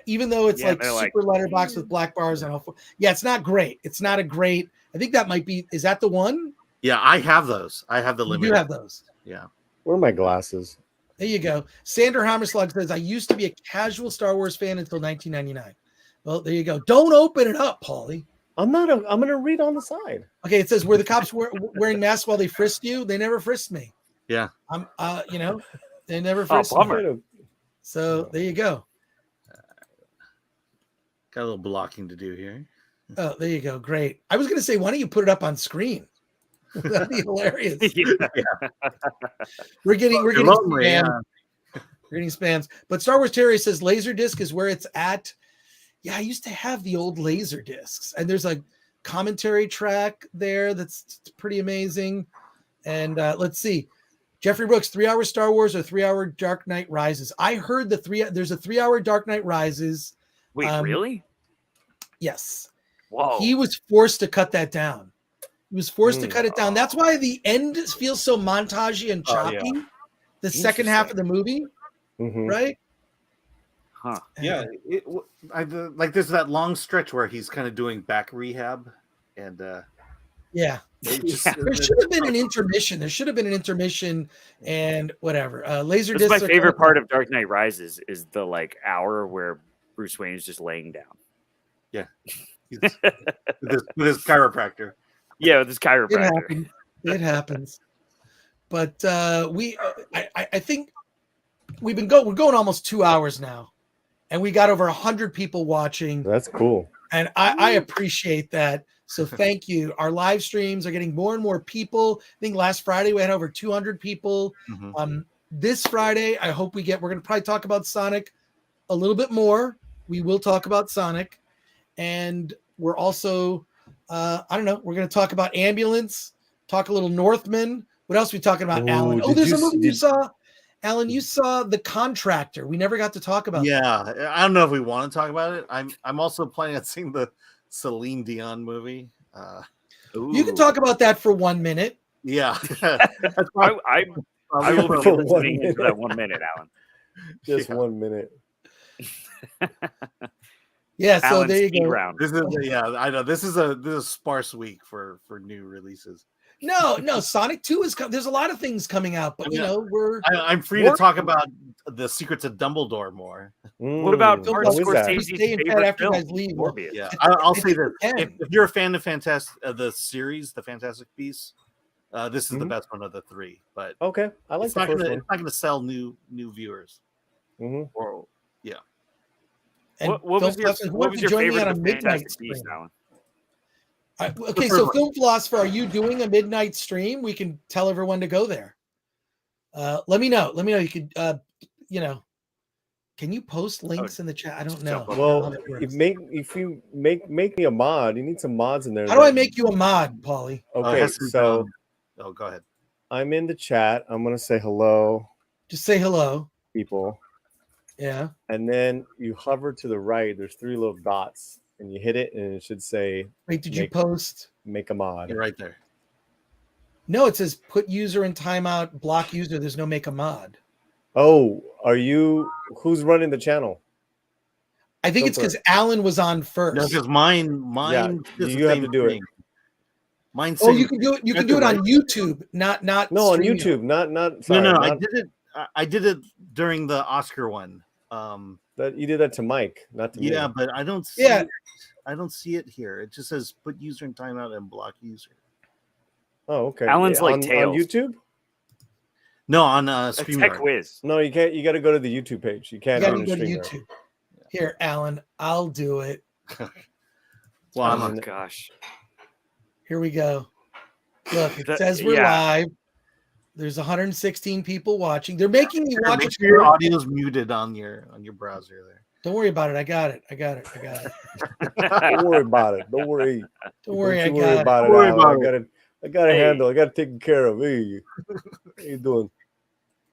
Even though it's super letterbox with black bars and all. Yeah, it's not great. It's not a great. I think that might be. Is that the one? Yeah, I have those. I have the limited. You have those. Yeah. Where are my glasses? There you go. Sander Hammerslug says, I used to be a casual Star Wars fan until 1999. Well, there you go. Don't open it up, Paulie. I'm gonna read on the side. Okay, it says, were the cops wearing masks while they frisked you? They never frisked me. Yeah. I'm they never frisked bummer. me. So there you go. Got a little blocking to do here. Oh, there you go. Great. I was gonna say, why don't you put it up on screen? That'd be hilarious. We're getting lonely, spam. We're getting spams. But Star Wars Terry says Laserdisc is where it's at. Yeah, I used to have the old laser discs, and there's a commentary track there that's pretty amazing. And let's see, Jeffrey Brooks, 3 hour Star Wars or 3 hour Dark Knight Rises. I heard there's a 3 hour Dark Knight Rises. Wait, really? Yes. Whoa. He was forced to cut that down. He was forced to cut it down. That's why the end feels so montagey and choppy. The second half of the movie, right? Huh. Yeah, there's that long stretch where he's kind of doing back rehab, and there should have been an intermission. There should have been an intermission, and whatever. Laserdisc. That's my favorite part of Dark Knight Rises is the hour where Bruce Wayne is just laying down. Yeah, with his chiropractor. Yeah, with his chiropractor. It happens. But I think we're going almost 2 hours now. And we got over 100 people watching. That's cool. And I appreciate that. So thank you. Our live streams are getting more and more people. I think last Friday we had over 200 people. This Friday, I hope we're going to probably talk about Sonic a little bit more. We will talk about Sonic. And we're also, I don't know, we're going to talk about Ambulance, talk a little Northman. What else are we talking about, Alan? Oh, there's a movie you saw. Alan, you saw The Contractor. We never got to talk about that. Yeah, I don't know if we want to talk about it. I'm also planning on seeing the Celine Dion movie. You can talk about that for 1 minute. Yeah. I will be listening into that 1 minute, Alan. Just 1 minute. Yeah, so Alan's there you go. Round. This is I know this is a sparse week for new releases. No, Sonic 2 is coming. There's a lot of things coming out, but I'm free to talk about the Secrets of Dumbledore more. What about Martin Scorsese's favorite film? Morbius. Yeah, I'll say this: if you're a fan of the series, the Fantastic Beasts, this is the best one of the three. But okay, I like it's the not first gonna one. it's not gonna sell new viewers. What And was your favorite on a midnight Fantastic stream? Beast, Alan? Okay, so Film Philosopher, are you doing a midnight stream? We can tell everyone to go there. Let me know. You could, can you post links in the chat? I don't know. Well, if you make me a mod, you need some mods in there. How do I make you a mod, Paulie? Okay, so go ahead. I'm in the chat. I'm gonna say hello. Just say hello, people. Yeah. And then you hover to the right. There's 3 little dots. And you hit it, and it should say, wait, did you post? Make a mod. You're right there. No, it says put user in timeout, block user. There's no make a mod. Oh, who's running the channel? I think it's because Alan was on first. No, because mine. Yeah, you have to do it. Mine's you can do it. You can do it on YouTube, not. No, on YouTube, not. Sorry, no. not, I did it during the Oscar one. That you did that to Mike, not to me. Yeah, but I don't see. Yeah. I don't see it here. It just says put user in timeout and block user. Oh, okay. Alan's on Tails. On YouTube? No, on Tech Quiz. No, you can't. You got to go to the YouTube page. You can't. You got to go to YouTube. Here, Alan, I'll do it. Well, oh gosh. Here we go. Look, it says we're live. There's 116 people watching. They're making me watch. Make sure your audio is muted on your browser there. Don't worry about it. I got it. Don't worry about it. Don't worry. Don't worry. I got a handle. I got to take care of. Hey, how you doing?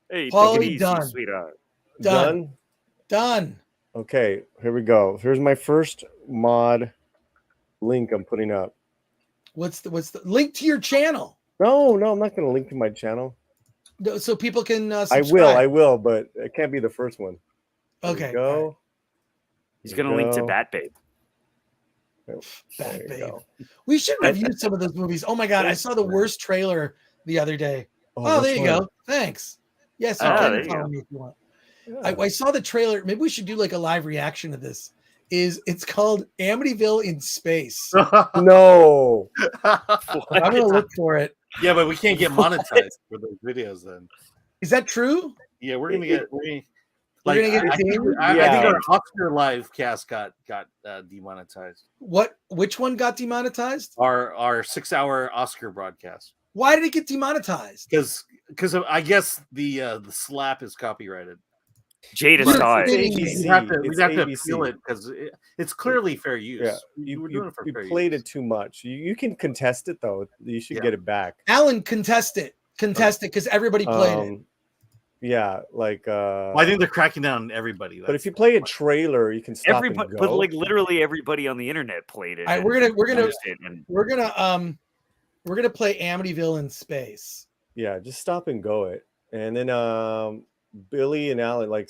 Hey, Paulie, done. Sweetheart. Done. Okay, here we go. Here's my first mod link I'm putting up. What's the link to your channel? No, I'm not going to link to my channel. No, so people can subscribe. I will, but it can't be the first one. Okay. Go. Right. He's going to link to Bat Babe. Bat Babe. We should review some of those movies. Oh my God, I saw the worst trailer the other day. Oh, there you go. Thanks. Yes, you can follow me if you want. Yeah. I saw the trailer. Maybe we should do like a live reaction to this. it's called Amityville in Space. No. I'm gonna look for it. Yeah, but we can't get monetized for those videos then. Is that true? Yeah, we're gonna get We're like gonna get I think dinged? our Oscar live cast got demonetized. Which one got demonetized? Our 6-hour Oscar broadcast. Why did it get demonetized? Because I guess the slap is copyrighted. Jada But saw it. ABC. We'd have to ABC. appeal it because it's clearly fair use. Yeah, We were you doing it for fair played use. it too much. You can contest it though. You should get it back. Alan, contest it because everybody played it. Yeah, like Well, I think they're cracking down on everybody. but if you play a trailer, you can stop Everybody, and go. but like literally everybody on the internet played it. All right, and we're gonna used it, and play Amityville in Space. Yeah, just stop and go it, and then Billy and Alan like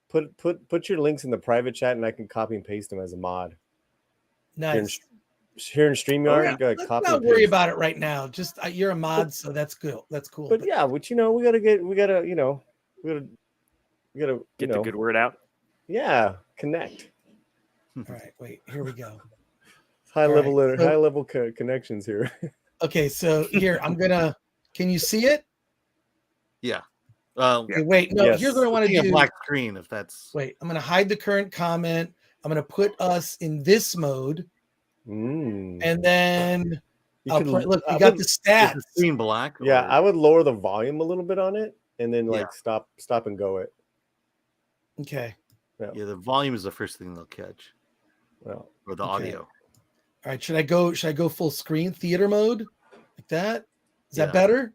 put your links in the private chat, and I can copy and paste them as a mod. Nice. Here in StreamYard, you gotta Let's copy. not and worry paste. about it right now. Just you're a mod, so that's good. That's cool. But yeah, we gotta get the good word out. Yeah, connect. All right, wait. Here we go. High All level, right, so- high level connections here. Okay, so here I'm gonna. Can you see it? Yeah. Okay, wait. No. Yes. Here's what I want to A do. black screen if that's Wait. I'm gonna hide the current comment. I'm gonna put us in this mode, Mm. and then You I'll could- play, look. I We got would- the is stats. the screen black. Yeah, or- I would lower the volume a little bit on it, and then like Yeah. stop and go it. Okay. yeah, the volume is the first thing they'll catch, Well, or the Okay. audio. All right. Should I go full screen theater mode like that? Is Yeah. that better?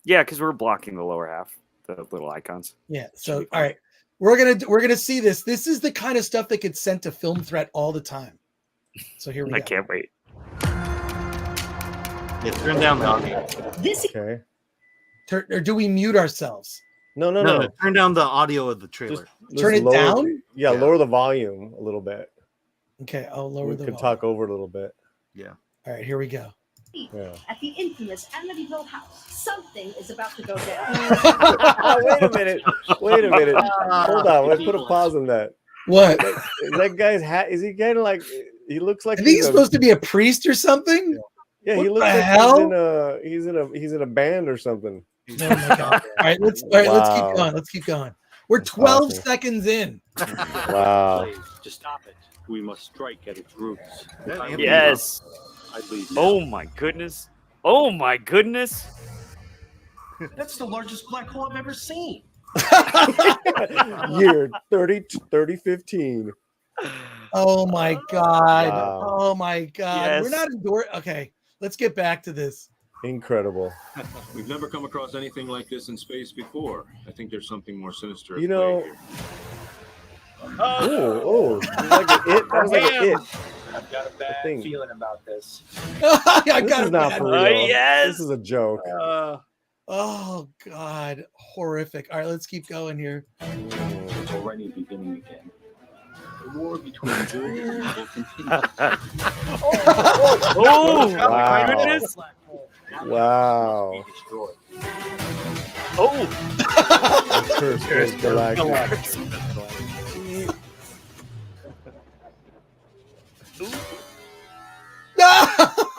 Yeah, because we're blocking the lower half, the little icons. Yeah. Should So be all fine. right, we're gonna see this. This is the kind of stuff that gets sent to Film Threat all the time. So here we I go. can't wait. Yeah, turn down the audio. okay. Or do we mute ourselves? No. No, turn down the audio of the trailer. Turn it lower down? Yeah, Yeah. lower the volume a little bit. Okay, I'll lower We the could volume. talk over it a little bit. Yeah. All right, here we go. Yeah. At the infamous Amityville house, something is about to go down. Wait a minute. Hold on. Let's put a pause on that. What? Is that guy's hat? Is he kind of like? He looks like I think he's supposed to be a priest or something. Yeah, he what looks the like hell? he's in a band or something. Oh my god! All right, let's Wow. keep going. We're That's 12 awesome. seconds in. Wow. To stop it, we must strike at its roots. Yes. I lead Oh my goodness. Oh my goodness. That's the largest black hole I've ever seen. Year 3015. Oh my god! Wow. Oh my god! We're Yes. not endorsed. Okay, let's get back to this. Incredible. We've never come across anything like this in space before. I think there's something more sinister. at You play know- here. Oh, it was like an it. That was like an it. I've got a bad thing. feeling about this. I This got is not it. for real. yes. This is a joke. Oh god, horrific. All right, let's keep going here. It's already beginning again. The war between good and evil continues. Oh Wow. my goodness. Wow. Be destroyed. Oh. Curse Galactic.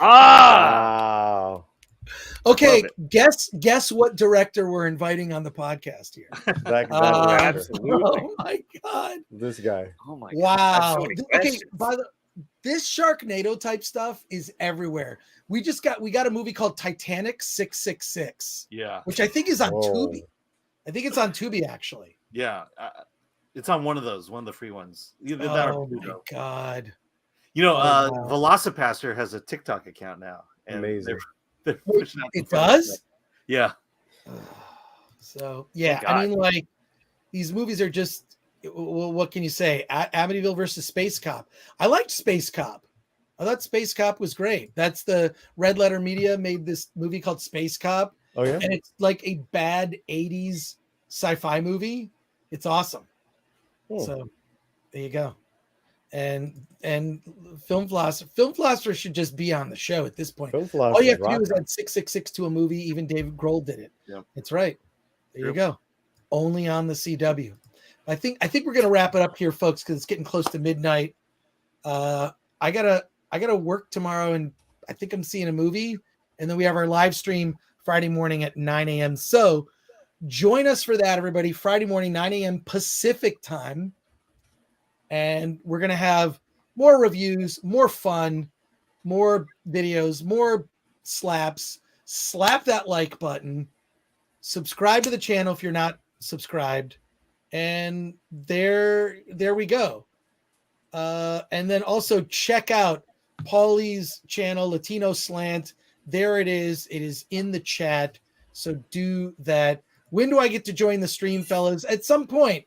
Ah. Wow. Okay, Love guess what director we're inviting on the podcast here. That absolutely. Oh my god! This guy. Oh my god. Wow. So many Okay, questions. this Sharknado type stuff is everywhere. We got a movie called Titanic 666, Yeah. which I think is on Whoa. Tubi. I think it's on Tubi actually. Yeah. It's on one of those, one of the free ones. Either that Oh or my Pluto. god! You know, wow. Velocipaster has a TikTok account now. And Amazing. They're Wait, pushing out it the front does? of it. Yeah. So yeah, God. I mean, like these movies are just. Well, what can you say? Amityville versus Space Cop. I liked Space Cop. I thought Space Cop was great. That's the Red Letter Media made this movie called Space Cop, Oh yeah. and it's like a bad '80s sci-fi movie. It's awesome. Oh. So there you go. And Film Philosopher should just be on the show at this point. Film All Philosopher you have to do rock. is add 666 to a movie. Even David Grohl did it. Yep. It's right. There you go. Only on the CW. I think we're gonna wrap it up here, folks, because it's getting close to midnight. I gotta work tomorrow, and I think I'm seeing a movie, and then we have our live stream Friday morning at 9 a.m. So join us for that, everybody. Friday morning, 9 a.m. Pacific time, and we're gonna have more reviews, more fun, more videos, more slaps. Slap that like button. Subscribe to the channel if you're not subscribed. And there we go. And then also check out Paulie's channel, Latino Slant. There it is. It is in the chat. So do that. When do I get to join the stream, fellas? At some point,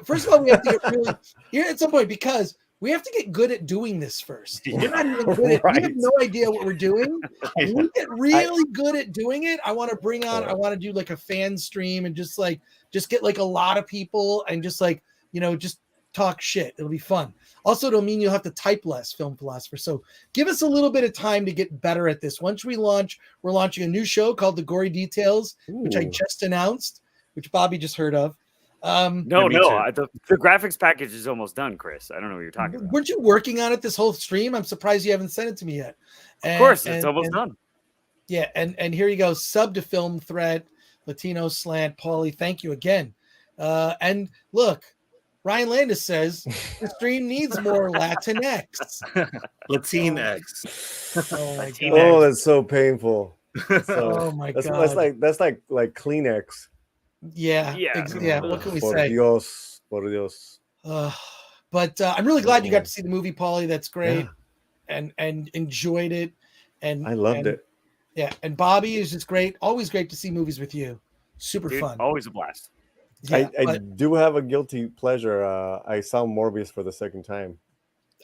first of all, we have to get really here at some point, because we have to get good at doing this first. We're not even good at, we have no idea what we're doing. When we get really good at doing it, I want to do like a fan stream and just get like a lot of people and just just talk shit. It'll be fun. Also, it'll mean you'll have to type less, Film Philosopher. So give us a little bit of time to get better at this. Once we launch, we're launching a new show called The Gory Details, which I just announced, which Bobby just heard of. The graphics package is almost done, Chris. I don't know what you're talking about. Weren't you working on it this whole stream? I'm surprised you haven't sent it to me yet. Of course, it's almost done. Yeah, and here you go. Sub to Film Threat, Latino Slant, Paulie. Thank you again. And look, Ryan Landis says the stream needs more Latinx. Latinx. Oh my god. Oh, that's so painful. Oh my god. That's like Kleenex. Yeah. What can we say? Por Dios. But I'm really glad you got to see the movie, Paulie. That's great, and enjoyed it. And I loved it. Yeah, and Bobby is just great. Always great to see movies with you. Super fun. Always a blast. Yeah, I do have a guilty pleasure. I saw Morbius for the second time.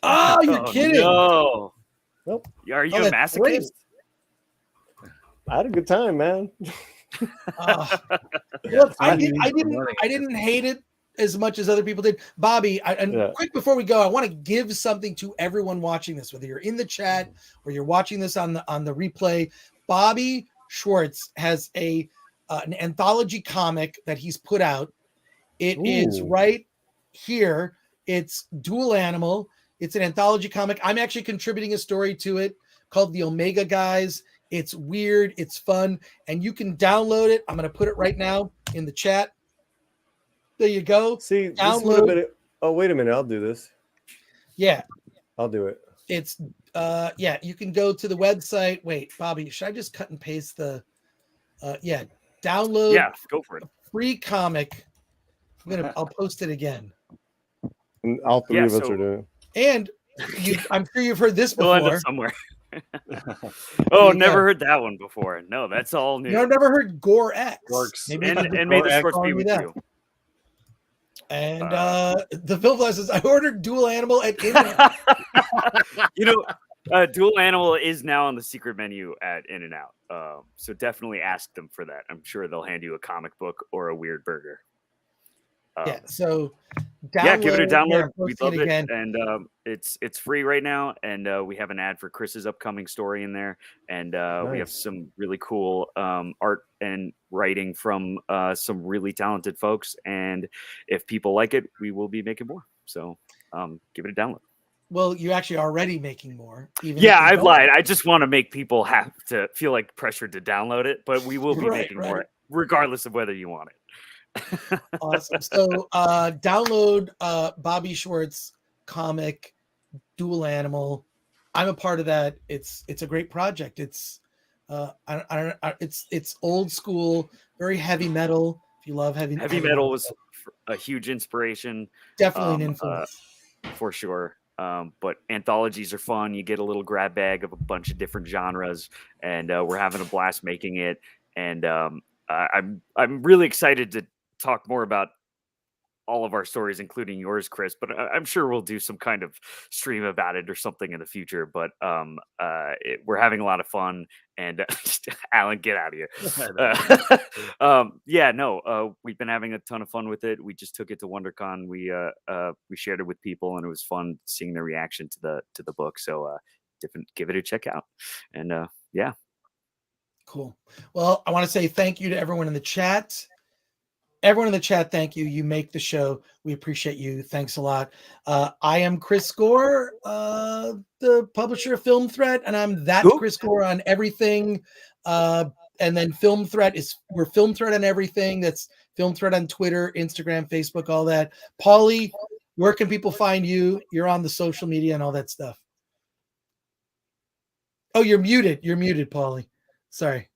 Oh, you're kidding? No. Nope. Are you a masochist? Great. I had a good time, man. Look, I didn't hate it as much as other people did. Bobby, quick before we go, I want to give something to everyone watching this, whether you're in the chat or you're watching this on the replay. Bobby Schwartz has an anthology comic that he's put out. It is right here. It's Dual Animal. It's an anthology comic. I'm actually contributing a story to it called The Omega Guys. It's weird. It's fun. And you can download it. I'm going to put it right now in the chat. There you go. See, download. Wait a minute. I'll do this. Yeah. I'll do it. It's, you can go to the website. Wait, Bobby, should I just cut and paste the, download. Yeah, go for it. Free comic. I'll post it again. And all three of us are doing it. And I'm sure you've heard this before. We'll end up somewhere. Never heard that one before. No, that's all new. No, never heard Gore X. And may the sports be with you. And the Phil Blast says, I ordered Dual Animal at In-N-Out. Dual Animal is now on the secret menu at In-N-Out. So definitely ask them for that. I'm sure they'll hand you a comic book or a weird burger. So give it a download. We love it, and it's free right now. And we have an ad for Chris's upcoming story in there, and we have some really cool art and writing from some really talented folks. And if people like it, we will be making more. So give it a download. Well, you're actually already making more. I've lied. I just want to make people have to feel like pressured to download it, but we will be making more, regardless of whether you want it. Awesome. So download Bobby Schwartz comic Dual Animal. I'm a part of that. It's a great project. It's it's old school, very heavy metal. If you love heavy metal was a huge inspiration. Definitely an influence. For sure. But anthologies are fun. You get a little grab bag of a bunch of different genres, and we're having a blast making it. And I'm really excited to talk more about all of our stories, including yours, Chris, but I'm sure we'll do some kind of stream about it or something in the future. But we're having a lot of fun, and Alan, get out of here. We've been having a ton of fun with it. We just took it to WonderCon. We shared it with people, and it was fun seeing the reaction to the book. So give it a check out. And Cool. Well, I want to say thank you to everyone in the chat. Everyone in the chat, thank you. You make the show. We appreciate you. Thanks a lot. I am Chris Gore, the publisher of Film Threat, and I'm that Cool. Chris Gore on everything. And then Film Threat we're Film Threat on everything. That's Film Threat on Twitter, Instagram, Facebook, all that. Paulie, where can people find you? You're on the social media and all that stuff. Oh, you're muted. You're muted, Paulie. Sorry.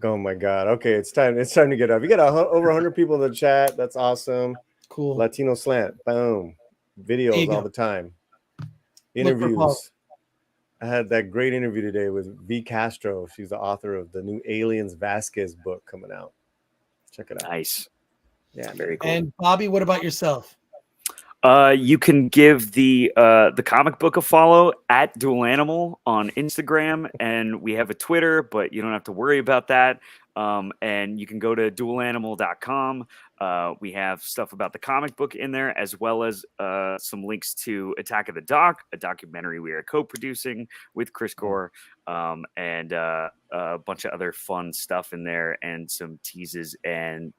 Oh my God. Okay, it's time to get up. You got over 100 people in the chat. That's awesome. Cool. Latino Slant. Boom. There you Videos go. all the time. Look for Paul. Interviews. I had that great interview today with V. Castro. She's the author of the new Aliens Vasquez book coming out. Check it out. Nice. Yeah, very cool. And Bobby, what about yourself? You can give the comic book a follow at Dual Animal on Instagram, and we have a Twitter, but you don't have to worry about that. And you can go to dualanimal.com. We have stuff about the comic book in there, as well as some links to Attack of the Doc, a documentary we are co-producing with Chris Gore, and a bunch of other fun stuff in there, and some teases and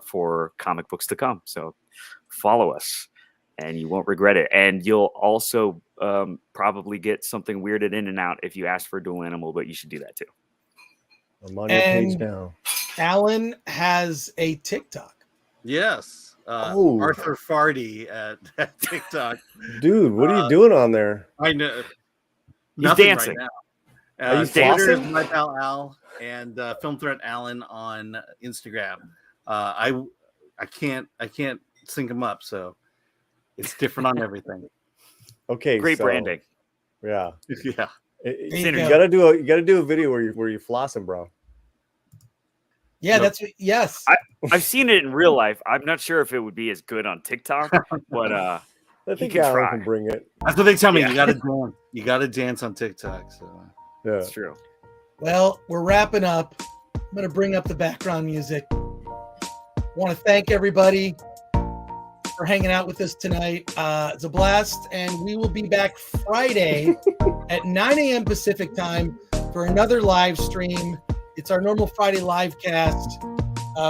for comic books to come. So follow us, and you won't regret it. And you'll also probably get something weirded in and out if you ask for Dual Animal, but you should do that too. I'm on your page now. Alan has a TikTok. Yes. Arthur Farty at TikTok. Dude, what are you doing on there? I know. He's Nothing dancing. right now. Are you Twitter is flossing? My Pal Al and Film Threat Alan on Instagram. I can't sync them up, so it's different on everything. Okay, Great so, branding. Yeah. Yeah. You gotta do a video where you flossing, bro. Yeah, No. yes. I've seen it in real life. I'm not sure if it would be as good on TikTok, but I think can Alan try. can bring it. That's what they tell me. Yeah. You gotta dance. You gotta dance on TikTok. So Yeah. it's true. Well, we're wrapping up. I'm going to bring up the background music. I want to thank everybody for hanging out with us tonight. It's a blast, and we will be back Friday at 9 a.m. Pacific time for another live stream. It's our normal Friday live cast.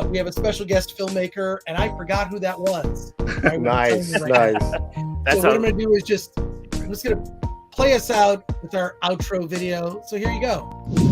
We have a special guest filmmaker, and I forgot who that was. I will tell Nice, you right nice. now. That's So what how- I'm going to do is I'm just going to play us out with our outro video. So here you go.